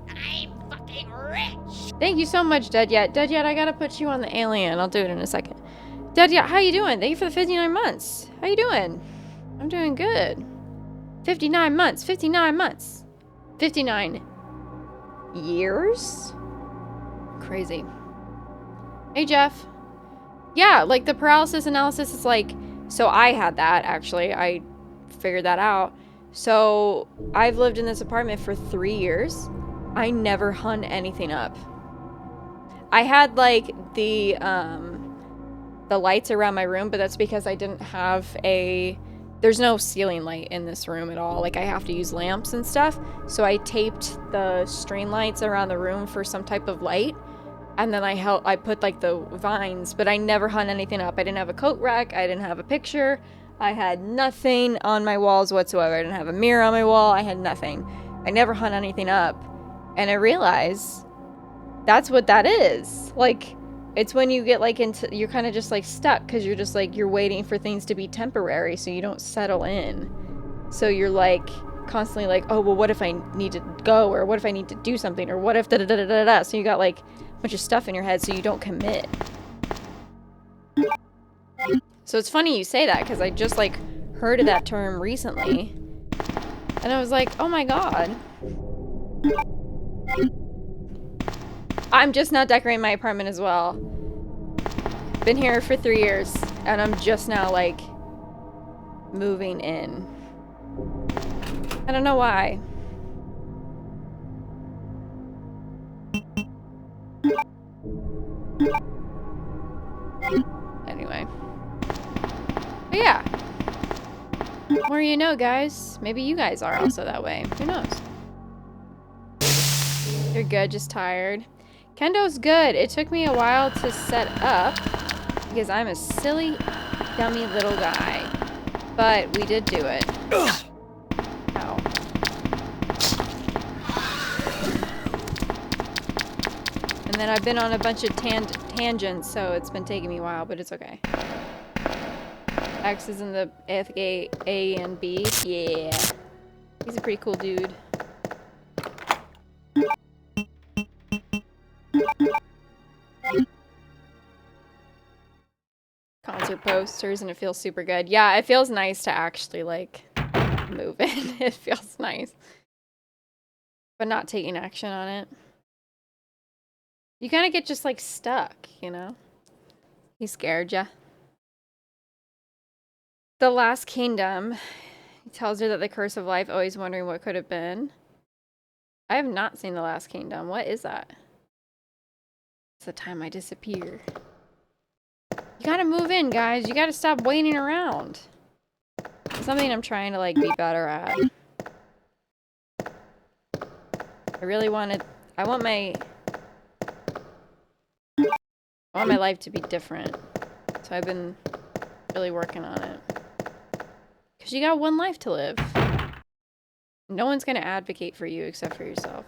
I'm fucking rich! Thank you so much, Deadyet. Deadyet, I gotta put you on the alien. I'll do it in a second. Deadyet, how you doing? Thank you for the 59 months. How you doing? I'm doing good. 59 months. 59 months. 59 years? Crazy. Hey, Jeff. Yeah, like the paralysis analysis is like, so I had that actually. I figured that out. So I've lived in this apartment for 3 years. I never hung anything up. I had like the lights around my room, but that's because I didn't have there's no ceiling light in this room at all. Like I have to use lamps and stuff. So I taped the string lights around the room for some type of light. And then I put like the vines, but I never hung anything up. I didn't have a coat rack. I didn't have a picture. I had nothing on my walls whatsoever. I didn't have a mirror on my wall. I had nothing. I never hung anything up. And I realized that's what that is. Like, it's when you get like you're kind of just like stuck because you're just like, you're waiting for things to be temporary so you don't settle in. So you're like constantly like, oh, well, what if I need to go? Or what if I need to do something? Or what if da da da da da da? So you got like a bunch of stuff in your head so you don't commit. So it's funny you say that because I just like heard of that term recently. And I was like, oh my god. I'm just now decorating my apartment as well. Been here for 3 years, and I'm just now, like, moving in. I don't know why. Anyway. But yeah. More you know, guys. Maybe you guys are also that way. Who knows? You're good, just tired. KENDOS good. It took me a while to set up because I'm a silly, dummy little guy. But we did do it. Ow. And then I've been on a bunch of tangents, so it's been taking me a while, but it's okay. X is in the A and B. Yeah. He's a pretty cool dude. Concert posters, and it feels super good. Yeah, it feels nice to actually like move in. It feels nice, but not taking action on it. You kind of get just like stuck, you know. He scared ya. The Last Kingdom. He tells her that the curse of life, always wondering what could have been. I have not seen The Last Kingdom. What is that? It's the time I disappear. You gotta move in, guys. You gotta stop waiting around. It's something I'm trying to, like, be better at. I really wanted... I want my life to be different. So I've been really working on it. Because you got one life to live. No one's gonna advocate for you except for yourself.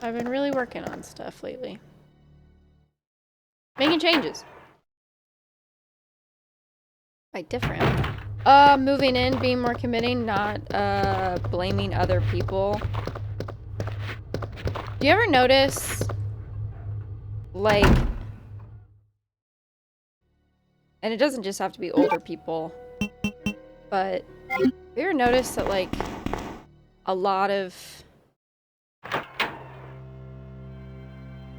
I've been really working on stuff lately. Making changes. By different. Moving in, being more committing, not blaming other people. Do you ever notice, like, and it doesn't just have to be older people, but have you ever noticed that, like, a lot of,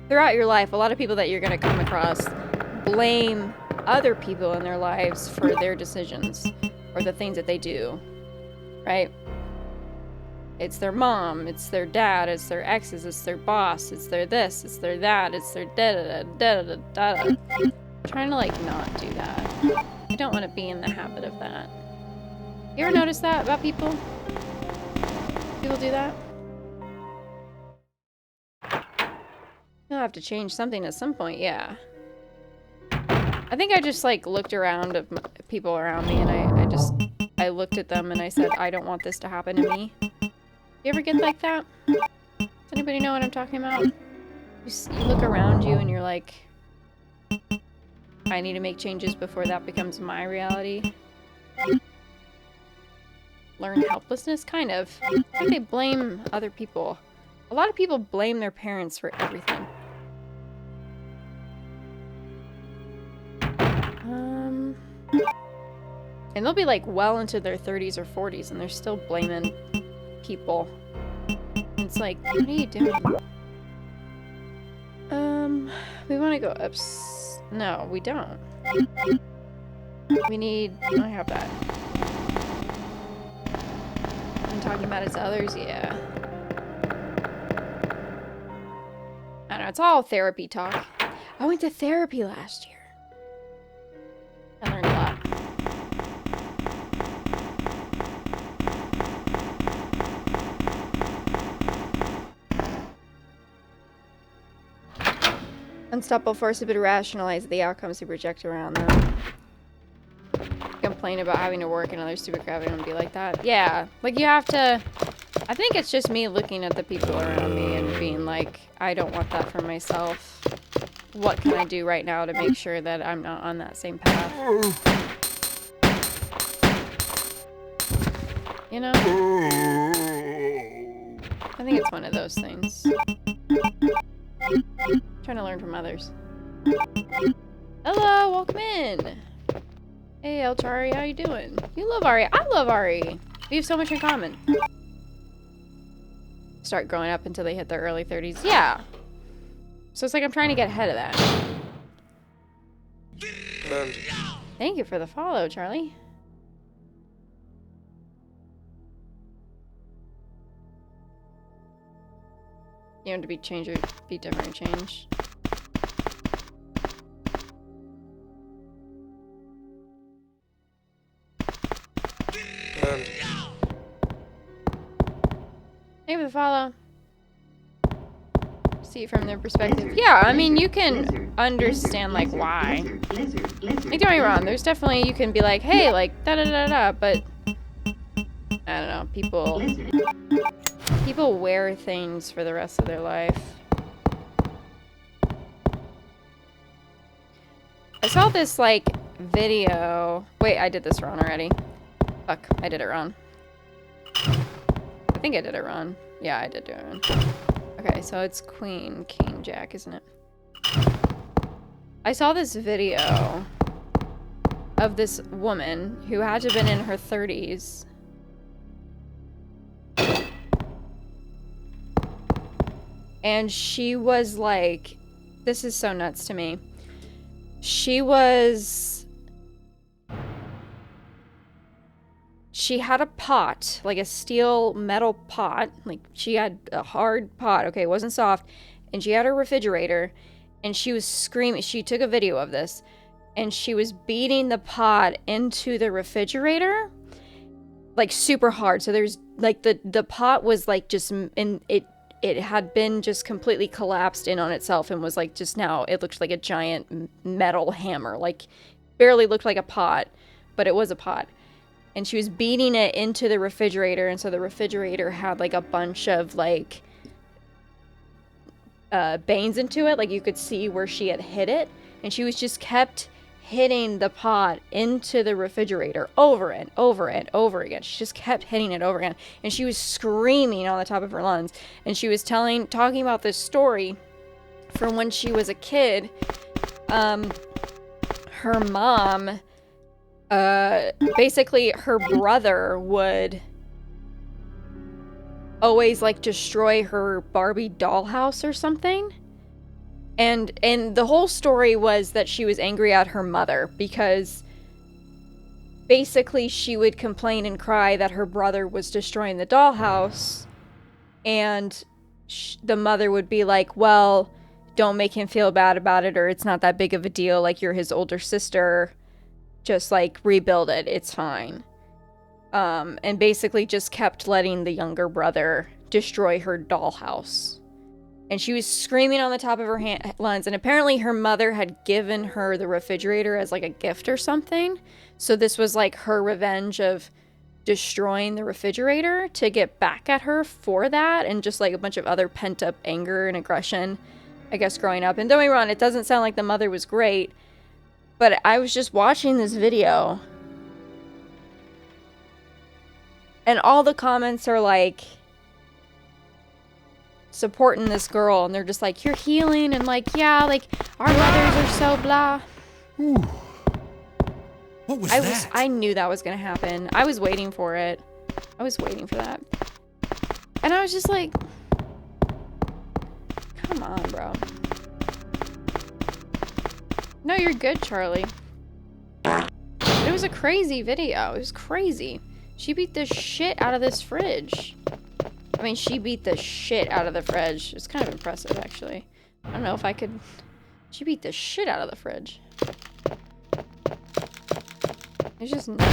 throughout your life, a lot of people that you're going to come across blame other people in their lives for their decisions or the things that they do, right? It's their mom, it's their dad, it's their exes, it's their boss, it's their this, it's their that, it's their da-da-da-da-da-da-da. I'm trying to, like, not do that. I don't want to be in the habit of that. You ever notice that about people? People do that? You'll have to change something at some point, yeah. I think I just, like, looked around at people around me and I looked at them and I said, I don't want this to happen to me. You ever get like that? Does anybody know what I'm talking about? You look around you and you're like, I need to make changes before that becomes my reality. Learn helplessness? Kind of. I think they blame other people. A lot of people blame their parents for everything. And they'll be like well into their 30s or 40s and they're still blaming people. It's like, what are you doing? We want to go up. No, we don't. We need. I have that. I'm talking about it's others, yeah. I don't know. It's all therapy talk. I went to therapy last year. I learned a lot. Unstoppable force to rationalize the outcomes to project around them. Complain about having to work and other stupid crap and be like that. Yeah, like you have to... I think it's just me looking at the people around me and being like, I don't want that for myself. What can I do right now to make sure that I'm not on that same path? You know? I think it's one of those things. Trying to learn from others. Hello, welcome in. Hey, Elchari, how you doing? You love Ari. I love Ari. We have so much in common. Start growing up until they hit their early 30s. Yeah. So it's like I'm trying to get ahead of that. Thank you for the follow, Charlie. You want to be changed or be different, change. Thank you for the follow. See it from their perspective. Yeah, I mean, you can understand, like, why. Like, don't get me wrong, there's definitely, you can be like, hey, like, da-da-da-da, but, I don't know, people wear things for the rest of their life. I saw this, like, video. Wait, I did this wrong already. Fuck, I did it wrong. I think I did it wrong. Yeah, I did do it wrong. Okay, so it's Queen, King, Jack, isn't it? I saw this video of this woman who had to have been in her 30s. And she was like, this is so nuts to me. She was she had a pot, like a steel metal pot. Like, she had a hard pot. Okay, it wasn't soft. And she had her refrigerator. And she was screaming. She took a video of this. And she was beating the pot into the refrigerator. Like, super hard. So there's, like, the pot was, like, just... in it had been just completely collapsed in on itself. And was, like, just now... It looked like a giant metal hammer. Like, barely looked like a pot. But it was a pot. And she was beating it into the refrigerator, and so the refrigerator had, like, a bunch of, like, bangs into it. Like, you could see where she had hit it. And she was just kept hitting the pot into the refrigerator over and over and over again. She just kept hitting it over again. And she was screaming on the top of her lungs. And she was talking about this story from when she was a kid. Her mom... basically her brother would always, like, destroy her Barbie dollhouse or something. And the whole story was that she was angry at her mother because basically she would complain and cry that her brother was destroying the dollhouse, and the mother would be like, well, don't make him feel bad about it, or it's not that big of a deal, like, you're his older sister. Just, like, rebuild it. It's fine. And basically just kept letting the younger brother destroy her dollhouse. And she was screaming on the top of her lungs. And apparently her mother had given her the refrigerator as, like, a gift or something. So this was, like, her revenge of destroying the refrigerator to get back at her for that. And just, like, a bunch of other pent-up anger and aggression, I guess, growing up. And don't get me wrong, it doesn't sound like the mother was great. But I was just watching this video, and all the comments are, like, supporting this girl, and they're just like, you're healing, and, like, yeah, like, our mothers are so blah. Ooh. What was that? I knew that was gonna happen. I was waiting for it. I was waiting for that. And I was just like, come on, bro. No, you're good, Charlie. It was a crazy video. It was crazy. She beat the shit out of this fridge. I mean, she beat the shit out of the fridge. It's kind of impressive, actually. I don't know if I could... She beat the shit out of the fridge. It's just nuts.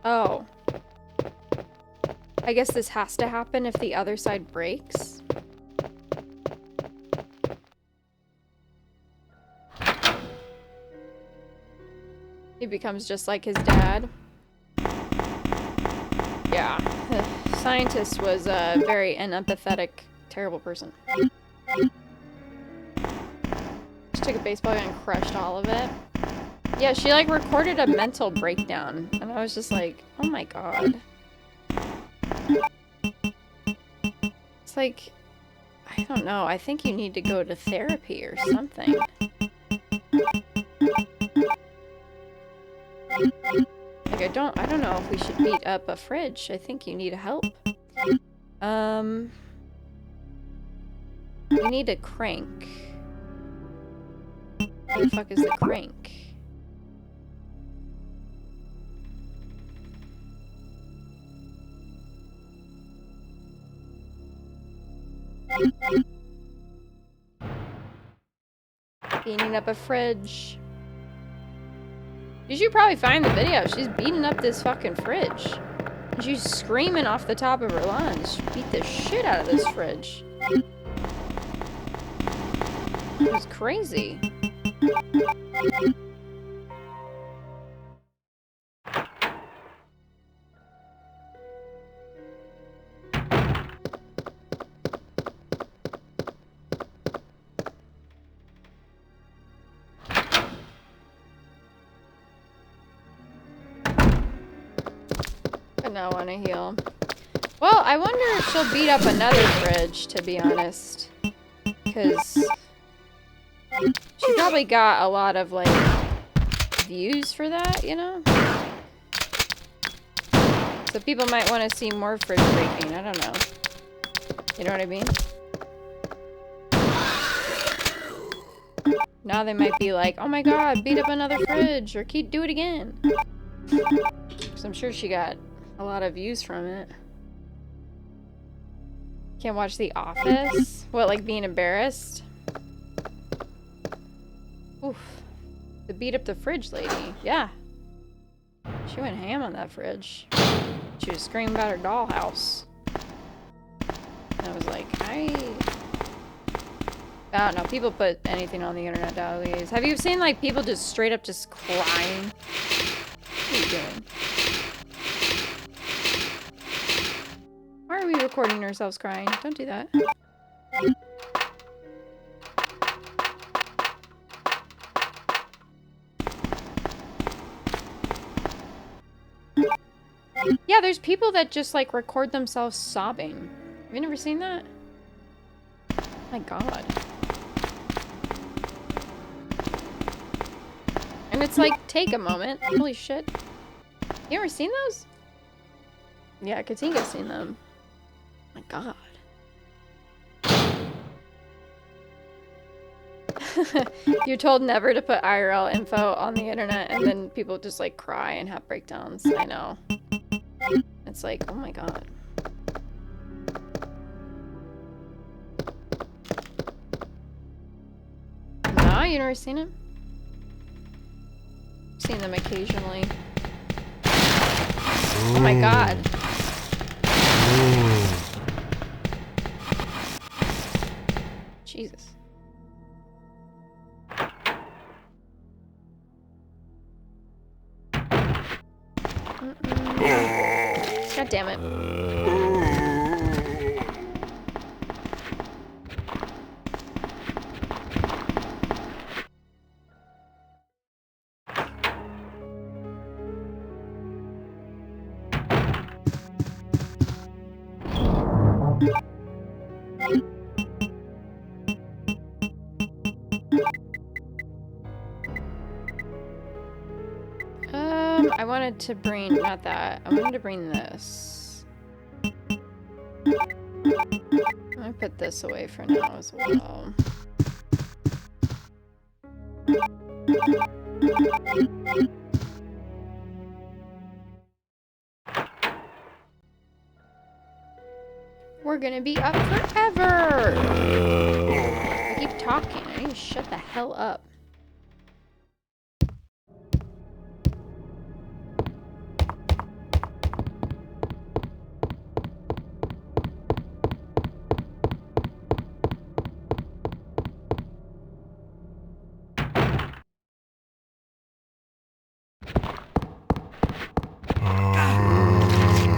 Oh. I guess this has to happen if the other side breaks. He becomes just like his dad. Yeah. The scientist was a very unempathetic, terrible person. She took a baseball gun and crushed all of it. Yeah, she, like, recorded a mental breakdown. And I was just like, oh my god. It's like, I don't know. I think you need to go to therapy or something. Like, I don't know if we should beat up a fridge. I think you need help. We need a crank. Where the fuck is the crank? Beating up a fridge. You should probably find the video. She's beating up this fucking fridge. And she's screaming off the top of her lungs. She beat the shit out of this fridge. It was crazy. I want to heal. Well, I wonder if she'll beat up another fridge, to be honest. Because she probably got a lot of, like, views for that, you know? So people might want to see more fridge breaking. I don't know. You know what I mean? Now they might be like, oh my god, beat up another fridge, or do it again. Because I'm sure she got a lot of views from it. Can't watch The Office? What, like being embarrassed? Oof. The beat up the fridge lady. Yeah. She went ham on that fridge. She was screaming about her dollhouse. And I was like, I don't know. People put anything on the internet nowadays. Have you seen, like, people just straight up just crying? What are you doing? Why are we recording ourselves crying? Don't do that. Yeah, there's people that just, like, record themselves sobbing. Have you never seen that? My god. And it's like, take a moment. Holy shit. You ever seen those? Yeah, Katinga's seen them. My god. You're told never to put IRL info on the internet, and then people just, like, cry and have breakdowns. I know. It's like, oh my god. Nah, you never seen him? Seen them occasionally. Oh my god. Jesus. God damn it. I wanted to bring, not that. I wanted to bring this. I'm gonna put this away for now as well. We're gonna be up forever! I keep talking. I need to shut the hell up.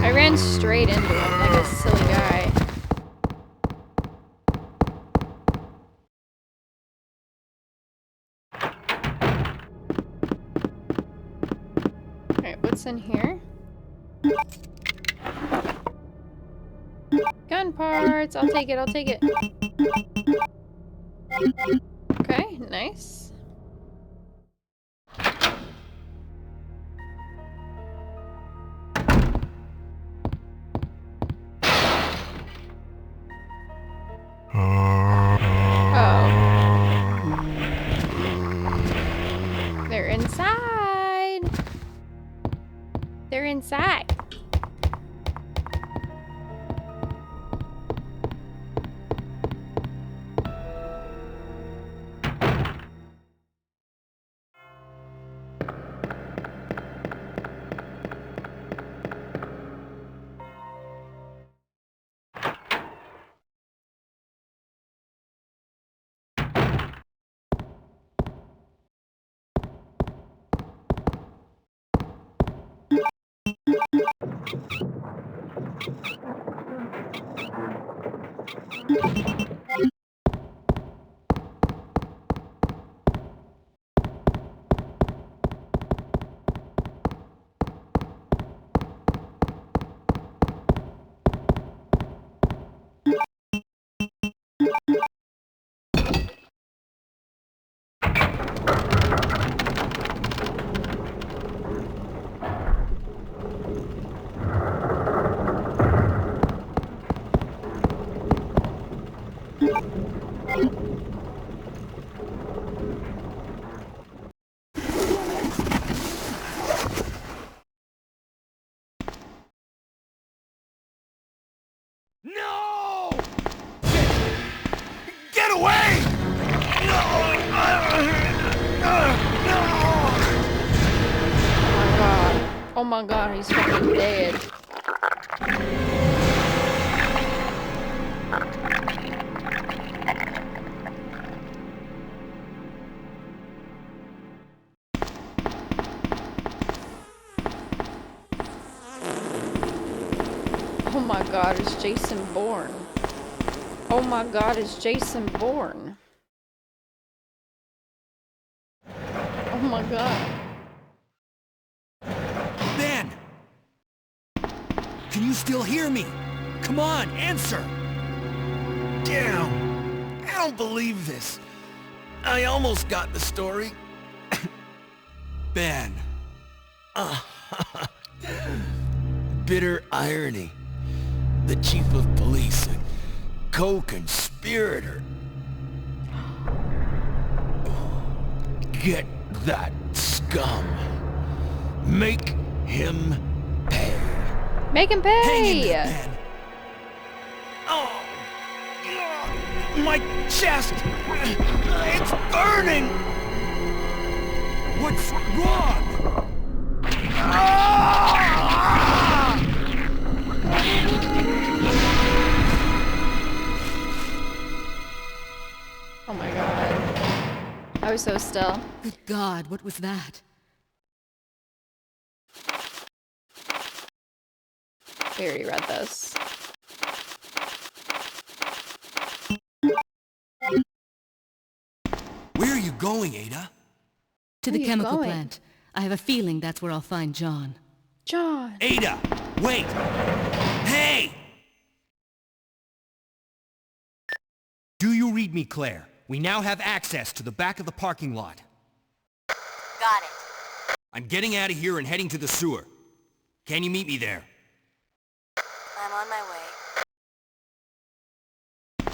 I ran straight into him like a silly guy. Alright, what's in here? Gun parts! I'll take it, I'll take it. Okay, nice. They're inside. They're inside. Oh my god, he's fucking dead. Oh my god, it's Jason Bourne. Oh my god, it's Jason Bourne. Oh my god. Ben! Can you still hear me? Come on, answer! Damn! I don't believe this. I almost got the story. Ben. Bitter irony. The chief of police, a co-conspirator. Get that scum. Make him pay. Make him Hang in pay! there, Ben. Oh! My chest! It's burning! What's wrong? Oh my god. I was so still. Good God, what was that? We already read this. Where are you going, Ada? To Where the are you chemical going? plant. I have a feeling that's where I'll find John. John! Ada! Wait! Hey! Do you read me, Claire? We now have access to the back of the parking lot. Got it. I'm getting out of here and heading to the sewer. Can you meet me there? I'm on my way.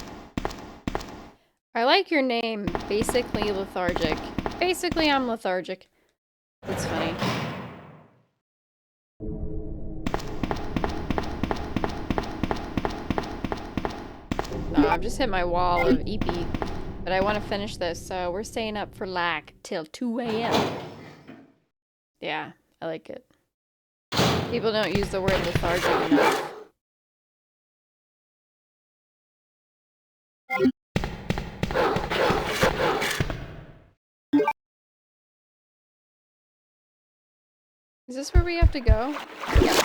I like your name. Basically lethargic. Basically, I'm lethargic. That's funny. I've just hit my wall of EP. But I want to finish this, so we're staying up for like till 2 a.m. Yeah, I like it. People don't use the word lethargic enough. Is this where we have to go? Yes.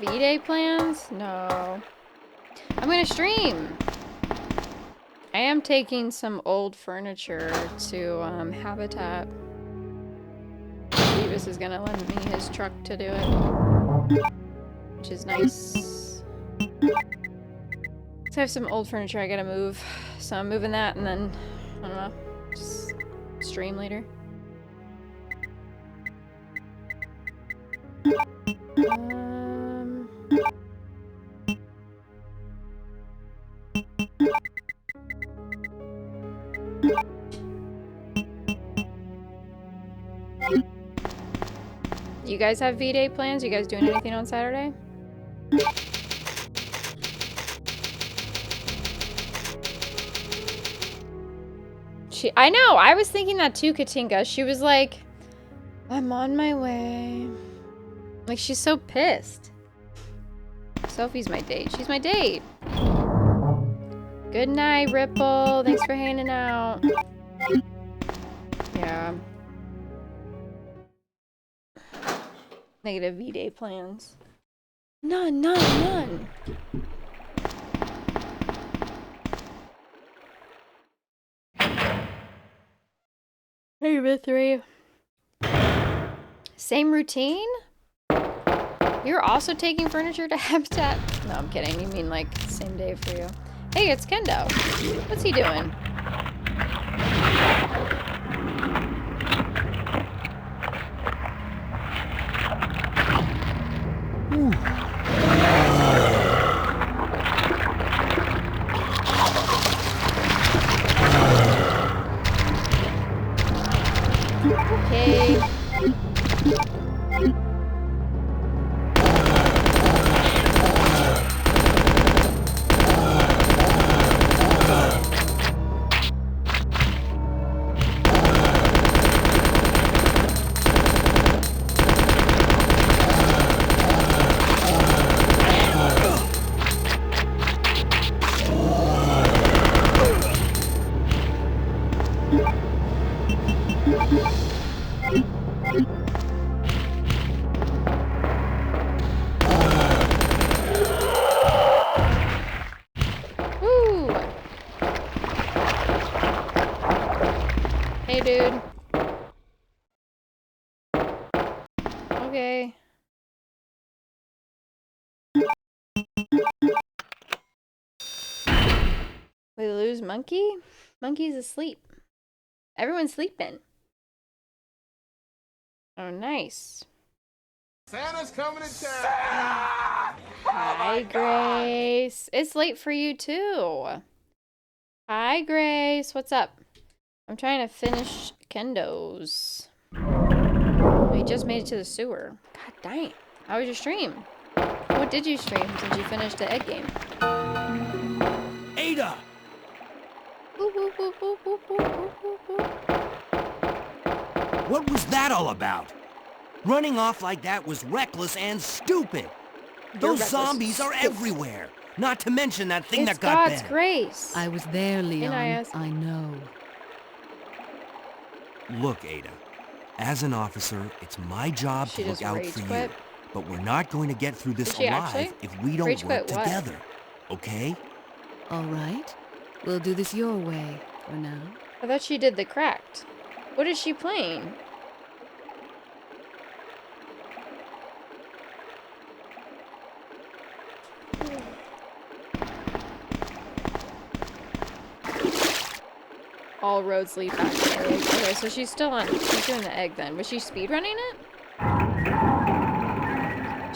V-Day plans? No. I'm gonna stream! I am taking some old furniture to Habitat. Davis is gonna lend me his truck to do it. Which is nice. So I have some old furniture I gotta move. So I'm moving that and then, I don't know, just stream later. You guys have V-Day plans? You guys doing anything on Saturday? I know, I was thinking that too, Katinka. She was like, I'm on my way. Like, she's so pissed. Sophie's my date. She's my date. Good night, Ripple. Thanks for hanging out. Yeah. Negative V-Day plans. None, none, none. Hey, Mystery. Same routine? You're also taking furniture to Habitat? No, I'm kidding. You mean like same day for you. Hey, it's Kendo. What's he doing? Okay. Where's Monkey? Monkey's asleep. Everyone's sleeping. Oh, nice. Santa's coming to town! Hi, Grace. It's late for you, too. Hi, Grace. What's up? I'm trying to finish Kendos. We just made it to the sewer. God dang. How was your stream? What did you stream since you finished the egg game? Ada! What was that all about? Running off like that was reckless and stupid. Those zombies are everywhere. Not to mention that thing that got God's Ben. grace. I was there, Leon. NIS. I know. Look, Ada. As an officer, it's my job She to look just out rage for quit? you. But we're not going to get through this Did she alive actually? if we don't Rage work quit what? together. Okay? All right. We'll do this your way for now. I thought she did the cracked. What is she playing? All roads lead back to egg. Okay, so she's still on. She's doing the egg then. Was she speedrunning it?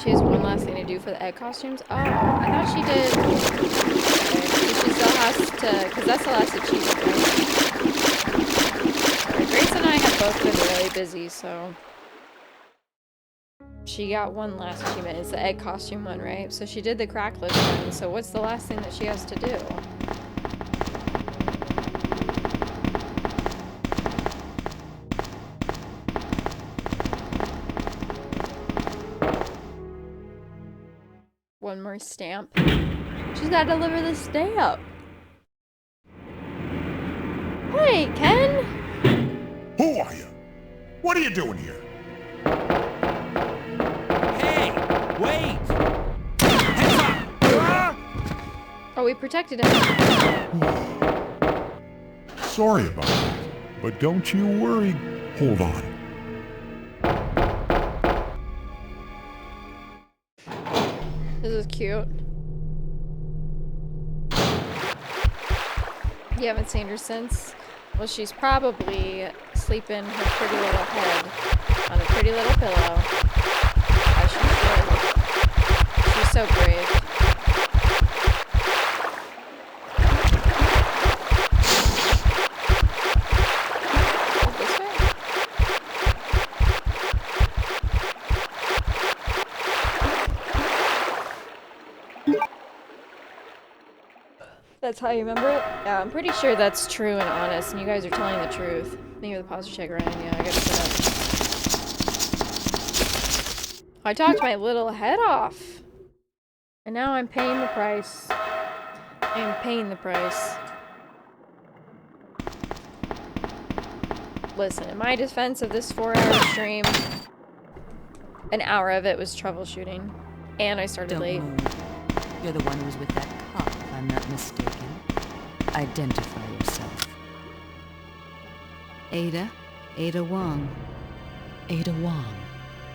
She has one last thing to do for the egg costumes. Oh, I thought she did. Okay, she still has to, because that's the last achievement. Right? Grace and I have both been really busy, so she got one last achievement. It's the egg costume one, right? So she did the crackless one. So what's the last thing that she has to do? One more stamp. She's gotta deliver the stamp. Hey, Ken! Who are you? What are you doing here? Hey! Wait! Oh, we protected him. Sorry about that, but don't you worry. Hold on. This is cute. You haven't seen her since? Well, she's probably sleeping her pretty little head on a pretty little pillow. As she should. She's so brave. This way? That's how you remember it? Yeah, I'm pretty sure that's true and honest, and you guys are telling the truth. Thank you for the posture check, Ryan. Yeah, I gotta sit up. I talked my little head off. And now I'm paying the price. I am paying the price. Listen, in my defense of this 4-hour stream, an hour of it was troubleshooting. And I started late. Don't move. You're the one who was with that cop, if I'm not mistaken. Identify yourself. Ada? Ada Wong. Ada Wong.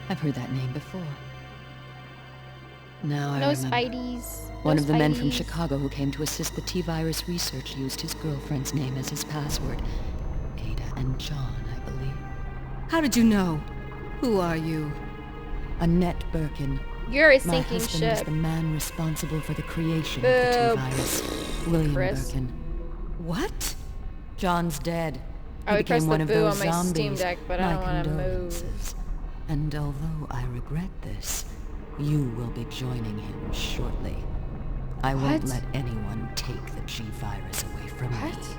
I've heard that name before. Now I No remember. Spideys. One No of the men from Spideys. Chicago who came to assist the T-virus research used his girlfriend's name as his password. Ada and John, I believe. How did you know? Who are you? Annette Birkin. You're a My sinking husband was ship. the man responsible for the creation of the T-virus. William Chris. Birkin. What? John's dead. I He would press became the one of boo those on my zombies. Steam Deck, but I My don't want to move. condolences. And although I regret this, you will be joining him shortly. I won't What? let anyone take the G-virus away from me. What?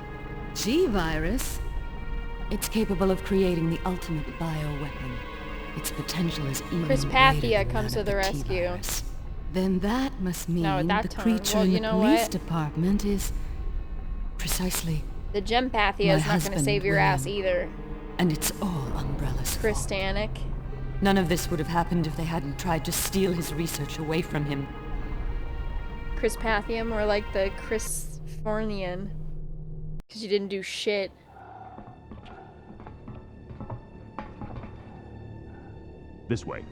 G-virus? It's capable of creating the ultimate bioweapon. Its potential is even Chris greater Pathia than comes that to of the rescue. T-virus. Then that must mean Now with that the tone, creature well, in you the know police what? department is precisely, The Gem Pathia My is not going to husband, save your ass William. either. and it's all Umbrella's Chris fault. Stanek. None of this would have happened if they hadn't tried to steal his research away from him. Chris Pathium, or like the Chris Fornian. Because you didn't do shit. This way.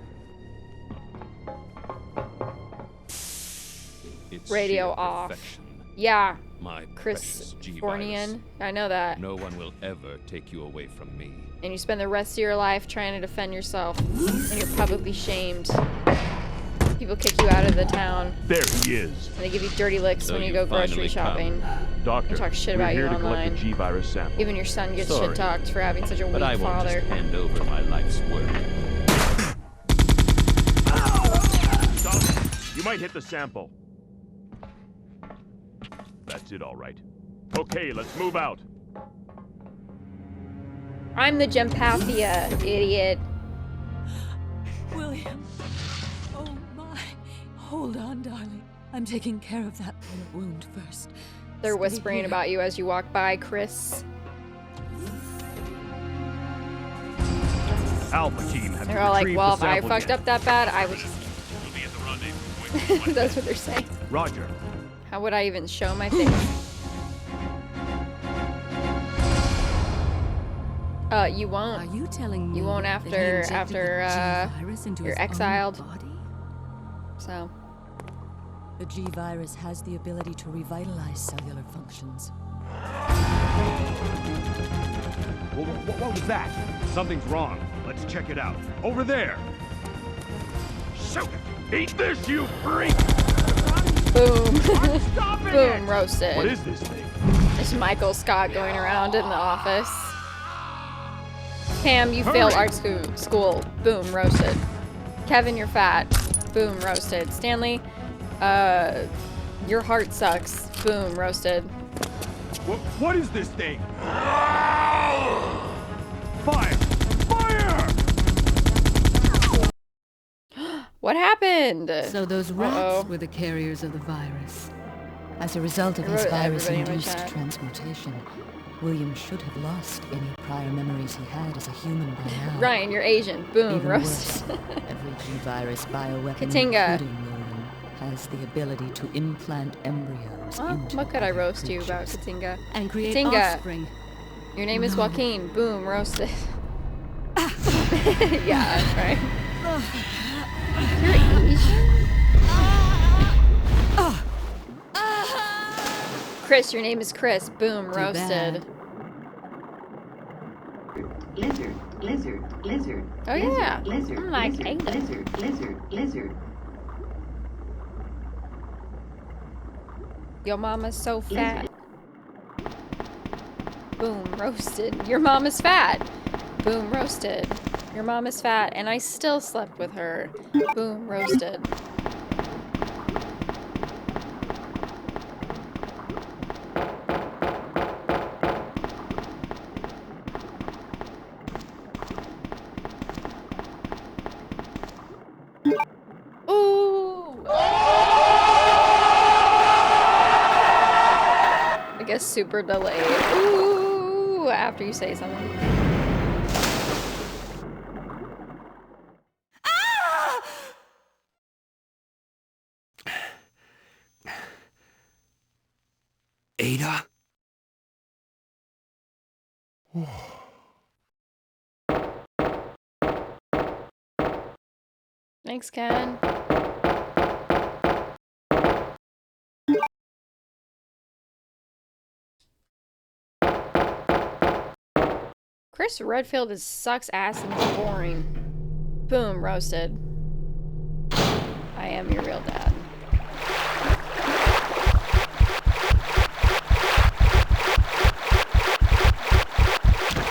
Radio off. Yeah, My Chris precious G-Virus. Fornian. I know that. No one will ever take you away from me. And you spend the rest of your life trying to defend yourself, and you're publicly shamed. People kick you out of the town. There he is. And they give you dirty licks So when you you go grocery finally come. shopping. Doctor, They talk shit we're about you here to collect online. the G-Virus sample. Even your son gets Sorry, shit talked for having such a But weak I won't father. just hand over my life's work. Stop. You might hit the sample. That's it, all right. Okay, let's move out. I'm the Gempathia, idiot. William. Oh my. Hold on, darling. I'm taking care of that wound first. They're Stay whispering here. about you as you walk by, Chris. Alpha team has They're all like, retrieved well, the if I sample fucked up that bad, I was... That's what they're saying. Roger. How would I even show my face? You won't. Are you telling me You won't that he after injected the G-virus into you're his own exiled. body? So The G-virus has the ability to revitalize cellular functions. Well, what was that? Something's wrong. Let's check it out. Over there. Shoot! Eat this, you freak! boom. Stopping Boom, it! roasted. What is this thing? There's Michael Scott going around in the office. Pam, you Hurry. failed art school. Boom, roasted. Kevin, you're fat. Boom, roasted. Stanley, your heart sucks. Boom, roasted. What is this thing? Fire! Fire! What happened? So those rats were the carriers of the virus. As a result of I his wrote everybody in my virus-induced chat. transmutation, William should have lost any prior memories he had as a human by now. Ryan, you're Asian. Boom, Even roasted. worse, every G-virus bioweapon, Katinga. including William, has the ability to implant embryos Oh, into what could I other roast you about, creatures. Katinga? And create Katinga, offspring. your name is No. Joaquin. Boom, roasted. Yeah, that's right. You're Asian? Chris, your name is Chris. Boom, Too roasted. bad. Lizard, lizard, lizard. Oh yeah, Lizard, I'm like lizard, Asian. lizard, lizard, lizard. Your mama's so fat. Boom, roasted. Your mom is fat. Boom, roasted. Your mom is fat, and I still slept with her. Boom, roasted. Ooh! I guess super delayed. Ooh! After you say something. Ada? Thanks, Ken. Chris Redfield sucks ass and is boring. Boom, roasted. I am your real dad.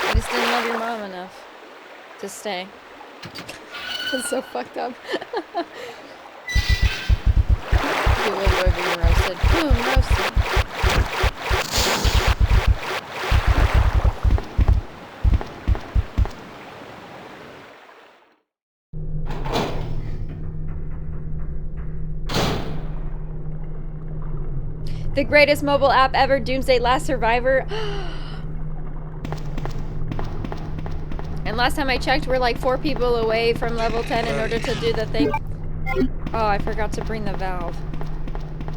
I just didn't love your mom enough to stay. It's so fucked up. You live being roasted. Boom, roasted. The greatest mobile app ever, Doomsday Last Survivor. And last time I checked, we're like 4 people away from level 10 in order to do the thing. Oh, I forgot to bring the valve.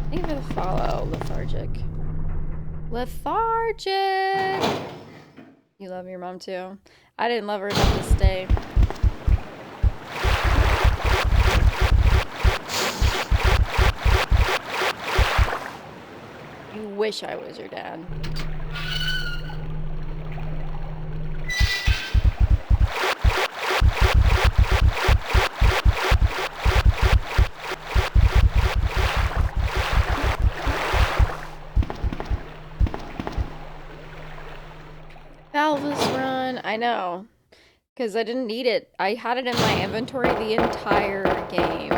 Thank you for the follow, Lethargic. Lethargic! You love your mom too. I didn't love her enough to stay. You You wish I was your dad. Valvis run, I know. Because I didn't need it. I had it in my inventory the entire game.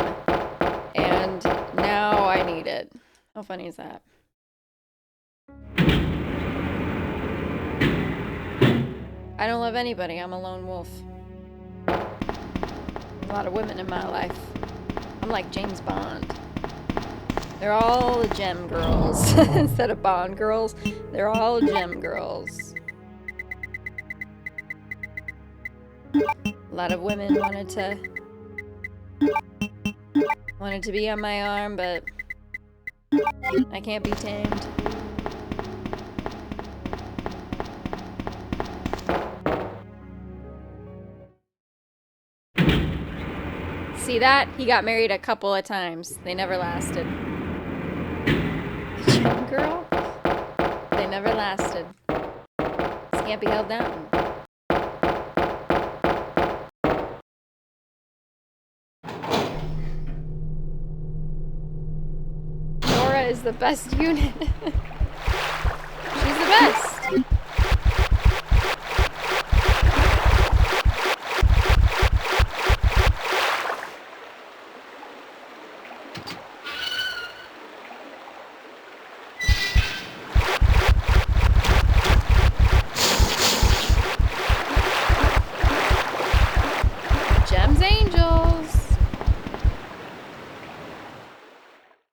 And now I need it. How funny is that? I don't love anybody. I'm a lone wolf. A lot of women in my life. I'm like James Bond. They're all the gem girls. Instead of Bond girls, they're all gem girls. A lot of women wanted to be on my arm, but I can't be tamed. See that? He got married a couple of times. They never lasted. Gem girl? They never lasted. This can't be held down. Nora is the best unit. She's the best.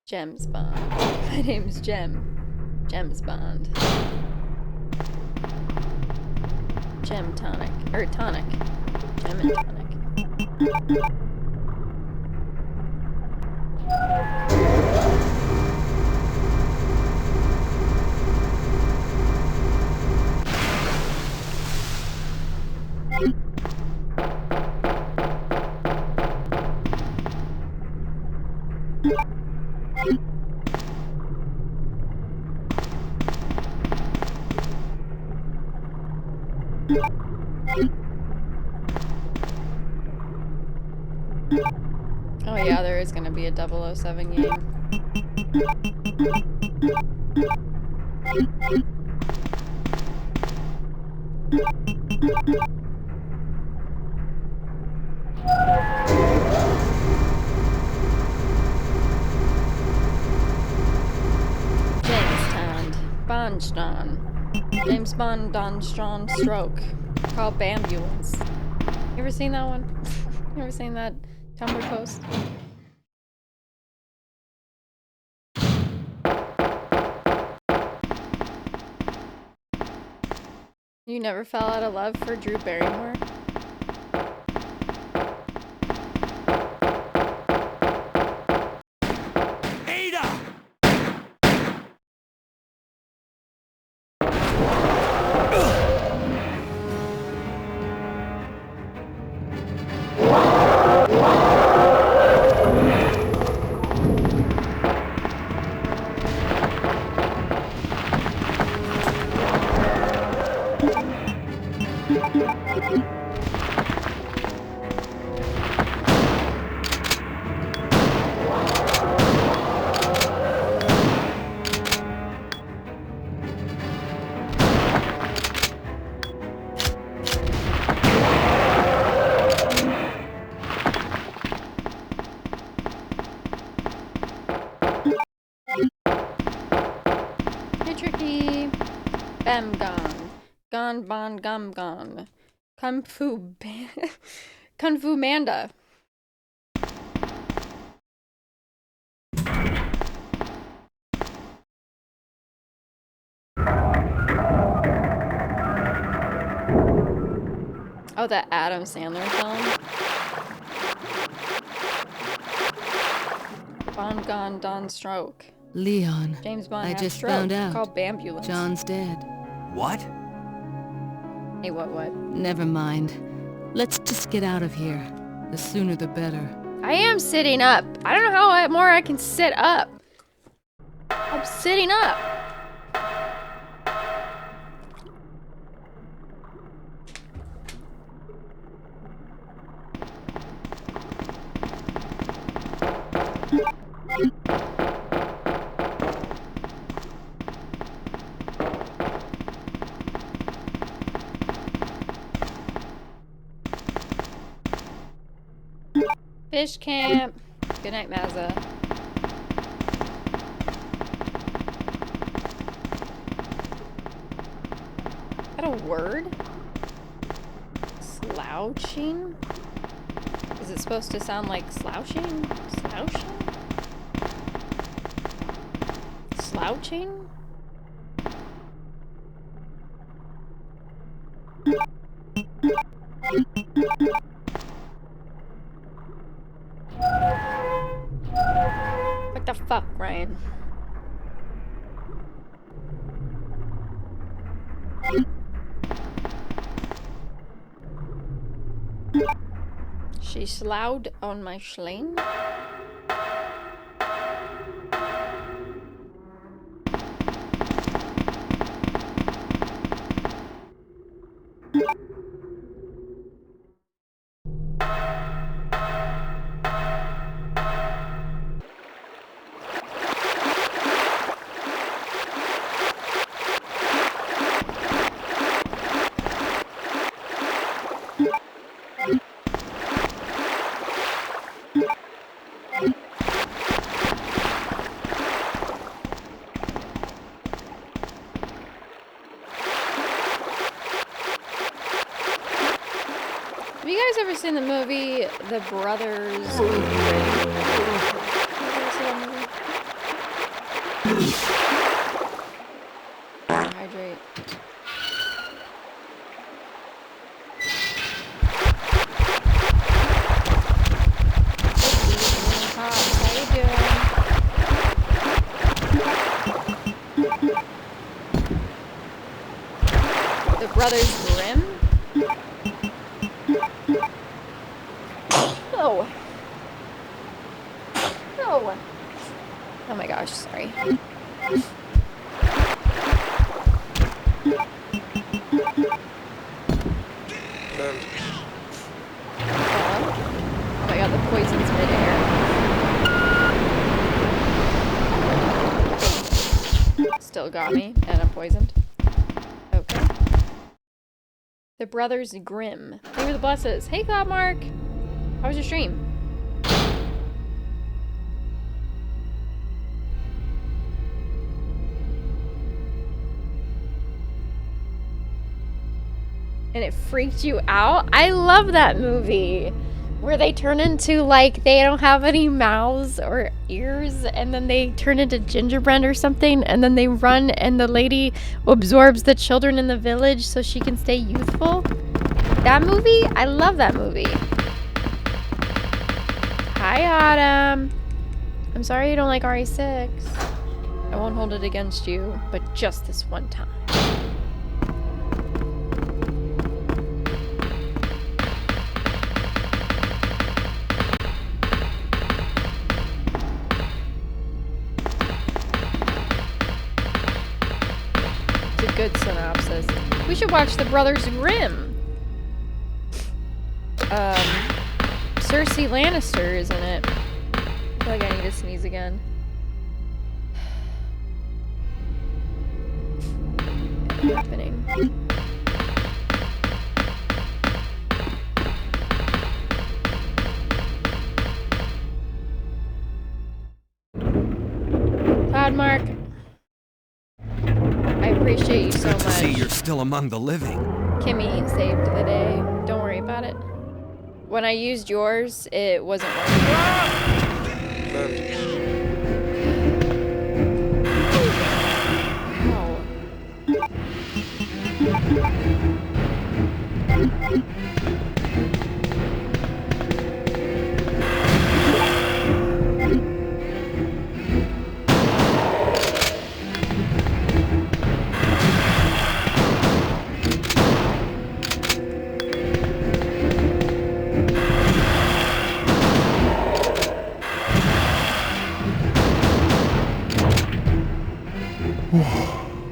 Gems Bond. My name's Gem. Gems Bond. Gem tonic. Or tonic. Gem and tonic. Oh yeah, there is gonna be a 007 game. James Bond Don Strong Stroke. Called Bambulance. You ever seen that one? You ever seen that Tumblr post? You never fell out of love for Drew Barrymore? Gone. Kung Fu Manda. Oh, that Adam Sandler film. Bond Gone Don Stroke. Leon. James Bond I had just stroke. found out. Called Bambulance. John's dead. What? Hey, what? Never mind. Let's just get out of here. The sooner the better. I am sitting up. I don't know how more I can sit up. I'm sitting up. fish camp. Good night, Mazza. Is that a word? Slouching? Is it supposed to sound like slouching? Slouching? Slouching? What the fuck, Ryan? She sloughed on my schling. Have you guys ever seen the movie The Brothers Grimm? Hydrate. How you doing? The Brothers Grimm? No. No. Oh my gosh, sorry. Oh my god, the poison's midair. Still got me, and I'm poisoned. Okay. The Brothers Grimm. Thank you for the blesses. Hey, Cloud Mark. How was your stream? And it freaked you out? I love that movie. Where they turn into, like, they don't have any mouths or ears, and then they turn into gingerbread or something, and then they run, and the lady absorbs the children in the village so she can stay youthful. That movie? I love that movie. Hi, Autumn. I'm sorry you don't like RE6. I won't hold it against you, but just this one time. It's a good synopsis. We should watch The Brothers Grimm. Cersei Lannister is in it. I feel like I need to sneeze again. What's happening? Cloudmark, I appreciate you so Good to much. see you're still among the living. Kimmy saved the day. Don't worry about it. When I used yours, it wasn't working.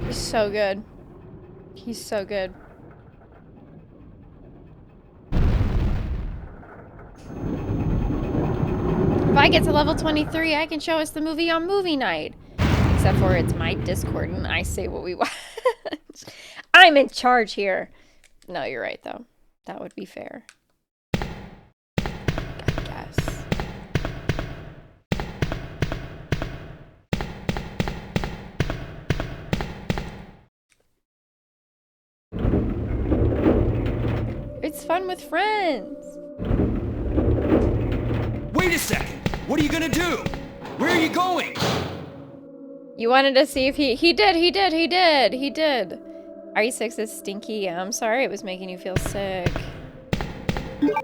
He's so good. He's so good. If I get to level 23, I can show us the movie on movie night. Except for it's my Discord and I say what we watch. I'm in charge here. No, you're right though. That would be fair. I guess. It's fun with friends. Wait a second! What are you gonna do? Where are you going? You wanted to see if he did. RE6 is stinky. I'm sorry it was making you feel sick. You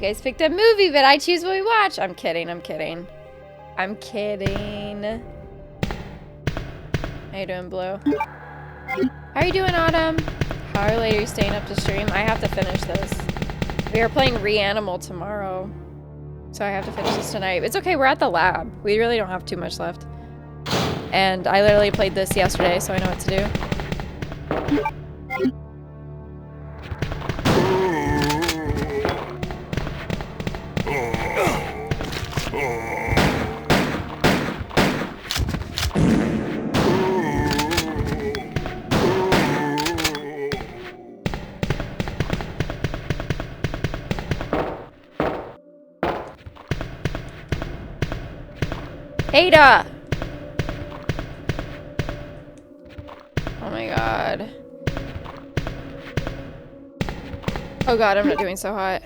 guys picked a movie, but I choose what we watch. I'm kidding. I'm kidding. How you doing, Blue? How are you doing, Autumn? How late are you staying up to stream? I have to finish this. We are playing Reanimal tomorrow. So I have to finish this tonight. It's okay, we're at the lab. We really don't have too much left. And I literally played this yesterday, so I know what to do. Ada! Oh my god. Oh god, I'm not doing so hot.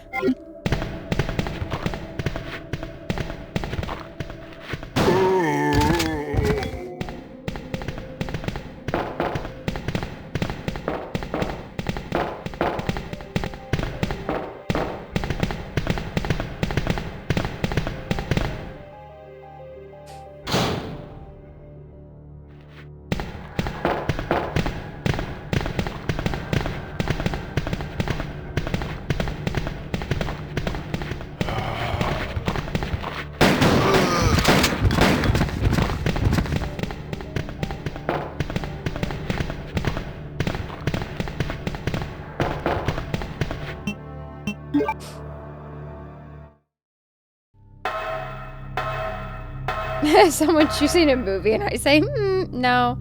Someone choosing a movie and I say, no.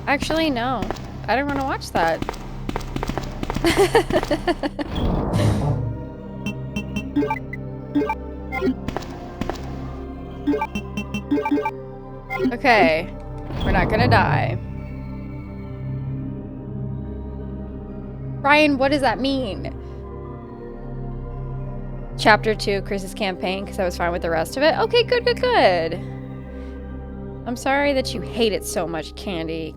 Actually, no. I don't want to watch that. Okay. We're not gonna die. Ryan, what does that mean? Chapter 2, Chris's campaign, because I was fine with the rest of it. Okay, good, good, good. I'm sorry that you hate it so much, Candy.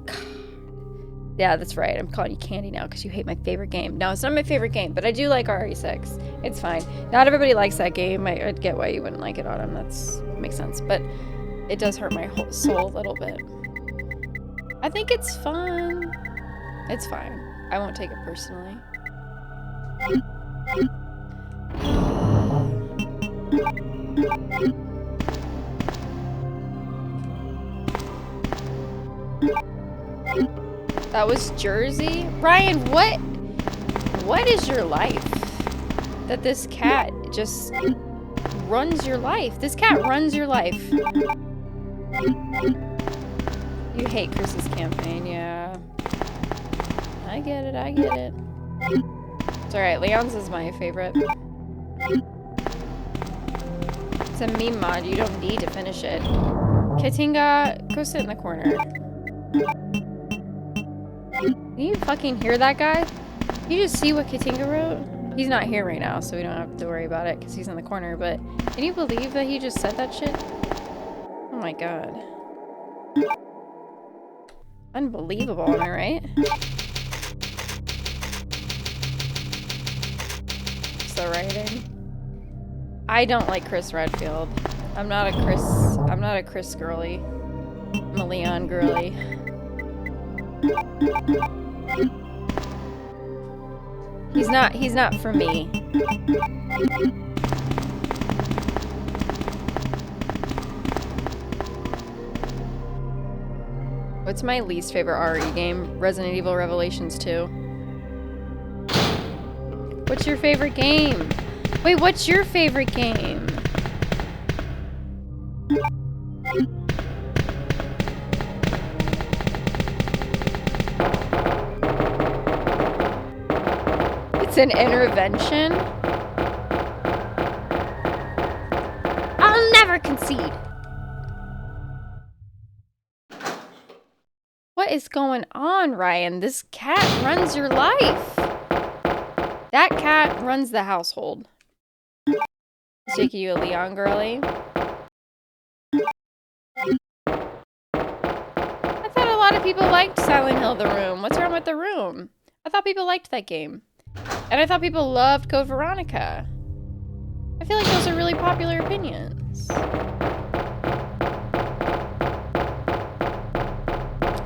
Yeah, that's right. I'm calling you Candy now because you hate my favorite game. No, it's not my favorite game, but I do like RE6. It's fine. Not everybody likes that game. I'd get why you wouldn't like it, Autumn. Makes sense. But it does hurt my whole soul a little bit. I think it's fun. It's fine. I won't take it personally. That was Jersey? Ryan, what is your life? That this cat just runs your life. This cat runs your life. You hate Chris's campaign, yeah. I get it, I get it. It's alright, Leon's is my favorite. It's a meme mod, you don't need to finish it. Katinga, go sit in the corner. Can you fucking hear that guy? Can you just see what Katinga wrote? He's not here right now, so we don't have to worry about it because he's in the corner, but can you believe that he just said that shit? Oh my god. Unbelievable, am I right? So writing. I don't like Chris Redfield. I'm not a Chris girly. I'm a Leon girly. He's not for me. What's my least favorite RE game? Resident Evil Revelations 2. What's your favorite game? Wait, what's your favorite game? It's an intervention? I'll never concede. What is going on, Ryan? This cat runs your life. That cat runs the household. Jake, you a Leon girly? I thought a lot of people liked Silent Hill The Room. What's wrong with The Room? I thought people liked that game. And I thought people loved Code Veronica. I feel like those are really popular opinions.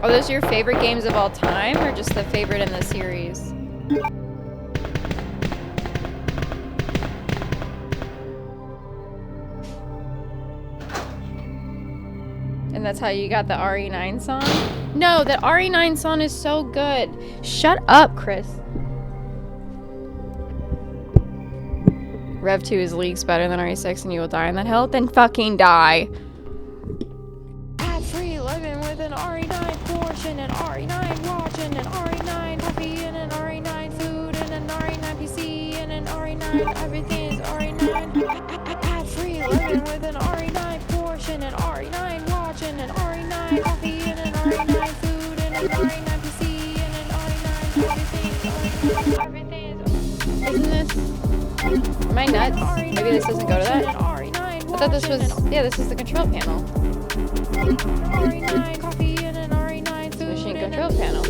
Are those your favorite games of all time, or just the favorite in the series? And that's how you got the RE9 song? No, the RE9 song is so good. Shut up, Chris. Rev 2 is leagues better than RE6 and you will die in that hell? Then fucking die. Ad-free living with an RE9 portion, an RE9 watching, an RE9 coffee, and an RE9 food, and an RE9 PC, and an RE9 everything is RE9. Ad-free living with an RE9 portion, an RE9 watching, an RE9 coffee, and an RE9 food, and an RE9 PC, and an RE9 everything is Isn't this... Am I nuts? Maybe this doesn't go to that? I thought this was... Yeah, this is the control panel. Machine control panel.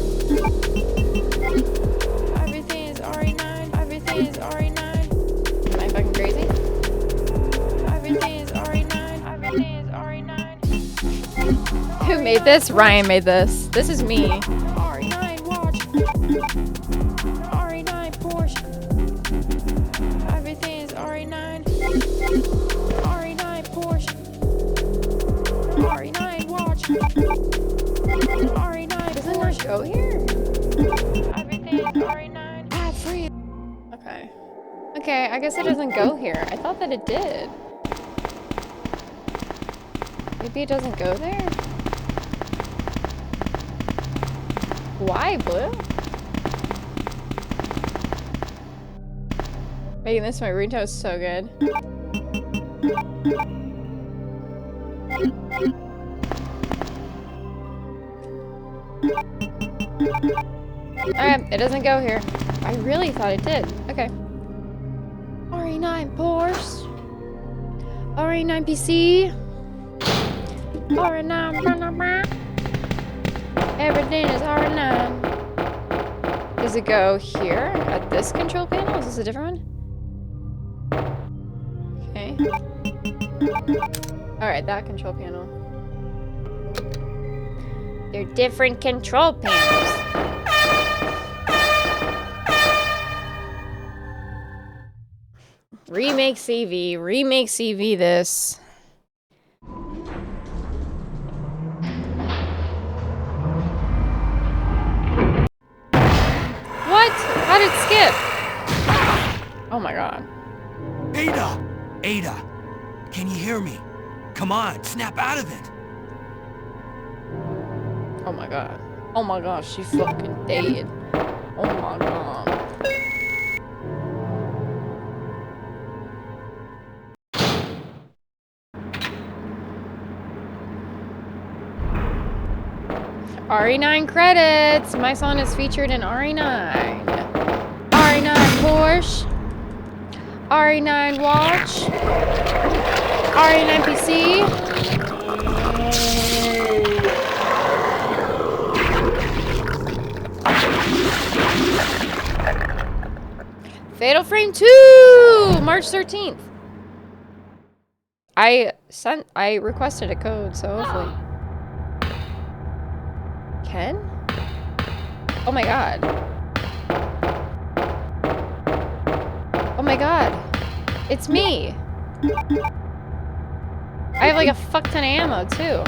Everything is RE9. Everything is RE9. Am I fucking crazy? Everything is RE9. Everything is RE9. Who made this? Ryan made this. This is me. RE9 watch. RE9 Porsche. Everything is RE9. RE9 Porsche. RE9 watch. RE9 doesn't that go here? Everything is RE9. Ad free. Okay. Okay, I guess it doesn't go here. I thought that it did. Maybe it doesn't go there? Why, Blue? Making this my ringtone is so good. Alright, it doesn't go here. I really thought it did. Okay. RE9 Porsche. RE9 PC. RE9. Everything is RE9. Does it go here at this control panel? Is this a different one? Okay. Alright, that control panel. They're different control panels. Remake CV. Remake CV this. What? How did it skip? Oh my god. Ada! Ada! Can you hear me? Come on, snap out of it! Oh my god. Oh my gosh, she fucking dead. Oh my god. RE9 credits! My song is featured in RE9. RE9 Porsche. RE9 watch. RE9 PC. Fatal Frame 2! March 13th. I requested a code, so hopefully. Ken? Oh my god. Oh my god. It's me. I have like a fuck ton of ammo too.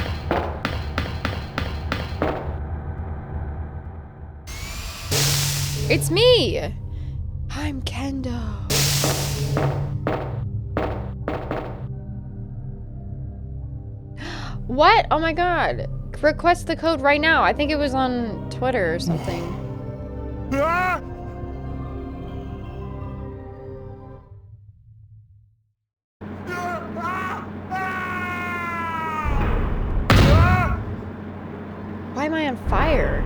It's me. I'm Kendo. What? Oh my god. Request the code right now. I think it was on Twitter or something. Why Why am I on fire?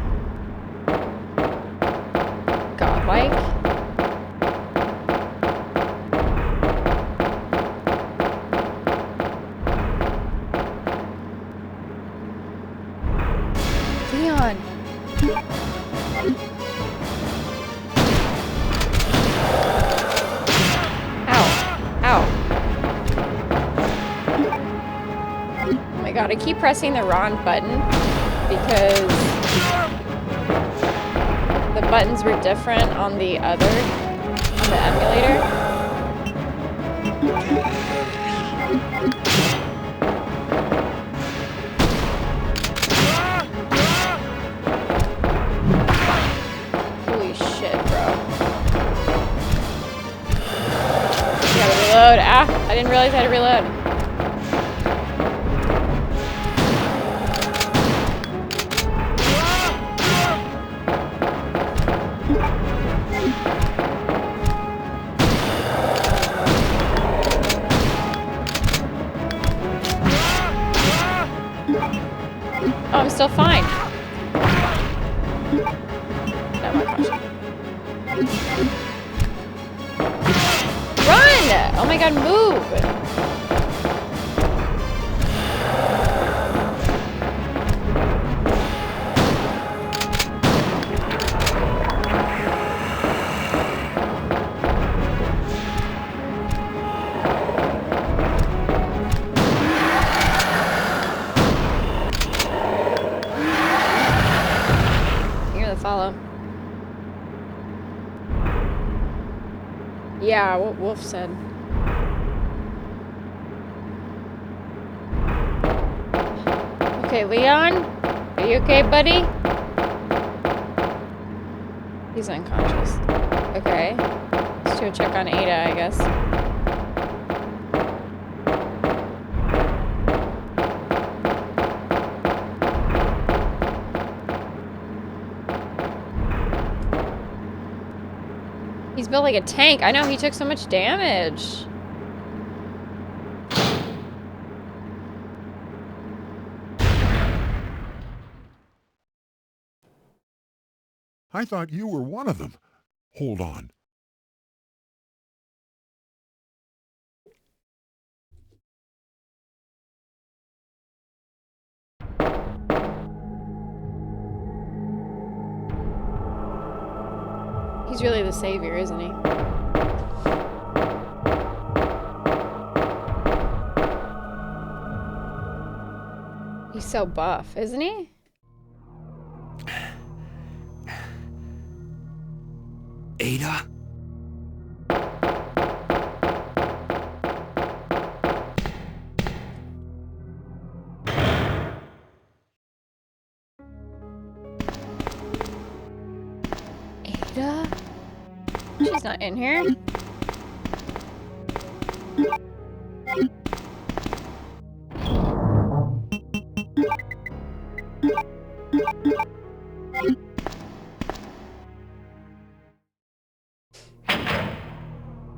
Godlike? Leon! Ow. Oh my god, I keep pressing the wrong button because the buttons were different on the emulator. Holy shit, bro. Gotta reload. Ah, I didn't realize I had to reload. Oh, I'm still fine. No more caution. Run! Oh my god, move! Follow. Yeah, what Wolf said. Okay, Leon? Are you okay, buddy? He's unconscious. Okay. Let's do a check on Ada, I guess. He's built like a tank. I know, he took so much damage. I thought you were one of them. Hold on. He's really the savior, isn't he? He's so buff, isn't he? Ada? Ada? She's not in here.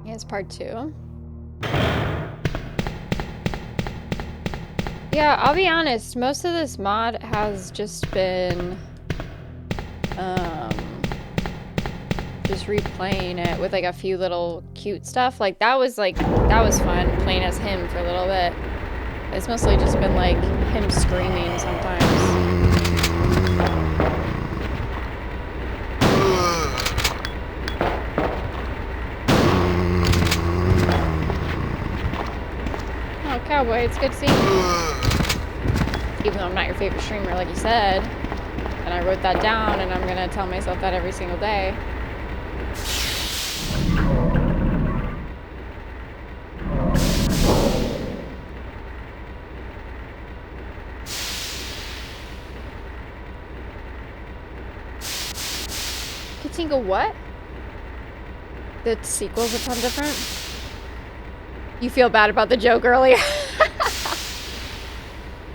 Yeah, it's part 2. Yeah, I'll be honest, most of this mod has just been just replaying it with like a few little cute stuff. Like that was fun playing as him for a little bit. It's mostly just been like him screaming sometimes. Oh, Cowboy, it's good to see you. Even though I'm not your favorite streamer, like you said. And I wrote that down, and I'm gonna tell myself that every single day. Katinga, what? The sequel's a ton different? You feel bad about the joke earlier?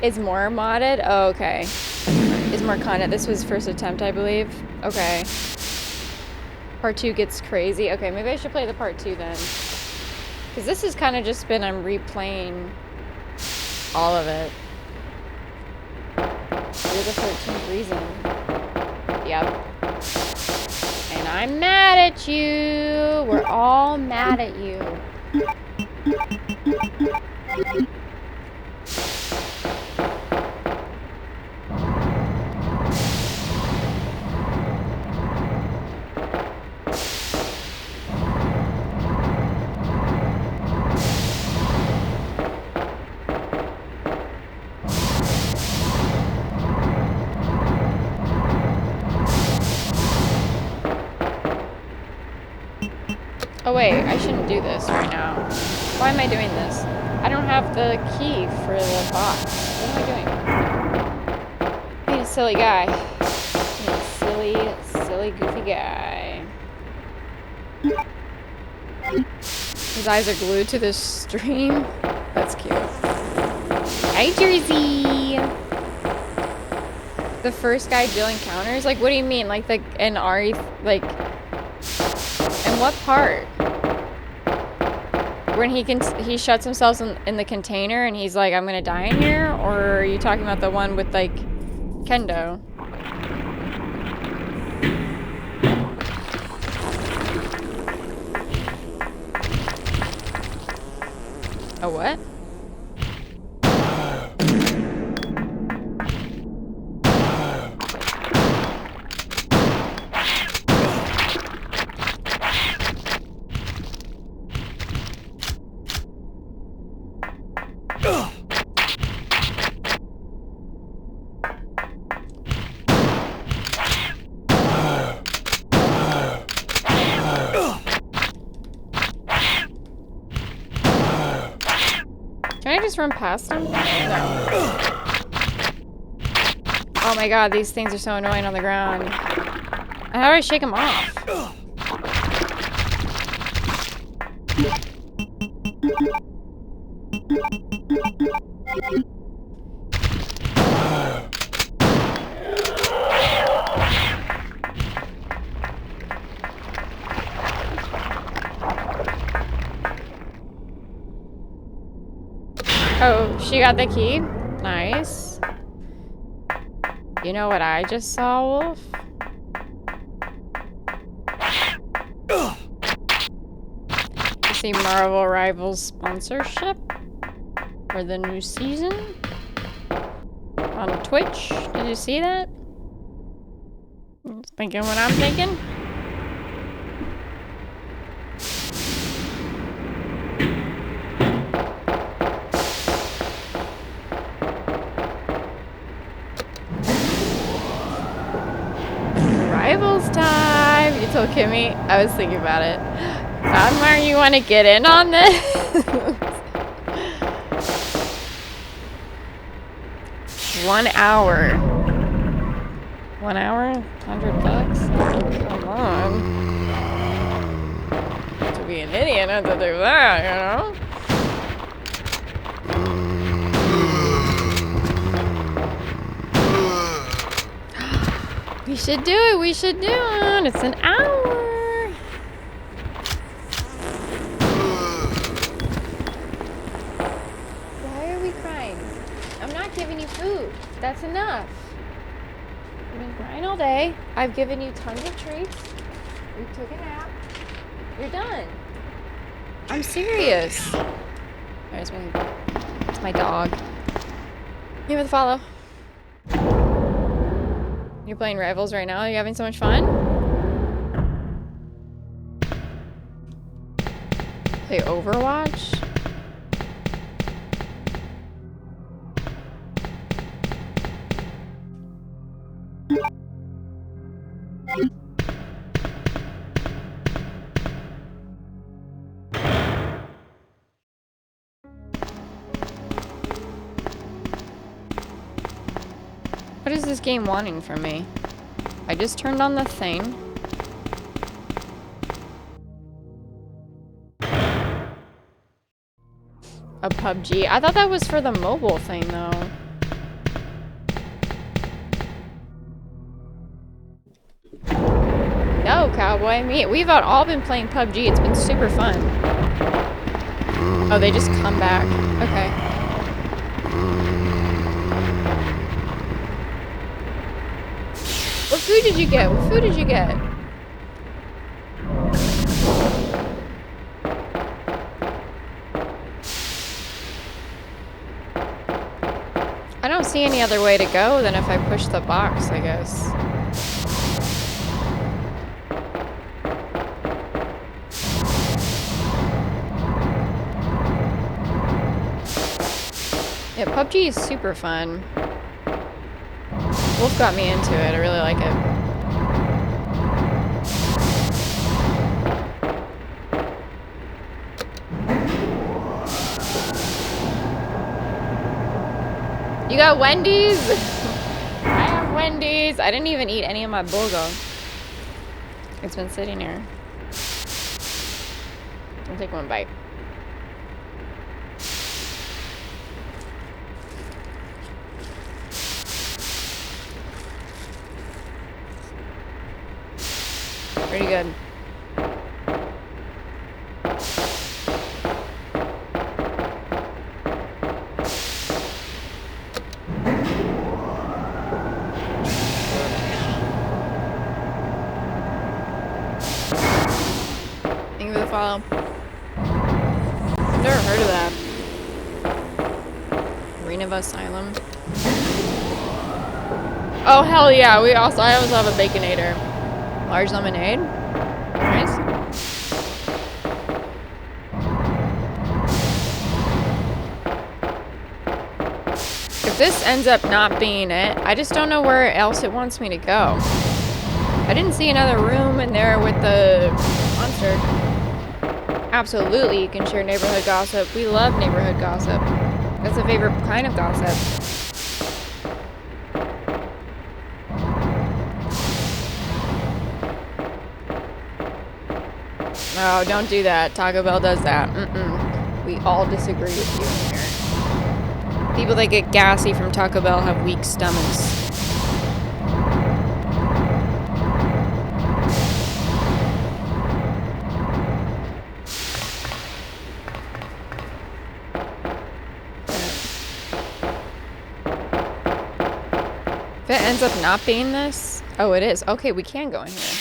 It's more modded? Oh, okay. It's more content. This was first attempt, I believe. Okay. Part 2 gets crazy. Okay, maybe I should play the part 2 then. Because this has kind of just been, I'm replaying all of it. You're the 13th reason. Yep. And I'm mad at you. We're all mad at you. Oh wait, I shouldn't do this right now. Why am I doing this? I don't have the key for the box. What am I doing? Being a silly guy. Being a silly, goofy guy. His eyes are glued to this stream. That's cute. Hi, Jersey! The first guy Jill encounters? Like, what do you mean? Like, an Ari, like... In what part? When he shuts himself in the container and he's like, I'm gonna die in here? Or are you talking about the one with, like, Kendo? A what? Can I just run past them? No. Oh my god, these things are so annoying on the ground. How do I shake them off? Oh, she got the key? Nice. You know what I just saw, Wolf? You see Marvel Rivals sponsorship for the new season on Twitch? Did you see that? Thinking what I'm thinking? Rivals time! You told Kimmy? I was thinking about it. Godmar, you want to get in on this? 1 hour. 1 hour? $100? Come on. To be an idiot not to do that, you know? We should do it. We should do it. It's an hour. Why are we crying? I'm not giving you food. That's enough. You've been crying all day. I've given you tons of treats. You took a nap. You're done. I'm serious. There's my dog. Give it the follow. You're playing Rivals right now? Are you having so much fun? Play Overwatch? What is this game wanting from me? I just turned on the thing. A PUBG. I thought that was for the mobile thing, though. No, Cowboy. We've all been playing PUBG. It's been super fun. Oh, they just come back. Okay. food did you get? What food did you get? I don't see any other way to go than if I push the box, I guess. Yeah, PUBG is super fun. Wolf got me into it. I really like it. You got Wendy's? I have Wendy's. I didn't even eat any of my burger. It's been sitting here. I'll take one bite. Pretty good. Thank you for the follow. I've never heard of that. Arena of Asylum. Oh hell yeah! I also have a Baconator. Large lemonade. Nice. If this ends up not being it, I just don't know where else it wants me to go. I didn't see another room in there with the monster. Absolutely, you can share neighborhood gossip. We love neighborhood gossip. That's a favorite kind of gossip. No, don't do that. Taco Bell does that. We all disagree with you in here. People that get gassy from Taco Bell have weak stomachs. If it ends up not being this... Oh, it is. Okay, we can go in here.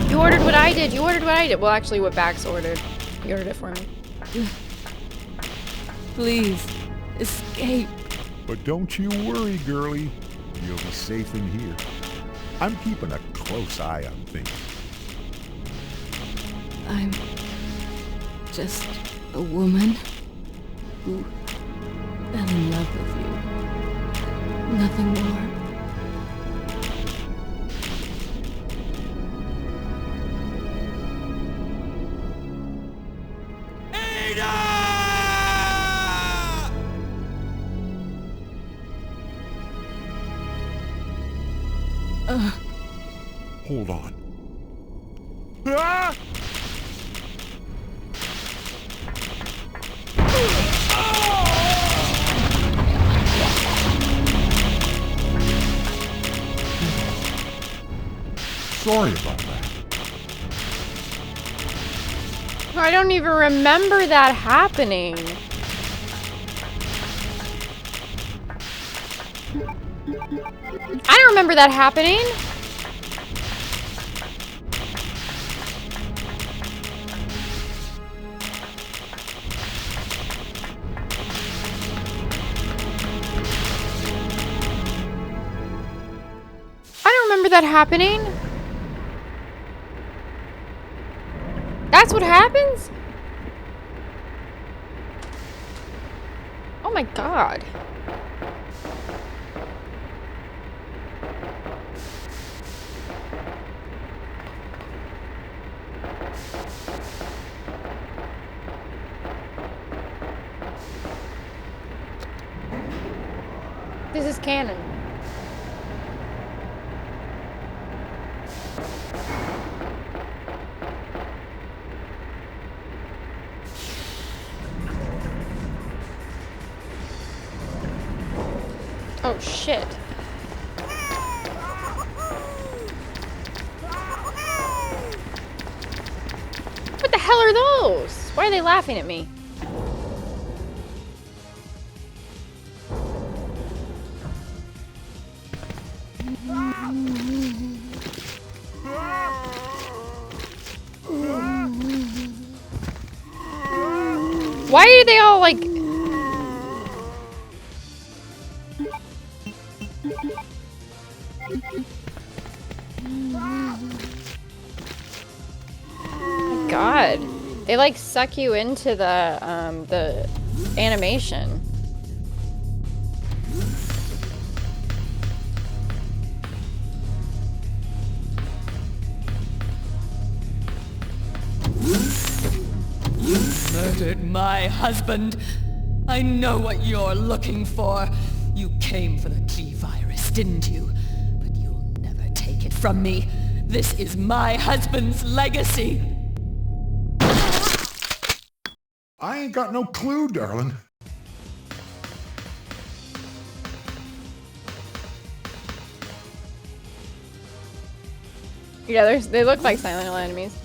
You ordered what I did. You ordered what I did. Well, actually, what Bax ordered. You ordered it for me. Please, escape. But don't you worry, girlie. You'll be safe in here. I'm keeping a close eye on things. I'm just a woman who fell in love with you. Nothing more. Hold on. Ah! Sorry about that. I don't even remember that happening. I don't remember that happening. I don't remember that happening. That's what happens? Oh my god. This is canon. Oh shit. What the hell are those? Why are they laughing at me? Why are they all like... Oh my God. They like suck you into the animation. You murdered my husband. I know what you're looking for. You came for the G-virus, didn't you? But you'll never take it from me. This is my husband's legacy. I ain't got no clue, darling. Yeah, they look like Silent Hill enemies.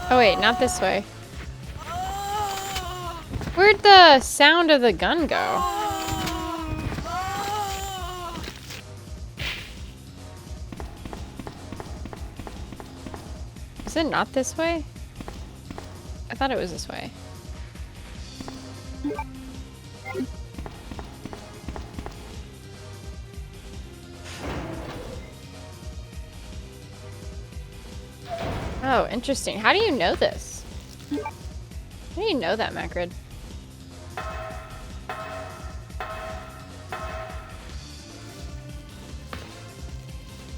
Oh wait, not this way. Where'd the sound of the gun go? Is it not this way? I thought it was this way. Oh, interesting. How do you know this? How do you know that, Macrid?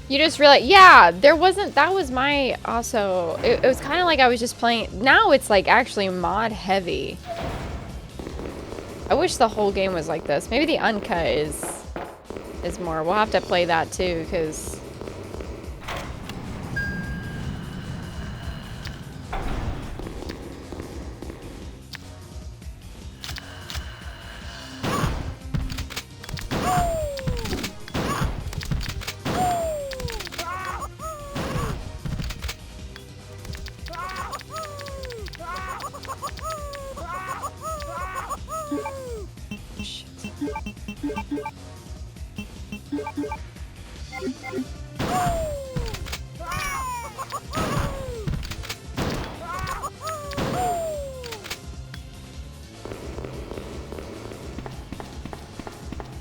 You just realized, yeah, there wasn't, that was my, also, it was kind of like I was just playing, now it's like actually mod heavy. I wish the whole game was like this. Maybe the uncut is more. We'll have to play that too, because...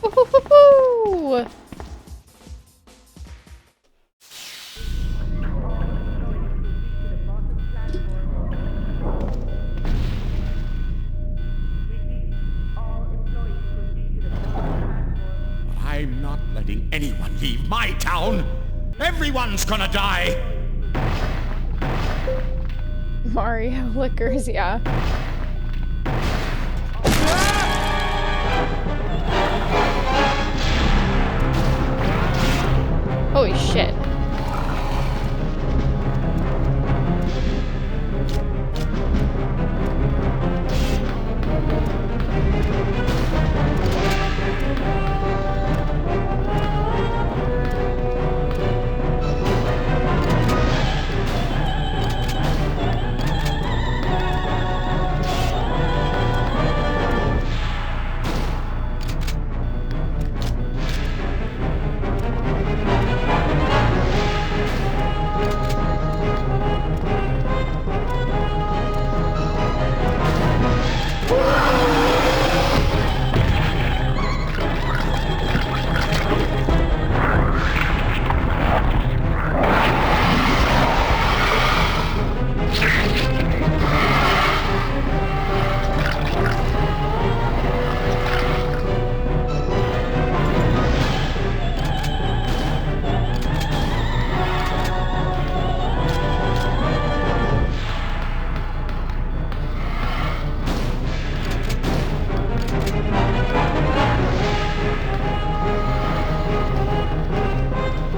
Woohoo! I'm not letting anyone leave my town. Everyone's gonna die. Mario liquors, yeah. Holy shit.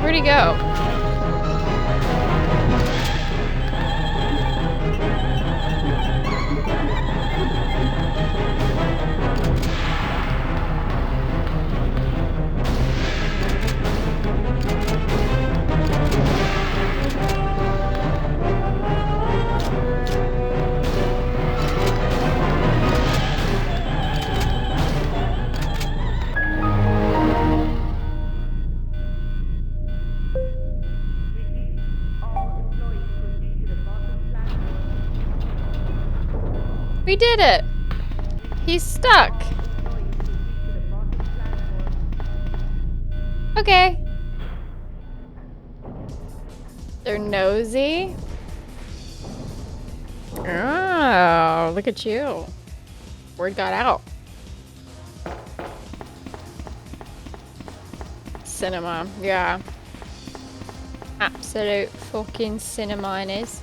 Where'd he go? We did it. He's stuck. Okay. They're nosy. Oh, look at you. Word got out. Cinema, yeah. Absolute fucking cinema it is.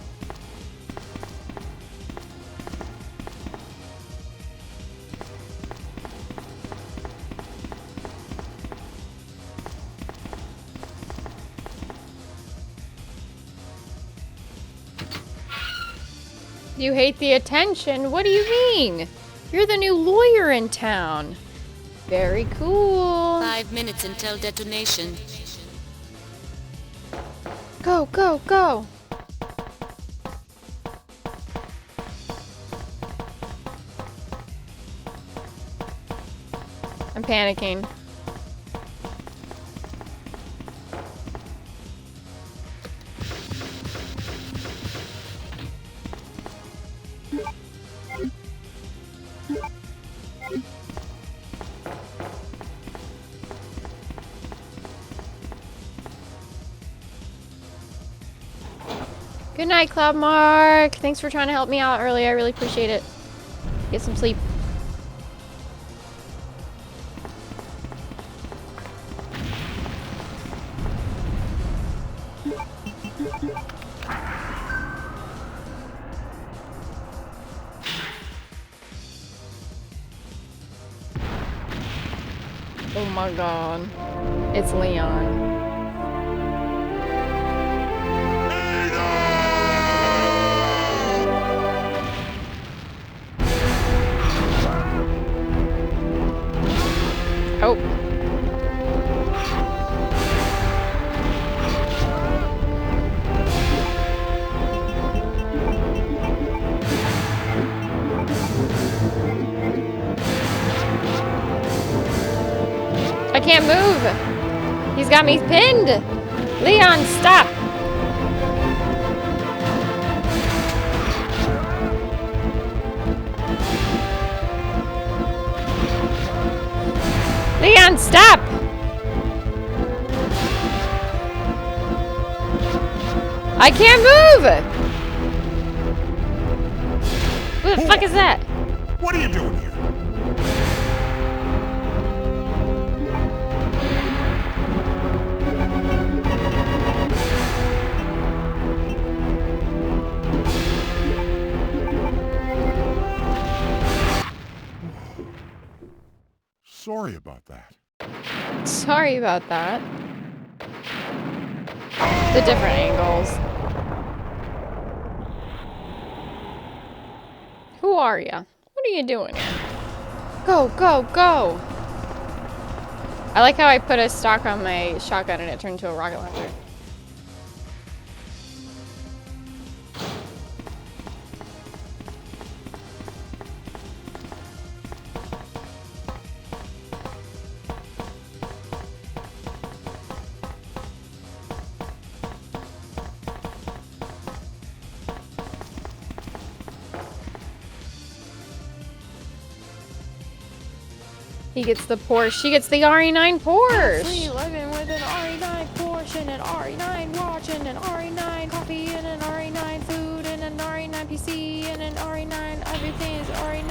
You hate the attention? What do you mean? You're the new lawyer in town. Very cool. 5 minutes until detonation. Go, go, go. I'm panicking. Good night, Cloud Mark. Thanks for trying to help me out early. I really appreciate it. Get some sleep. Oh my god. It's Leon. Oh. I can't move. He's got me pinned. Leon, stop. Leon, stop! I can't move! Who the fuck is that? What are you doing here? Sorry about that. Sorry about that. The different angles. Who are you? What are you doing here? Go, go, go! I like how I put a stock on my shotgun and it turned into a rocket launcher. He gets the Porsche. She gets the RE9 Porsche. Free living with an RE9 Porsche and an RE9 watch and an RE9 coffee and an RE9 food and an RE9 PC and an RE9. Everything is RE9.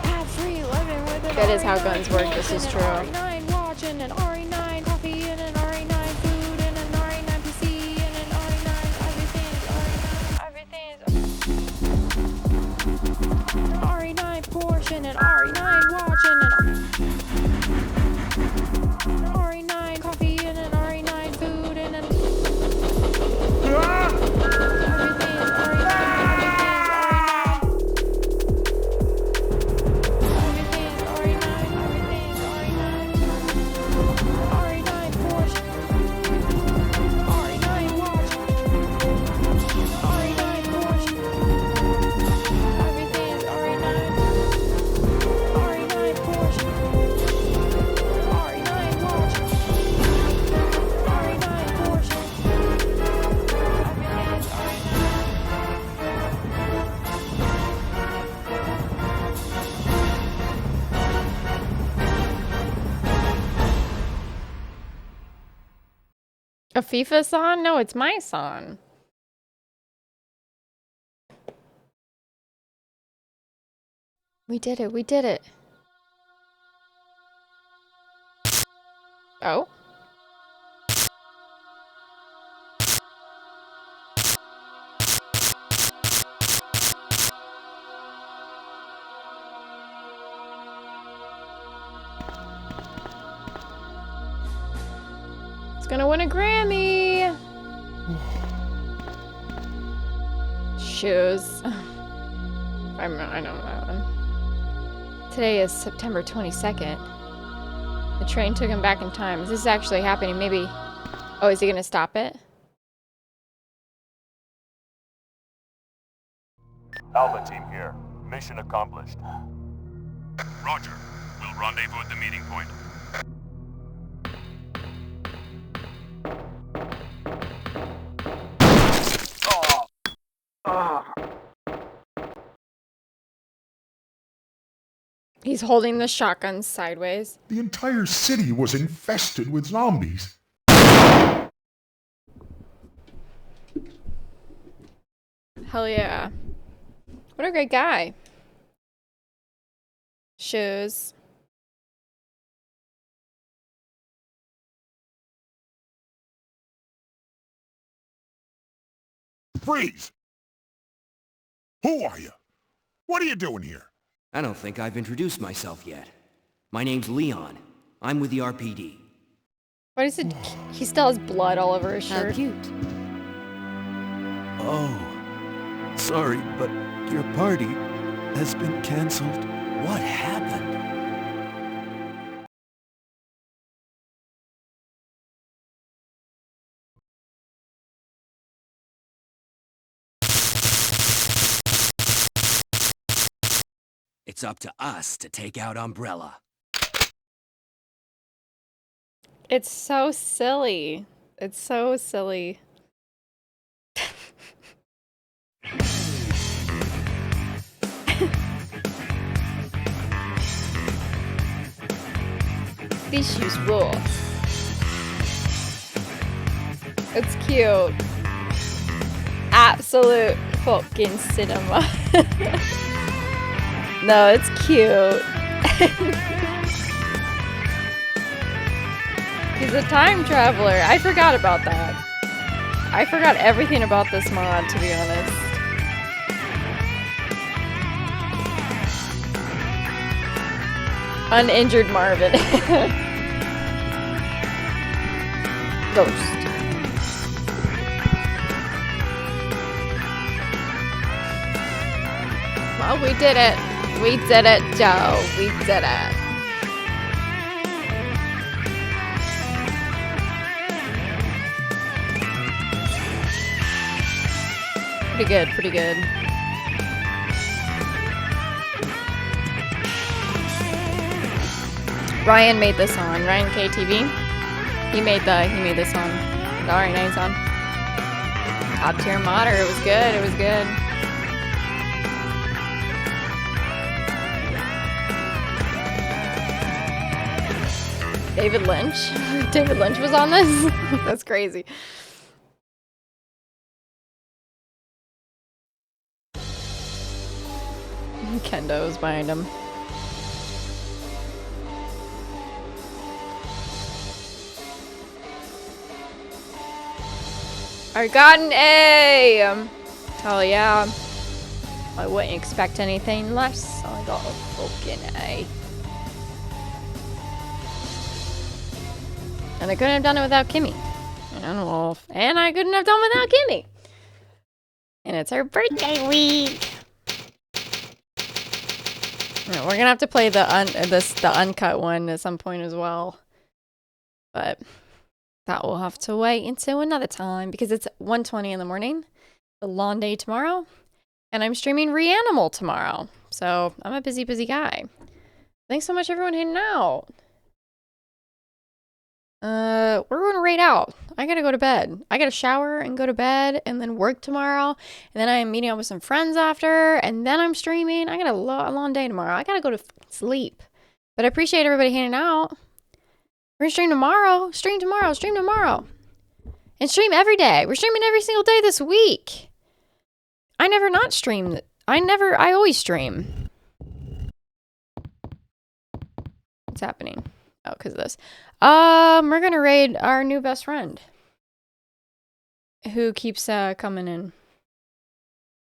Have free living with an That is how guns work. This is true. RE9 watch and an RE9 coffee and an RE9 food and an RE9 PC and an RE9. Everything is RE9. Everything is an RE9 Porsche and an RE9 watch and an RE9 coffee and an RE9 food and an everything is RE9. Everything is RE9. Everything is RE9. A FIFA song? No, it's my song. We did it. We did it. Oh. It's gonna win a Grammy. Shoes. I know that one. Today is September 22nd. The train took him back in time. Is this actually happening? Maybe. Oh, is he gonna stop it? Alpha team here. Mission accomplished. Roger. We'll rendezvous at the meeting point. He's holding the shotgun sideways. The entire city was infested with zombies. Hell yeah. What a great guy. Shoes. Freeze! Who are you? What are you doing here? I don't think I've introduced myself yet. My name's Leon. I'm with the RPD. What is it? He still has blood all over his shirt. How cute. Oh, sorry, but your party has been canceled. What happened? It's up to us to take out Umbrella. It's so silly. It's so silly. These shoes rule. It's cute. Absolute fucking cinema. No, it's cute. He's a time traveler. I forgot about that. I forgot everything about this mod, to be honest. Uninjured Marvin. Ghost. Well, we did it. We did it, Joe. We did it. Pretty good, pretty good. Ryan made this song. Ryan KTV. He made this song. The RE9 song. Top tier modder. It was good. It was good. David Lynch. David Lynch was on this? That's crazy. Kendo's behind him. I got an A! Hell yeah. I wouldn't expect anything less. I got a fucking A. And I couldn't have done it without Kimmy. And I couldn't have done it without Kimmy. And it's her birthday week. Yeah, we're gonna have to play the uncut one at some point as well. But that will have to wait until another time because it's 1:20 in the morning. The long day tomorrow. And I'm streaming Reanimal tomorrow. So I'm a busy, busy guy. Thanks so much everyone hanging out. We're going to raid out. I gotta go to bed. I gotta shower and go to bed and then work tomorrow. And then I am meeting up with some friends after. And then I'm streaming. I got a long day tomorrow. I gotta go to sleep. But I appreciate everybody hanging out. We're gonna stream tomorrow. Stream tomorrow. Stream tomorrow. And stream every day. We're streaming every single day this week. I never not stream. I always stream. What's happening? Oh, because of this. We're gonna raid our new best friend. Who keeps coming in.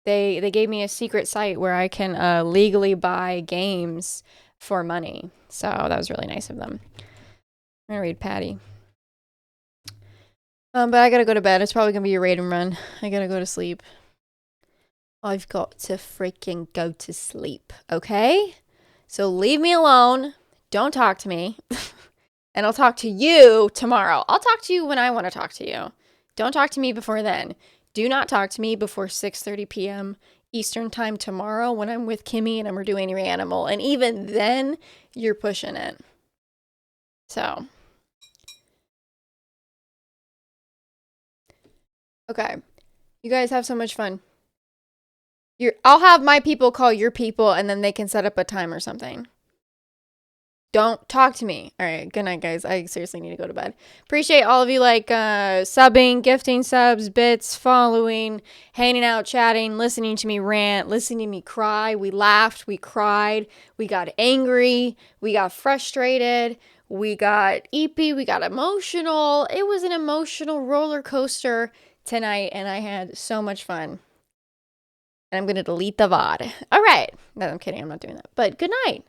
They gave me a secret site where I can legally buy games for money. So that was really nice of them. I'm gonna raid Patty. But I gotta go to bed. It's probably gonna be a raid and run. I gotta go to sleep. I've got to freaking go to sleep, okay? So leave me alone. Don't talk to me. And I'll talk to you tomorrow. I'll talk to you when I want to talk to you. Don't talk to me before then. Do not talk to me before 6:30 p.m. Eastern time tomorrow when I'm with Kimmy and we're doing Reanimal. And even then, you're pushing it. So. Okay. You guys have so much fun. I'll have my people call your people and then they can set up a time or something. Don't talk to me. All right. Good night, guys. I seriously need to go to bed. Appreciate all of you like subbing, gifting subs, bits, following, hanging out, chatting, listening to me rant, listening to me cry. We laughed. We cried. We got angry. We got frustrated. We got eepy. We got emotional. It was an emotional roller coaster tonight and I had so much fun. And I'm going to delete the VOD. All right. No, I'm kidding. I'm not doing that. But good night.